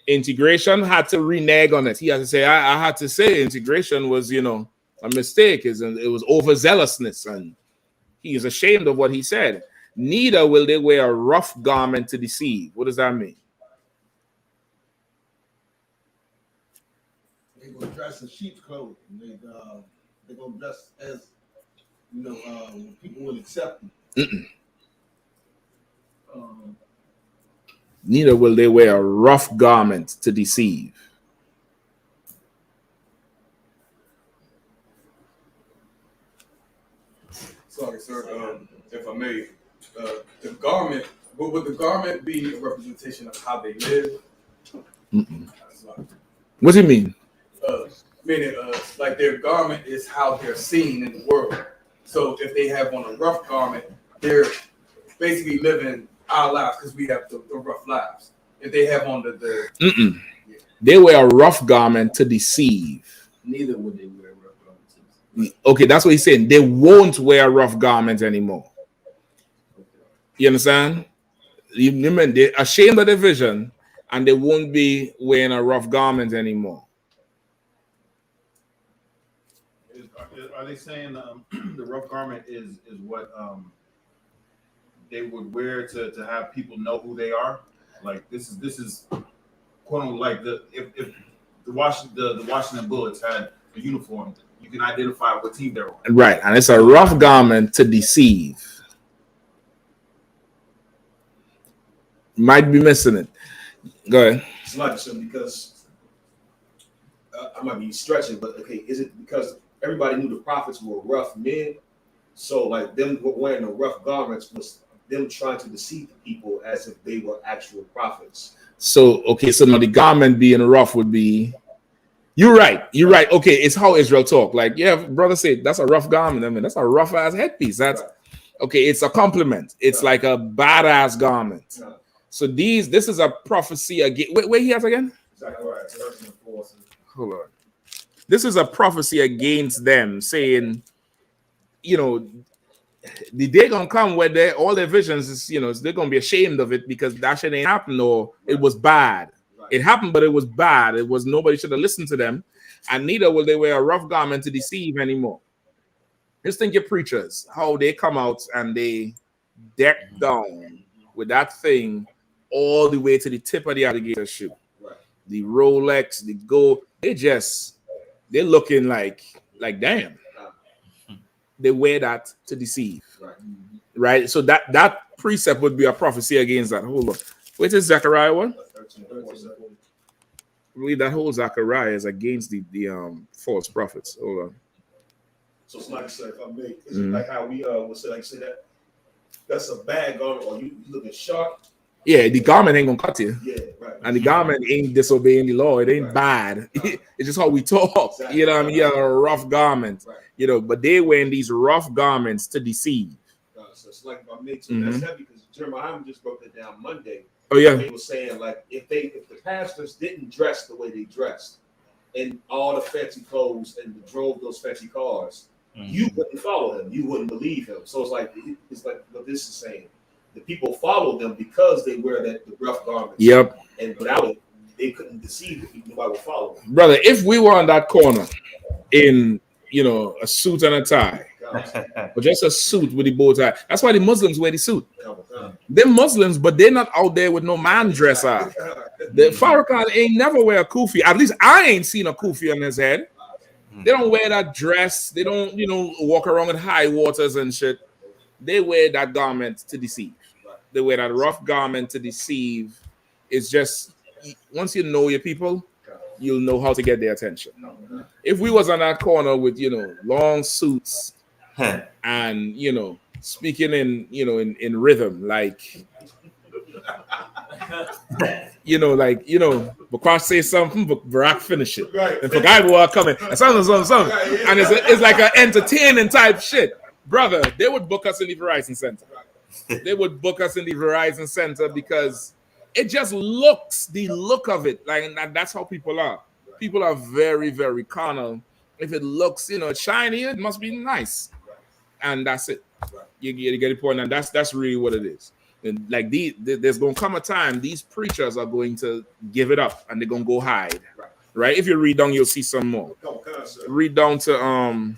integration, had to renege on it. He had to say, I had to say integration was, a mistake. It was overzealousness. And he is ashamed of what he said. Neither will they wear a rough garment to deceive. What does that mean? They're going to dress in sheep's clothing. They're going to dress as, people will accept them. Neither will they wear a rough garment to deceive. Sorry, sir. If I may, the garment, would the garment be a representation of how they live? What do you mean? Meaning, like their garment is how they're seen in the world. So if they have on a rough garment, they're basically living our lives because we have the rough lives. If they have on the They wear a rough garment to deceive. Neither would they wear rough garments. Okay, that's what he's saying. They won't wear rough garments anymore. You understand? They're ashamed of their vision, and they won't be wearing a rough garment anymore. Are they saying the rough garment is what they would wear to have people know who they are? Like this is quote unquote like if the Washington Bullets had a uniform, you can identify what team they're on. Right, and it's a rough garment to deceive. Might be missing it. Go ahead. It's like something because I might be stretching, but okay, is it because everybody knew the prophets were rough men? So like them wearing the rough garments was them trying to deceive the people as if they were actual prophets. So okay, so now the garment being rough would be. You're right. Okay, it's how Israel talk. Like, yeah, brother said that's a rough garment. I mean, that's a rough ass headpiece. That's okay. It's a compliment. It's like a badass garment. So this is a prophecy again. Wait, he has again. Hold on. This is a prophecy against them, saying, you know, the day gonna come where all their visions is, you know, they're gonna be ashamed of it because that shit ain't happened or it was bad. It happened, but it was bad. It was nobody should have listened to them, and neither will they wear a rough garment to deceive anymore. Just think your preachers, how they come out and they deck down with that thing all the way to the tip of the alligator shoe. Right. The Rolex, the gold, they're looking like damn. They wear that to deceive. Right? So that precept would be a prophecy against that. Hold on. Wait, is Zechariah one? I believe that whole Zechariah is against the false prophets. Hold on. So it's like, if I may, is it like how we would say, like, say that that's a bad garment, or you looking sharp? Yeah, the garment ain't gonna cut you. Yeah, right. And the garment ain't disobeying the law. It ain't bad. It's just how we talk. Exactly. You know what I mean? Yeah, a rough garment. Right. You know, but they wearing these rough garments to deceive. So it's like if I may too. That's heavy because Jeremiah just broke it down Monday. Oh yeah. He was saying like if the pastors didn't dress the way they dressed and all the fancy clothes and drove those fancy cars, you wouldn't follow him. You wouldn't believe him. So it's like what this is saying. The people follow them because they wear the rough garments. Yep. And without it, they couldn't deceive if nobody would follow them. Brother, if we were on that corner in, you know, a suit and a tie, but just a suit with the bow tie. That's why the Muslims wear the suit. They're Muslims, but they're not out there with no man dress on. The Farrakhan ain't never wear a kufi. At least I ain't seen a kufi on his head. They don't wear that dress. They don't, you know, walk around with high waters and shit. They wear that garment to deceive. They wear that rough garment to deceive. It's just, once you know your people, you'll know how to get their attention. If we was on that corner with, you know, long suits and, you know, speaking in, you know, in rhythm, like, you know, like, you know, Bakash say something, but Barack finish it. Right. And for guy will coming and something. And it's like an entertaining type shit. Brother, they would book us in the Verizon Center. They would book us in the Verizon Center because it just looks, the look of it, like that's how people are. People are very, very carnal. If it looks, you know, shiny, it must be nice. And that's it. You get the point, and that's really what it is. And like there's gonna come a time these preachers are going to give it up and they're gonna go hide. Right? If you read down, you'll see some more. Read down to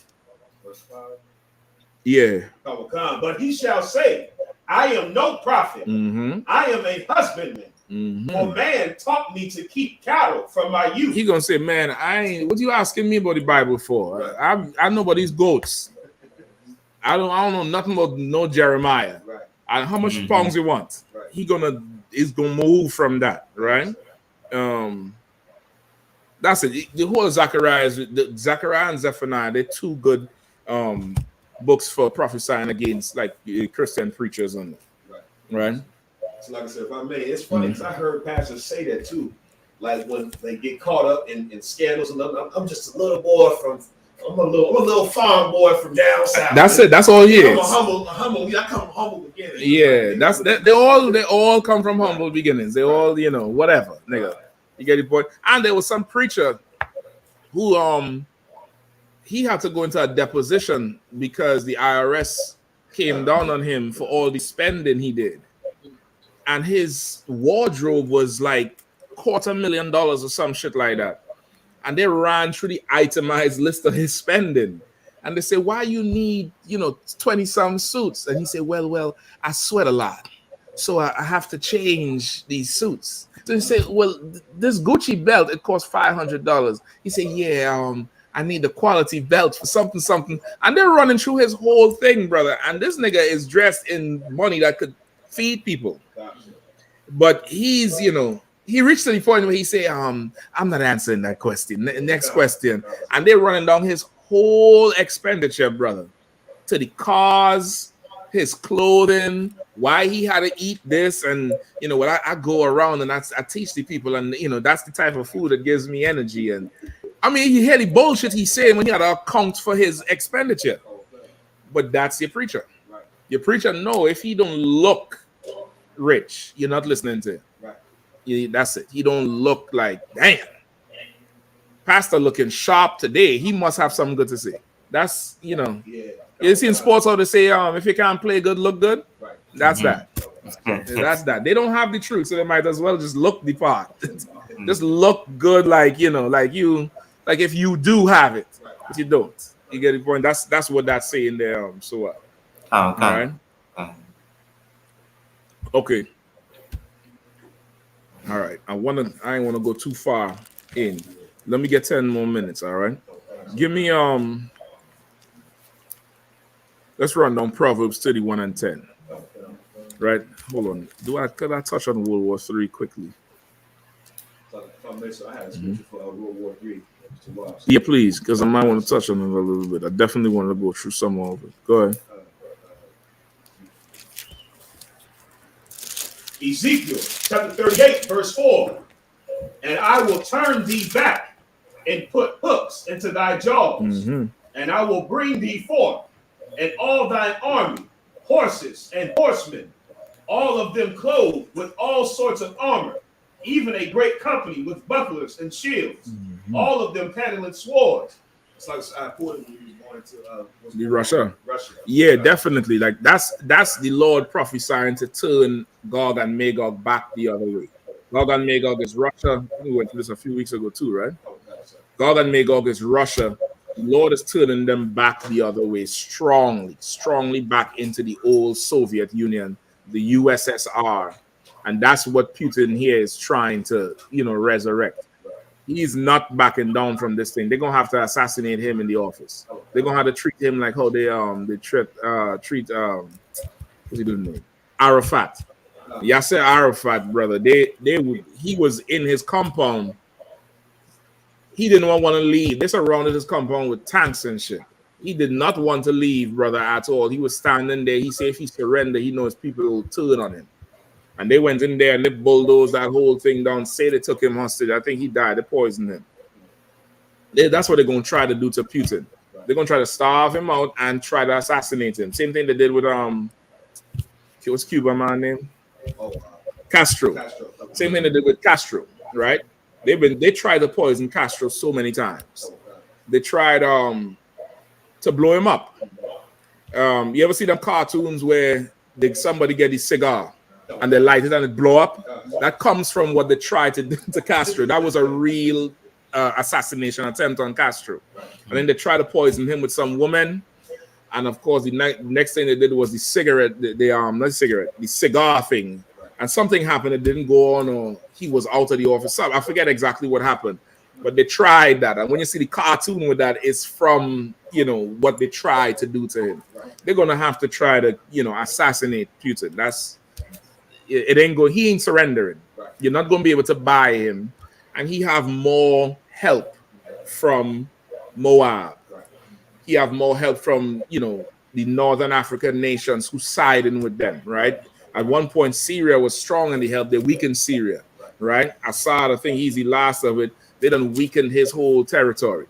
yeah. But he shall say, I am no prophet. I am a husbandman. For man taught me to keep cattle from my youth. He gonna say, man, what you asking me about the Bible for? I know about these goats. I don't know nothing about no Jeremiah. And how much pounds you want? He's gonna move from that, right? That's it. The whole Zechariah and Zephaniah, they're two good books for prophesying against like Christian preachers on right? So like I said, if I may, it's funny because I heard pastors say that too. Like when they get caught up in scandals and I'm just a little boy I'm a little farm boy from down south. That's it. That's all he is. I'm a humble. I come from humble beginnings. Yeah, they all come from humble beginnings. They all, you know, whatever, nigga. You get the point? And there was some preacher who he had to go into a deposition because the IRS came down on him for all the spending he did. And his wardrobe was like $250,000 or some shit like that. And they ran through the itemized list of his spending. And they say, why you need, 20-some suits? And he said, well, I sweat a lot. So I have to change these suits. So he said, well, this Gucci belt, it costs $500. He said, yeah, I need the quality belt for something. And they're running through his whole thing, brother. And this nigga is dressed in money that could feed people. But he's, he reached to the point where he said, I'm not answering that question. Next question. And they're running down his whole expenditure, brother, to the cars, his clothing, why he had to eat this. And, when I go around and I teach the people, and, that's the type of food that gives me energy. And I mean, you hear the bullshit he's saying when he had to account for his expenditure. But that's your preacher. Your preacher know if he don't look rich, you're not listening to him. That's it. He don't look like, damn, pastor looking sharp today. He must have something good to say. That's, you see in sports how they say, if you can't play good, look good. That's that. That's that. They don't have the truth, so they might as well just look the part. Just look good, like if you do have it, but you don't. You get the point. That's what that's saying there. So what? All right. Okay. All right. I ain't want to go too far in. Let me get 10 more minutes. All right. Give me let's run down Proverbs 31 and 10. Right. Hold on. Could I touch on World War III quickly? I had a scripture for World War III. Yeah, please, because I might want to touch on it a little bit. I definitely want to go through some of it. Go ahead. Ezekiel chapter 38, verse 4. And I will turn thee back and put hooks into thy jaws, and I will bring thee forth, and all thine army, horses and horsemen, all of them clothed with all sorts of armor, even a great company with bucklers and shields, all of them handling swords. It's like I quoted when he was going to Russia. Yeah, definitely. Like that's the Lord prophesying to turn Gog and Magog back the other way. Gog and Magog is Russia. We went through this a few weeks ago too, right? Gog and Magog is Russia. The Lord is turning them back the other way, strongly back into the old Soviet Union, the USSR. And that's what Putin here is trying to, resurrect. He's not backing down from this thing. They're gonna have to assassinate him in the office. They're gonna have to treat him like how they treat what's he doing? Arafat. Yasser Arafat, brother. He was in his compound. He didn't want to leave. They surrounded his compound with tanks and shit. He did not want to leave, brother, at all. He was standing there. He said if he surrender, he knows people will turn on him. And they went in there and they bulldozed that whole thing down. Say they took him hostage. I think he died. They poisoned him. That's what they're going to try to do to Putin. They're going to try to starve him out and try to assassinate him. Same thing they did with what's Cuba man name? Castro. Same thing they did with Castro, right? They tried to poison Castro so many times. They tried to blow him up. You ever see them cartoons where somebody get his cigar and they light it and it blow up? That comes from what they tried to do to Castro. That was a real assassination attempt on Castro. And then they tried to poison him with some woman. And of course, the next thing they did was the cigar thing. And something happened. It didn't go on, or he was out of the office. I forget exactly what happened, but they tried that. And when you see the cartoon with that, it's from what they tried to do to him. They're gonna have to try to assassinate Putin. It ain't going. He ain't surrendering. You're not gonna be able to buy him, and he have more help from Moab. He have more help from the Northern African nations who siding with them, right? At one point, Syria was strong and they helped. They weakened Syria, right? Assad, I think he's the last of it. They done weakened his whole territory.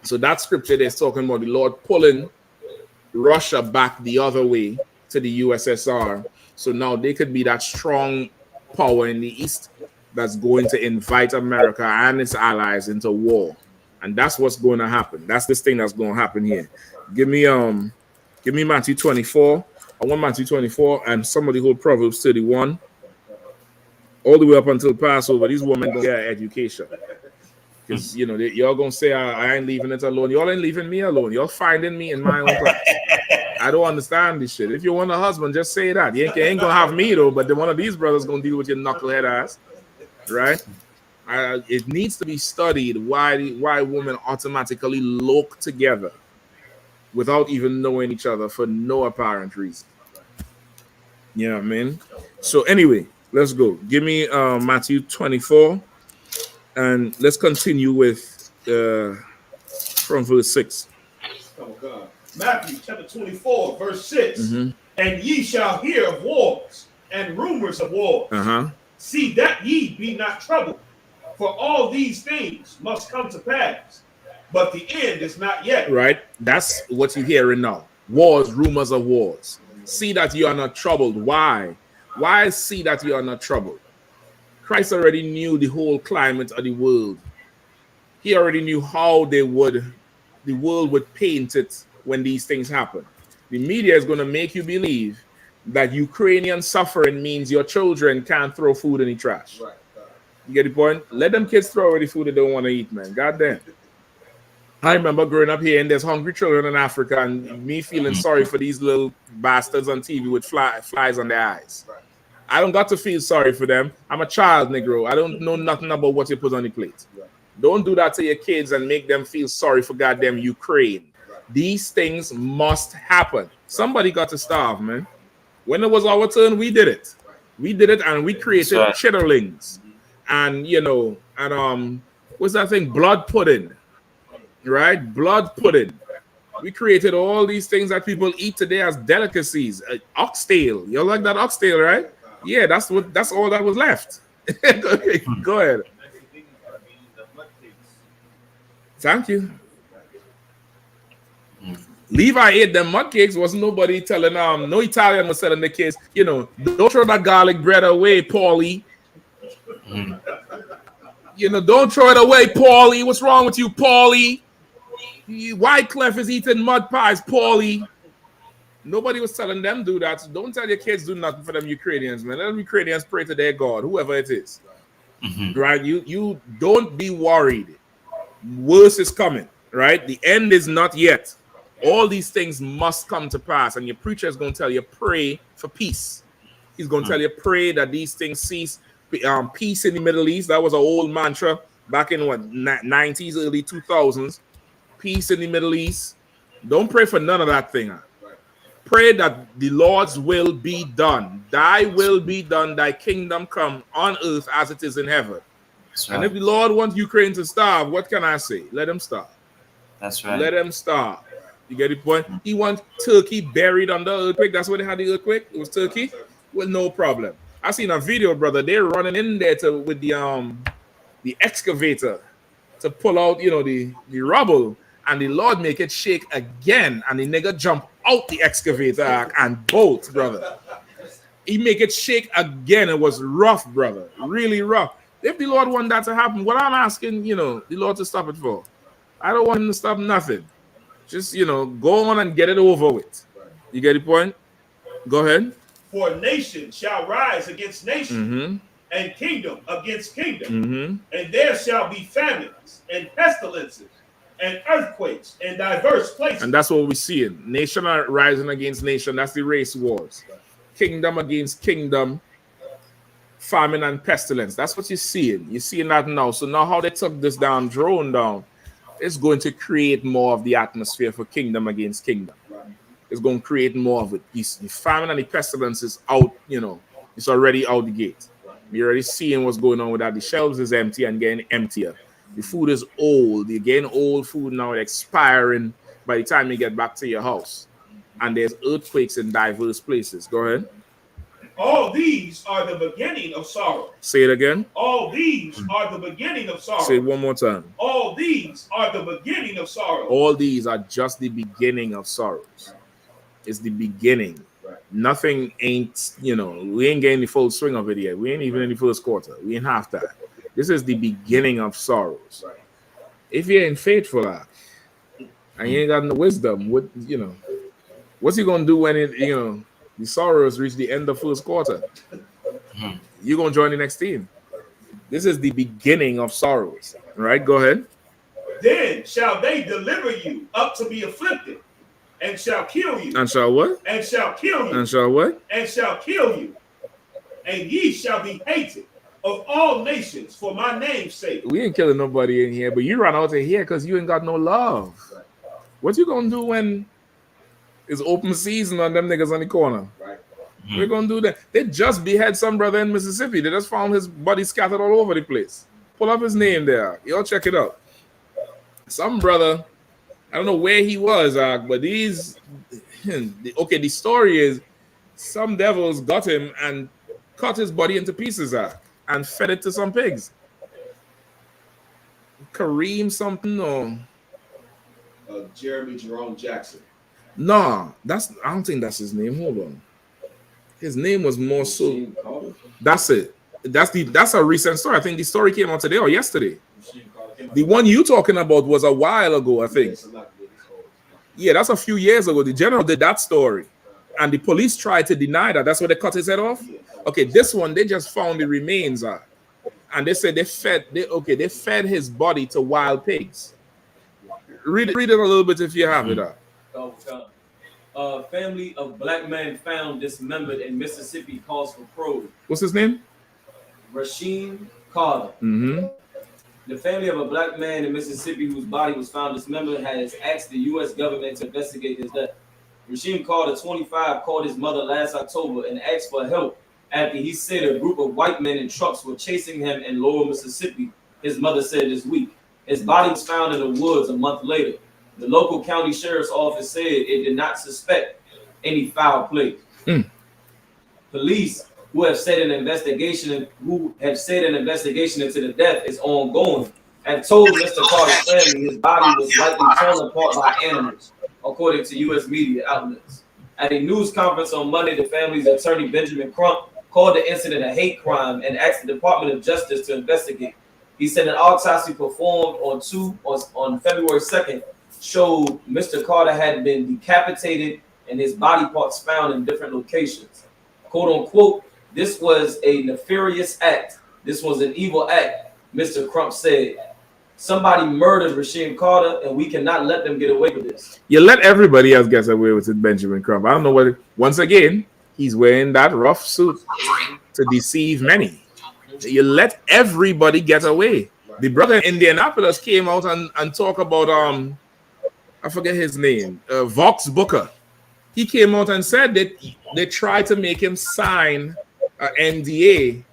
So that scripture there's talking about the Lord pulling Russia back the other way to the USSR. So now they could be that strong power in the East. that's going to invite America and its allies into war. And that's what's going to happen. That's this thing that's going to happen here. Give me Matthew 24. I want Matthew 24 and somebody hold Proverbs 31 all the way up until Passover. These women don't get education. Because, you know, y'all going to say, I ain't leaving it alone. Y'all ain't leaving me alone. Y'all finding me in my own class. I don't understand this shit. If you want a husband, just say that. You ain't going to have me, though, but then one of these brothers going to deal with your knucklehead ass. Right? It needs to be studied why women automatically look together without even knowing each other for no apparent reason. You know what I mean? So anyway, let's go. Give me Matthew 24. And let's continue with from verse 6. Oh God. Matthew chapter 24, verse 6. And ye shall hear of wars and rumors of wars. See that ye be not troubled, for all these things must come to pass, but the end is not yet. Right? That's what you're hearing now. Wars, rumors of wars. See that you are not troubled. Why? Why see that you are not troubled? Christ already knew the whole climate of the world. He already knew how the world would paint it when these things happen. The media is going to make you believe that Ukrainian suffering means your children can't throw food in the trash. Right. You get the point? Let them kids throw away the food they don't want to eat, man. God damn. I remember growing up here and there's hungry children in Africa and me feeling sorry for these little bastards on TV with flies on their eyes. Right. I don't got to feel sorry for them. I'm a child, Negro. I don't know nothing about what you put on the plate. Right. Don't do that to your kids and make them feel sorry for goddamn Ukraine. Right. These things must happen. Somebody got to starve, man. When it was our turn, we did it. We did it and we created chitterlings. And, you know, and what's that thing? Blood pudding. Right? Blood pudding. We created all these things that people eat today as delicacies. Oxtail. You like that oxtail, right? Yeah, that's all that was left. Go ahead. Thank you. Levi ate them mud cakes. Wasn't nobody telling no Italian was telling the kids, you know, don't throw that garlic bread away, Paulie. You know, don't throw it away, Paulie. What's wrong with you, Paulie? Wycliffe is eating mud pies, Paulie. Nobody was telling them do that. So don't tell your kids do nothing for them Ukrainians, man. Let them Ukrainians pray to their God, whoever it is. Right? You don't be worried. Worse is coming, right? The end is not yet. All these things must come to pass, and your preacher is going to tell you, pray for peace. He's going to tell you, pray that these things cease. Peace in the Middle East. That was an old mantra back in what 90s, early 2000s. Peace in the Middle East. Don't pray for none of that thing. Pray that the Lord's will be done. Thy will be done. Thy kingdom come on earth as it is in heaven. That's right. And if the Lord wants Ukraine to starve, what can I say? Let them starve. That's right. Let them starve. You get the point? He wants Turkey buried under earthquake. That's where they had the earthquake. It was Turkey. Well, no problem. I seen a video, brother. They're running in there with the excavator to pull out, you know, the rubble, and the Lord make it shake again, and the nigga jump out the excavator and bolt, brother. He make it shake again. It was rough, brother. Really rough. If the Lord want that to happen, what I'm asking, you know, the Lord to stop it for? I don't want him to stop nothing. Just, you know, go on and get it over with. You get the point? Go ahead. For nation shall rise against nation, and kingdom against kingdom, and there shall be famines and pestilences and earthquakes in diverse places. And that's what we're seeing. Nation are rising against nation. That's the race wars. Kingdom against kingdom, famine and pestilence. That's what you're seeing. You're seeing that now. So now how they took this down, drone down, it's going to create more of the atmosphere for kingdom against kingdom. It's going to create more of it. The famine and the pestilence is out, you know, it's already out the gate. You're already seeing what's going on with that. The shelves is empty and getting emptier. The food is old. You're getting old food now, expiring by the time you get back to your house. And there's earthquakes in diverse places. Go ahead. All these are the beginning of sorrow. Say it again. All these are the beginning of sorrow. Say it one more time. All these are the beginning of sorrow. All these are just the beginning of sorrows. It's the beginning. Nothing ain't, we ain't getting the full swing of it yet. We ain't even in the first quarter. We ain't half that. This is the beginning of sorrows. Right. If you ain't faithful, and you ain't got no wisdom, what's he gonna do when the sorrows reach the end of first quarter? You're gonna join the next team. This is the beginning of sorrows. Right? Go ahead. Then shall they deliver you up to be afflicted, and shall kill you. And shall what? And shall kill you. And shall what? And shall kill you. And ye shall be hated of all nations for my name's sake. We ain't killing nobody in here, but you run out of here because you ain't got no love. What you gonna do when it's open season on them niggas on the corner? Right. We're gonna do that. They just behead some brother in Mississippi. They just found his body scattered all over the place. Pull up his name there. Y'all check it out. Some brother, I don't know where he was, but the story is some devils got him and cut his body into pieces and fed it to some pigs. Kareem something or Jeremy Jerome Jackson. No, I don't think that's his name. Hold on. His name was more so. That's it. That's a recent story. I think the story came out today or yesterday. The one you talking about was a while ago, I think. Yeah, that's a few years ago. The general did that story, and the police tried to deny that. That's why they cut his head off. Okay, this one they just found the remains, and they said they fed his body to wild pigs. Read it a little bit if you have it. Family of black men found dismembered in Mississippi calls for probe. What's his name? Rasheem Carter. Mm-hmm. The family of a black man in Mississippi whose body was found dismembered has asked the U.S. government to investigate his death. Rasheem Carter, 25, called his mother last October and asked for help after he said a group of white men in trucks were chasing him in lower Mississippi, his mother said this week. His body was found in the woods a month later. The local county sheriff's office said it did not suspect any foul play. Police who have said an investigation into the death is ongoing have told Mr. Carter's family his body was likely torn apart by animals, according to U.S. media outlets. At a news conference on Monday, the family's attorney Benjamin Crump called the incident a hate crime and asked the Department of Justice to investigate. He said an autopsy performed on February 2nd showed Mr. Carter had been decapitated and his body parts found in different locations. Quote unquote, this was a nefarious act. This was an evil act, Mr. Crump said. Somebody murdered Rasheem Carter and we cannot let them get away with this. You let everybody else get away with it, Benjamin Crump. I don't know what. Once again, he's wearing that rough suit to deceive many. You let everybody get away. The brother in Indianapolis came out and talked about I forget his name, Vox Booker. He came out and said that they tried to make him sign an NDA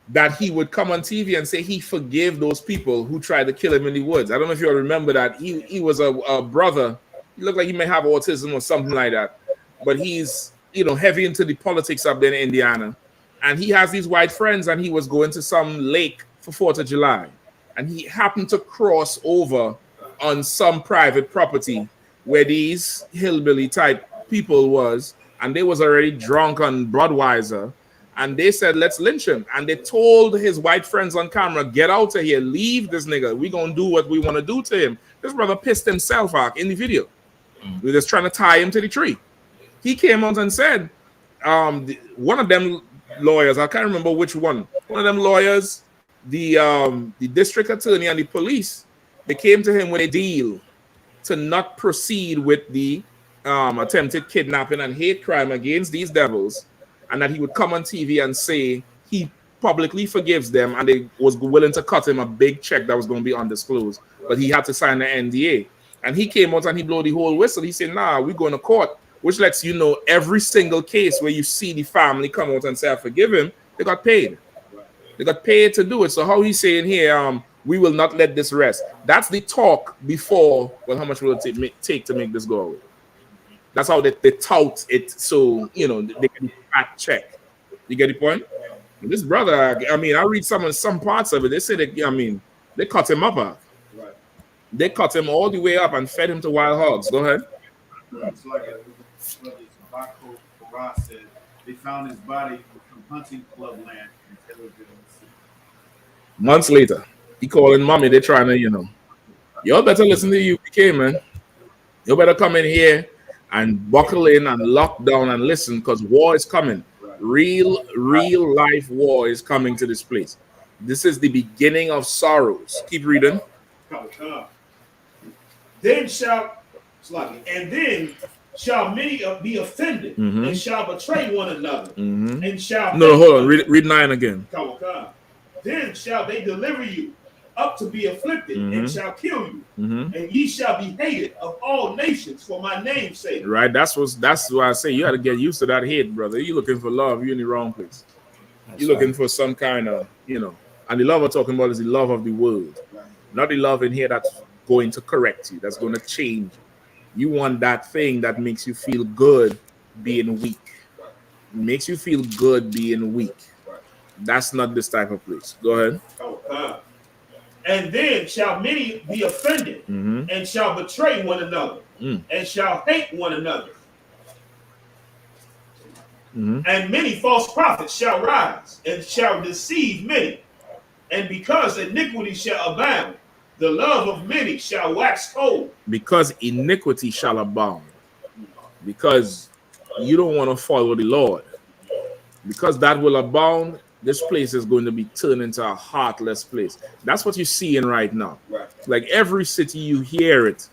that he would come on TV and say he forgave those people who tried to kill him in the woods. I don't know if you remember that. He was a brother. He looked like he may have autism or something like that. But he's heavy into the politics up there in Indiana. And he has these white friends, and he was going to some lake for 4th of July. And he happened to cross over on some private property where these hillbilly type people was, and they was already drunk on Budweiser, and they said, let's lynch him. And they told his white friends on camera, get out of here, leave this nigga. We gonna do what we want to do to him. This brother pissed himself off in the video. We're just trying to tie him to the tree. He came out and said, one of them lawyers, I can't remember which one of them lawyers, the district attorney and the police, they came to him with a deal to not proceed with the attempted kidnapping and hate crime against these devils, and that he would come on TV and say he publicly forgives them, and they was willing to cut him a big check that was going to be undisclosed, but he had to sign the NDA. And he came out and he blew the whole whistle. He said, nah, we're going to court, which lets you know every single case where you see the family come out and say, I forgive him, they got paid. They got paid to do it. So how he's saying here, we will not let this rest. That's the talk before, well, how much will it take to make this go away? That's how they tout it. So, they get the fact check. You get the point? And this brother, I read some parts of it. They say that, they cut him up. Right. They cut him all the way up and fed him to wild hogs. Go ahead. It's like Bakora said they found his body from hunting club land in Taylorville, Mississippi. Months later, he calling mommy. They trying to, y'all better listen to UPK, man. You better come in here and buckle in and lock down and listen, because war is coming. Real life war is coming to this place. This is the beginning of sorrows. Keep reading. Then shall many be offended and shall betray one another and shall No, hold on. Read 9 again. Then shall they deliver you up to be afflicted and shall kill you, and ye shall be hated of all nations for my name's sake. Right, that's why I say you got to get used to that hate, brother. You're looking for love, you're in the wrong place. You're looking for some kind of, and the love we're talking about is the love of the world, not the love in here that's going to correct you, that's going to change you. You want that thing that makes you feel good being weak. It makes you feel good being weak. That's not this type of place. Go ahead. And then shall many be offended and shall betray one another and shall hate one another. And many false prophets shall rise and shall deceive many. And because iniquity shall abound, the love of many shall wax cold. Because iniquity shall abound. Because you don't want to follow the Lord. Because that will abound, this place is going to be turned into a heartless place. That's what you're seeing right now. Like every city you hear it,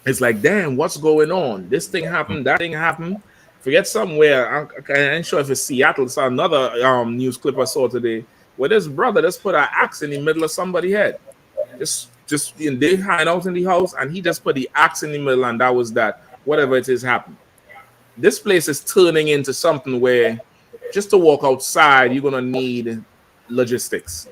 it's like, damn, what's going on? This thing happened, that thing happened. Forget somewhere, I ain't sure if it's Seattle. It's another news clip I saw today where this brother just put an axe in the middle of somebody's head. Just they hide out in the house and he just put the axe in the middle, and that was that. Whatever it is happened. This place is turning into something where just to walk outside, you're going to need logistics.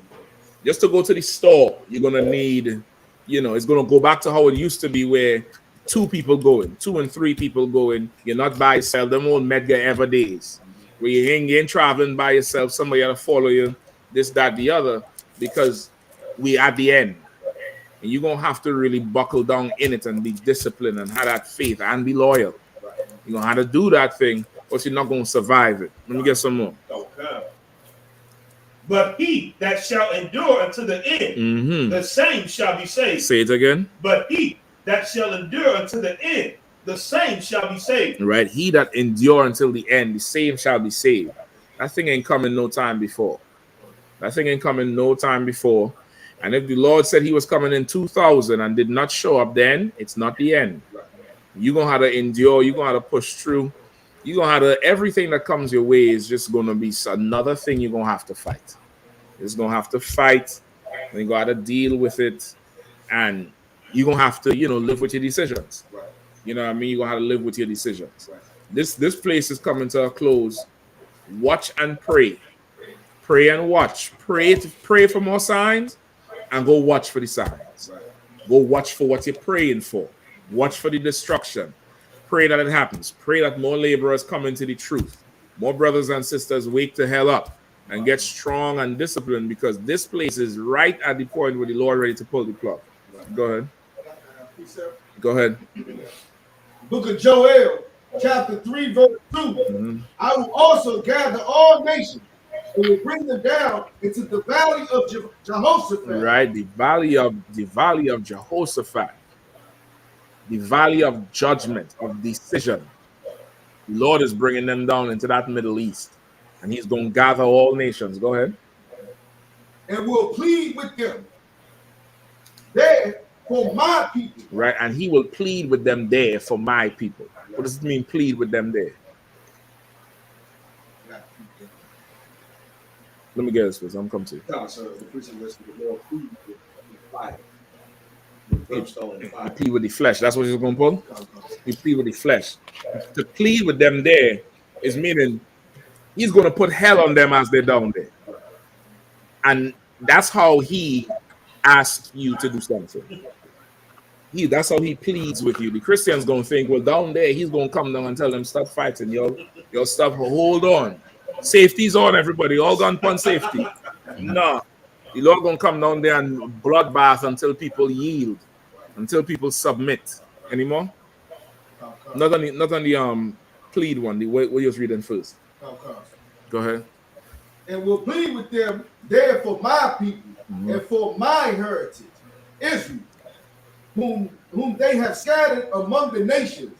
Just to go to the store, you're going to need, it's going to go back to how it used to be where 2 people going, 2 and 3 people going. You're not by yourself. Them old Medgar ever days where you ain't traveling by yourself. Somebody got to follow you, this, that, the other, because we at the end. And you're going to have to really buckle down in it and be disciplined and have that faith and be loyal. You're going to have to do that thing, or you're not going to survive it. Let me get some more. But he that shall endure unto the end, the same shall be saved. Say it again. But he that shall endure unto the end, the same shall be saved. Right. He that endure until the end, the same shall be saved. That thing ain't coming no time before. That thing ain't coming no time before. And if the Lord said he was coming in 2000 and did not show up then, it's not the end. You're going to have to endure. You're going to have to push through. You're going to have to, everything that comes your way is just going to be another thing you're going to have to fight. You're just going to have to fight. And you got to deal with it. And you're going to have to, live with your decisions. You know what I mean? You're going to have to live with your decisions. This place is coming to a close. Watch and pray. Pray and watch. Pray for more signs and go watch for the signs. Go watch for what you're praying for. Watch for the destruction. Pray that it happens. Pray that more laborers come into the truth. More brothers and sisters wake the hell up and get strong and disciplined, because this place is right at the point where the Lord ready to pull the plug. Go ahead. Go ahead. Book of Joel, chapter 3, verse 2. I will also gather all nations and will bring them down into the valley of Jehoshaphat. Right, the valley of Jehoshaphat. The valley of judgment, of decision. The Lord is bringing them down into that Middle East, and he's going to gather all nations. Go ahead. And will plead with them there for my people. Right, and he will plead with them there for my people. What does it mean, plead with them there? Let me get this first. I'm coming to you. You plead with the flesh. That's what you're going to pull? You plead with the flesh. To plead with them there is meaning he's going to put hell on them as they're down there. And that's how he asks you to do something. That's how he pleads with you. The Christian's going to think, well, down there, he's going to come down and tell them, stop fighting. Your stuff, hold on. Safety's on, everybody. All gun upon safety. No. The Lord going to come down there and bloodbath until people yield, until people submit. Anymore? Not on the plead one. What you was reading first? Go ahead. And will plead with them there for my people and for my heritage, Israel, whom they have scattered among the nations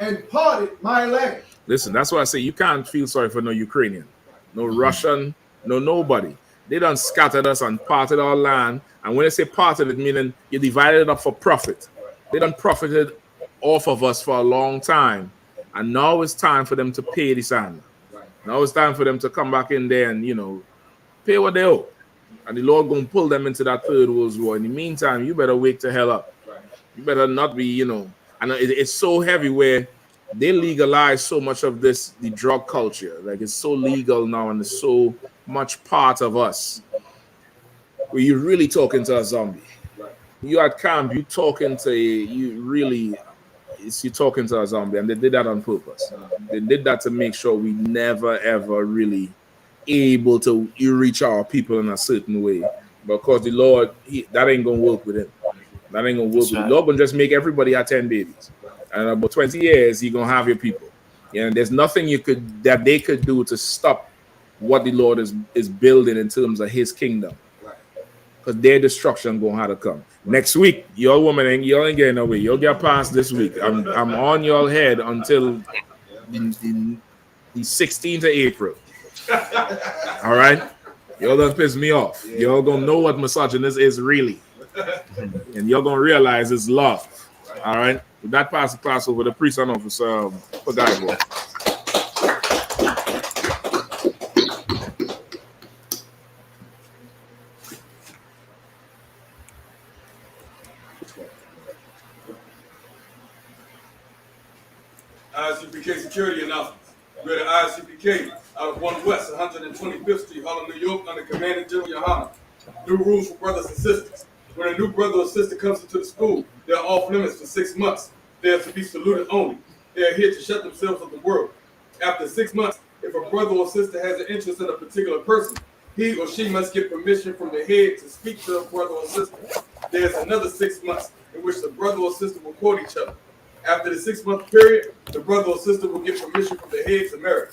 and parted my land. Listen, that's why I say you can't feel sorry for no Ukrainian, no Russian, no nobody. They done scattered us and parted our land. And when they say parted, it meaning you divided it up for profit. They done profited off of us for a long time. And now it's time for them to pay this hand. Now it's time for them to come back in there and, you know, pay what they owe. And the Lord gonna pull them into that third world war. In the meantime, you better wake the hell up. You better not be, you know, and it's so heavy where they legalize so much of this, the drug culture. Like it's so legal now and it's so much part of us. Where you're really talking to a zombie. You at camp, you're talking to you're talking to a zombie, and they did that on purpose. They did that to make sure we never ever really able to reach our people in a certain way. Because the Lord, that ain't gonna work with him. That ain't gonna work with the Lord. Gonna just make everybody have 10 babies. And about 20 years, you're gonna have your people. And there's nothing that they could do to stop what the Lord is building in terms of his kingdom. Because their destruction gonna have to come. Next week, y'all women y'all ain't getting away. You'll get past this week. I'm on y'all head until the 16th of April. All right? Y'all done piss me off. Y'all gonna know what misogynist is really. And y'all gonna realize it's love. All right? With that pass the class over the priest and officer for God. I.S.U.P.K. security announcements. We're the I.S.U.P.K. out of 1 West, 125th Street, Harlem, New York, under Commanding General YAHANNA. New rules for brothers and sisters. When a new brother or sister comes into the school, they are off limits for 6 months. They are to be saluted only. They are here to shut themselves of the world. After 6 months, if a brother or sister has an interest in a particular person, he or she must get permission from the head to speak to a brother or sister. There's another 6 months in which the brother or sister will court each other. After the 6 month period, the brother or sister will get permission from the head to marry.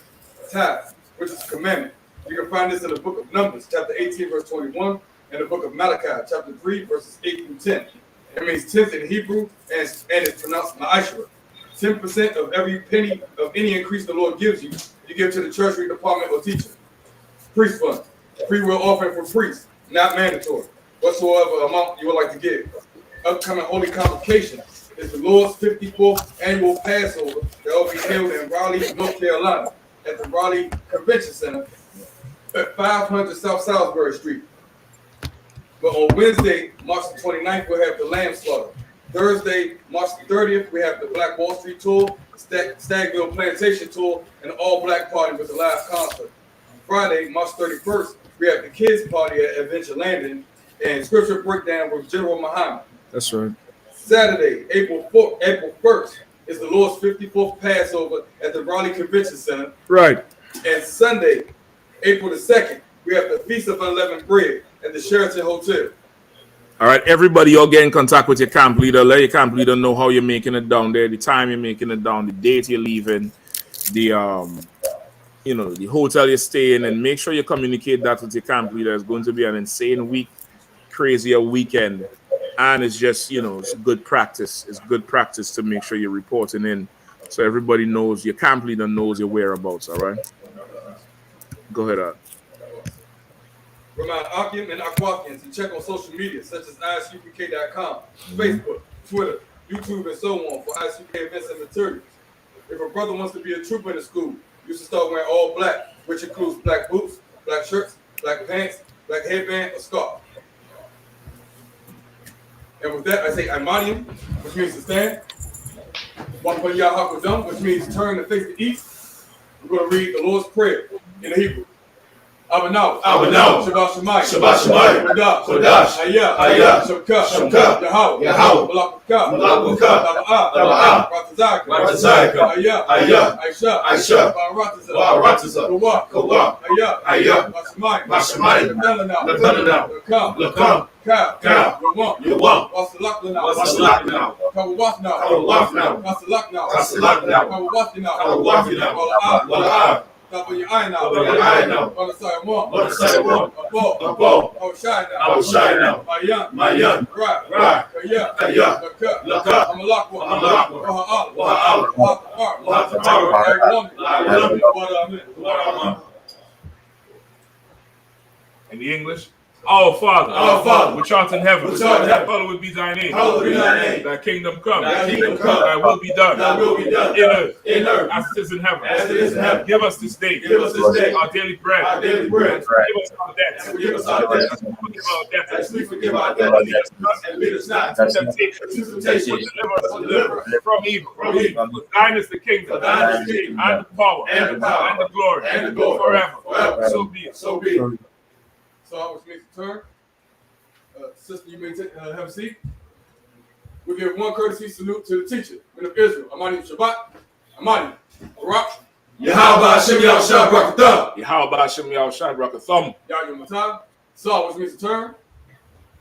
Tithes, which is a commandment. You can find this in the book of Numbers, chapter 18, verse 21, and the book of Malachi, chapter 3, verses 8 through 10. It means 10th in Hebrew, and it's pronounced ma'ashra. 10% of every penny of any increase the Lord gives you, you give to the treasury department or teacher. Priest fund, free will offering for priests, not mandatory. Whatsoever amount you would like to give. Upcoming holy convocation is the Lord's 54th annual Passover that will be held in Raleigh, North Carolina, at the Raleigh Convention Center at 500 South Salisbury Street. But on Wednesday, March the 29th, we'll have the lamb slaughter. Thursday, March the 30th, we have the Black Wall Street tour, Stagville Plantation tour, and all black party with the live concert. Friday, March 31st, we have the kids party at Adventure Landing and scripture breakdown with General Muhammad. That's right. Saturday, April 1st, is the Lord's 54th Passover at the Raleigh Convention Center. Right. And Sunday, April the 2nd, we have the Feast of Unleavened Bread at the Sheraton Hotel. All right, everybody, you'll get in contact with your camp leader. Let your camp leader know how you're making it down there, the time you're making it down, the date you're leaving, the the hotel you're staying, and make sure you communicate that with your camp leader. It's going to be an insane week, crazier weekend, and it's just it's good practice. It's good practice to make sure you're reporting in, so everybody knows, your camp leader knows your whereabouts. All right, go ahead, Art. Remind Akim and Aquakians to check on social media such as ISUPK.com, Facebook, Twitter, YouTube, and so on for I.S.U.P.K. events and materials. If a brother wants to be a trooper in the school, you should start wearing all black, which includes black boots, black shirts, black pants, black headband, or scarf. And with that, I say Imanium, which means to stand. Wakpal, which means turn and face the east. We're going to read the Lord's Prayer in the Hebrew. Abanaw, Shabbat Shemayim, Kodash, I.S.U.P.K, Yahawah, Ratazaka, I.S.U.P.K, Kawah, Mashamayim, Lakam, Yawam, Wasalakna, Kawawafna, Wala'ah, WIAHANNA, I.S.U.P.K, Mayan, In the English, Our Father, which art in heaven, hallowed be thy name. Thy kingdom come. Thy will be done. In earth, as it is in heaven. Give us this day our daily bread. Forgive us our debts. As we forgive our debtors. And lead us not into temptation. Deliver us from evil. For thine is the kingdom, and the power, and the glory, forever. So be it. So I was made to turn. Sister, you may have a seat. We give one courtesy salute to the teacher, men of Israel. Amani Shabbat, Amani, Barak. Yahawah Hashem Yahushua Barakatham. Yahawah Hashem Yahushua Barakatham. Yahweh Matah. So I was made to turn.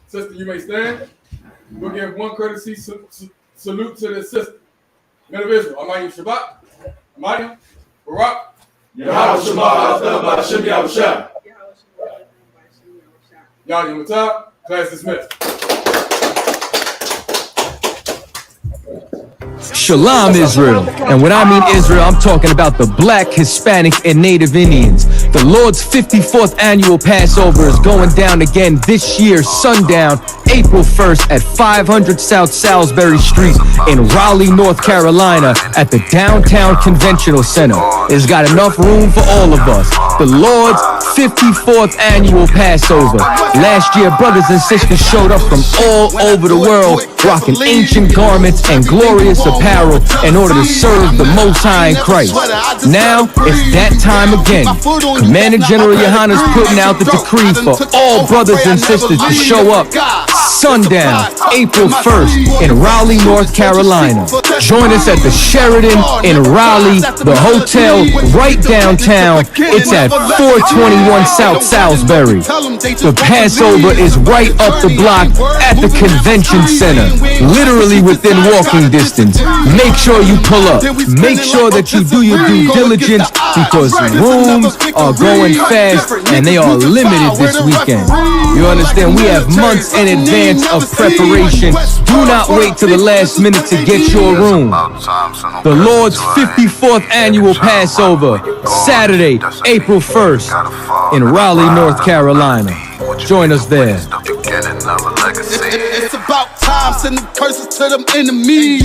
Sister, you may stand. We'll give one courtesy salute to the sister, men of Israel. Amani Shabbat, Amani, Barak. Yahawah Hashem Yahushua. Yahweh Matah. Class dismissed. Shalom, Israel. And when I mean Israel, I'm talking about the Black, Hispanic, and Native Indians. The Lord's 54th annual Passover is going down again this year, sundown, April 1st at 500 South Salisbury Street in Raleigh, North Carolina at the Downtown Conventional Center. It's got enough room for all of us. The Lord's 54th annual Passover. Last year, brothers and sisters showed up from all over the world, rocking ancient garments and glorious apparel in order to serve the Most High in Christ. Now, it's that time again. Commander General YAHANNA's putting out the decree for all brothers and sisters to show up sundown, April 1st in Raleigh, North Carolina. Join us at the Sheridan in Raleigh, the hotel right downtown. It's at 421 South Salisbury. The Passover is right up the block at the Convention Center, literally within walking distance. Make sure you pull up. Make sure that you do your due diligence because rooms are going fast and they are limited this weekend. You understand? We have months in advance of preparation. Do not wait till the last minute to get your room. The Lord's 54th annual Passover, Saturday, April 1st in Raleigh, North Carolina. Join us there. It's about time, sending curses to them enemies.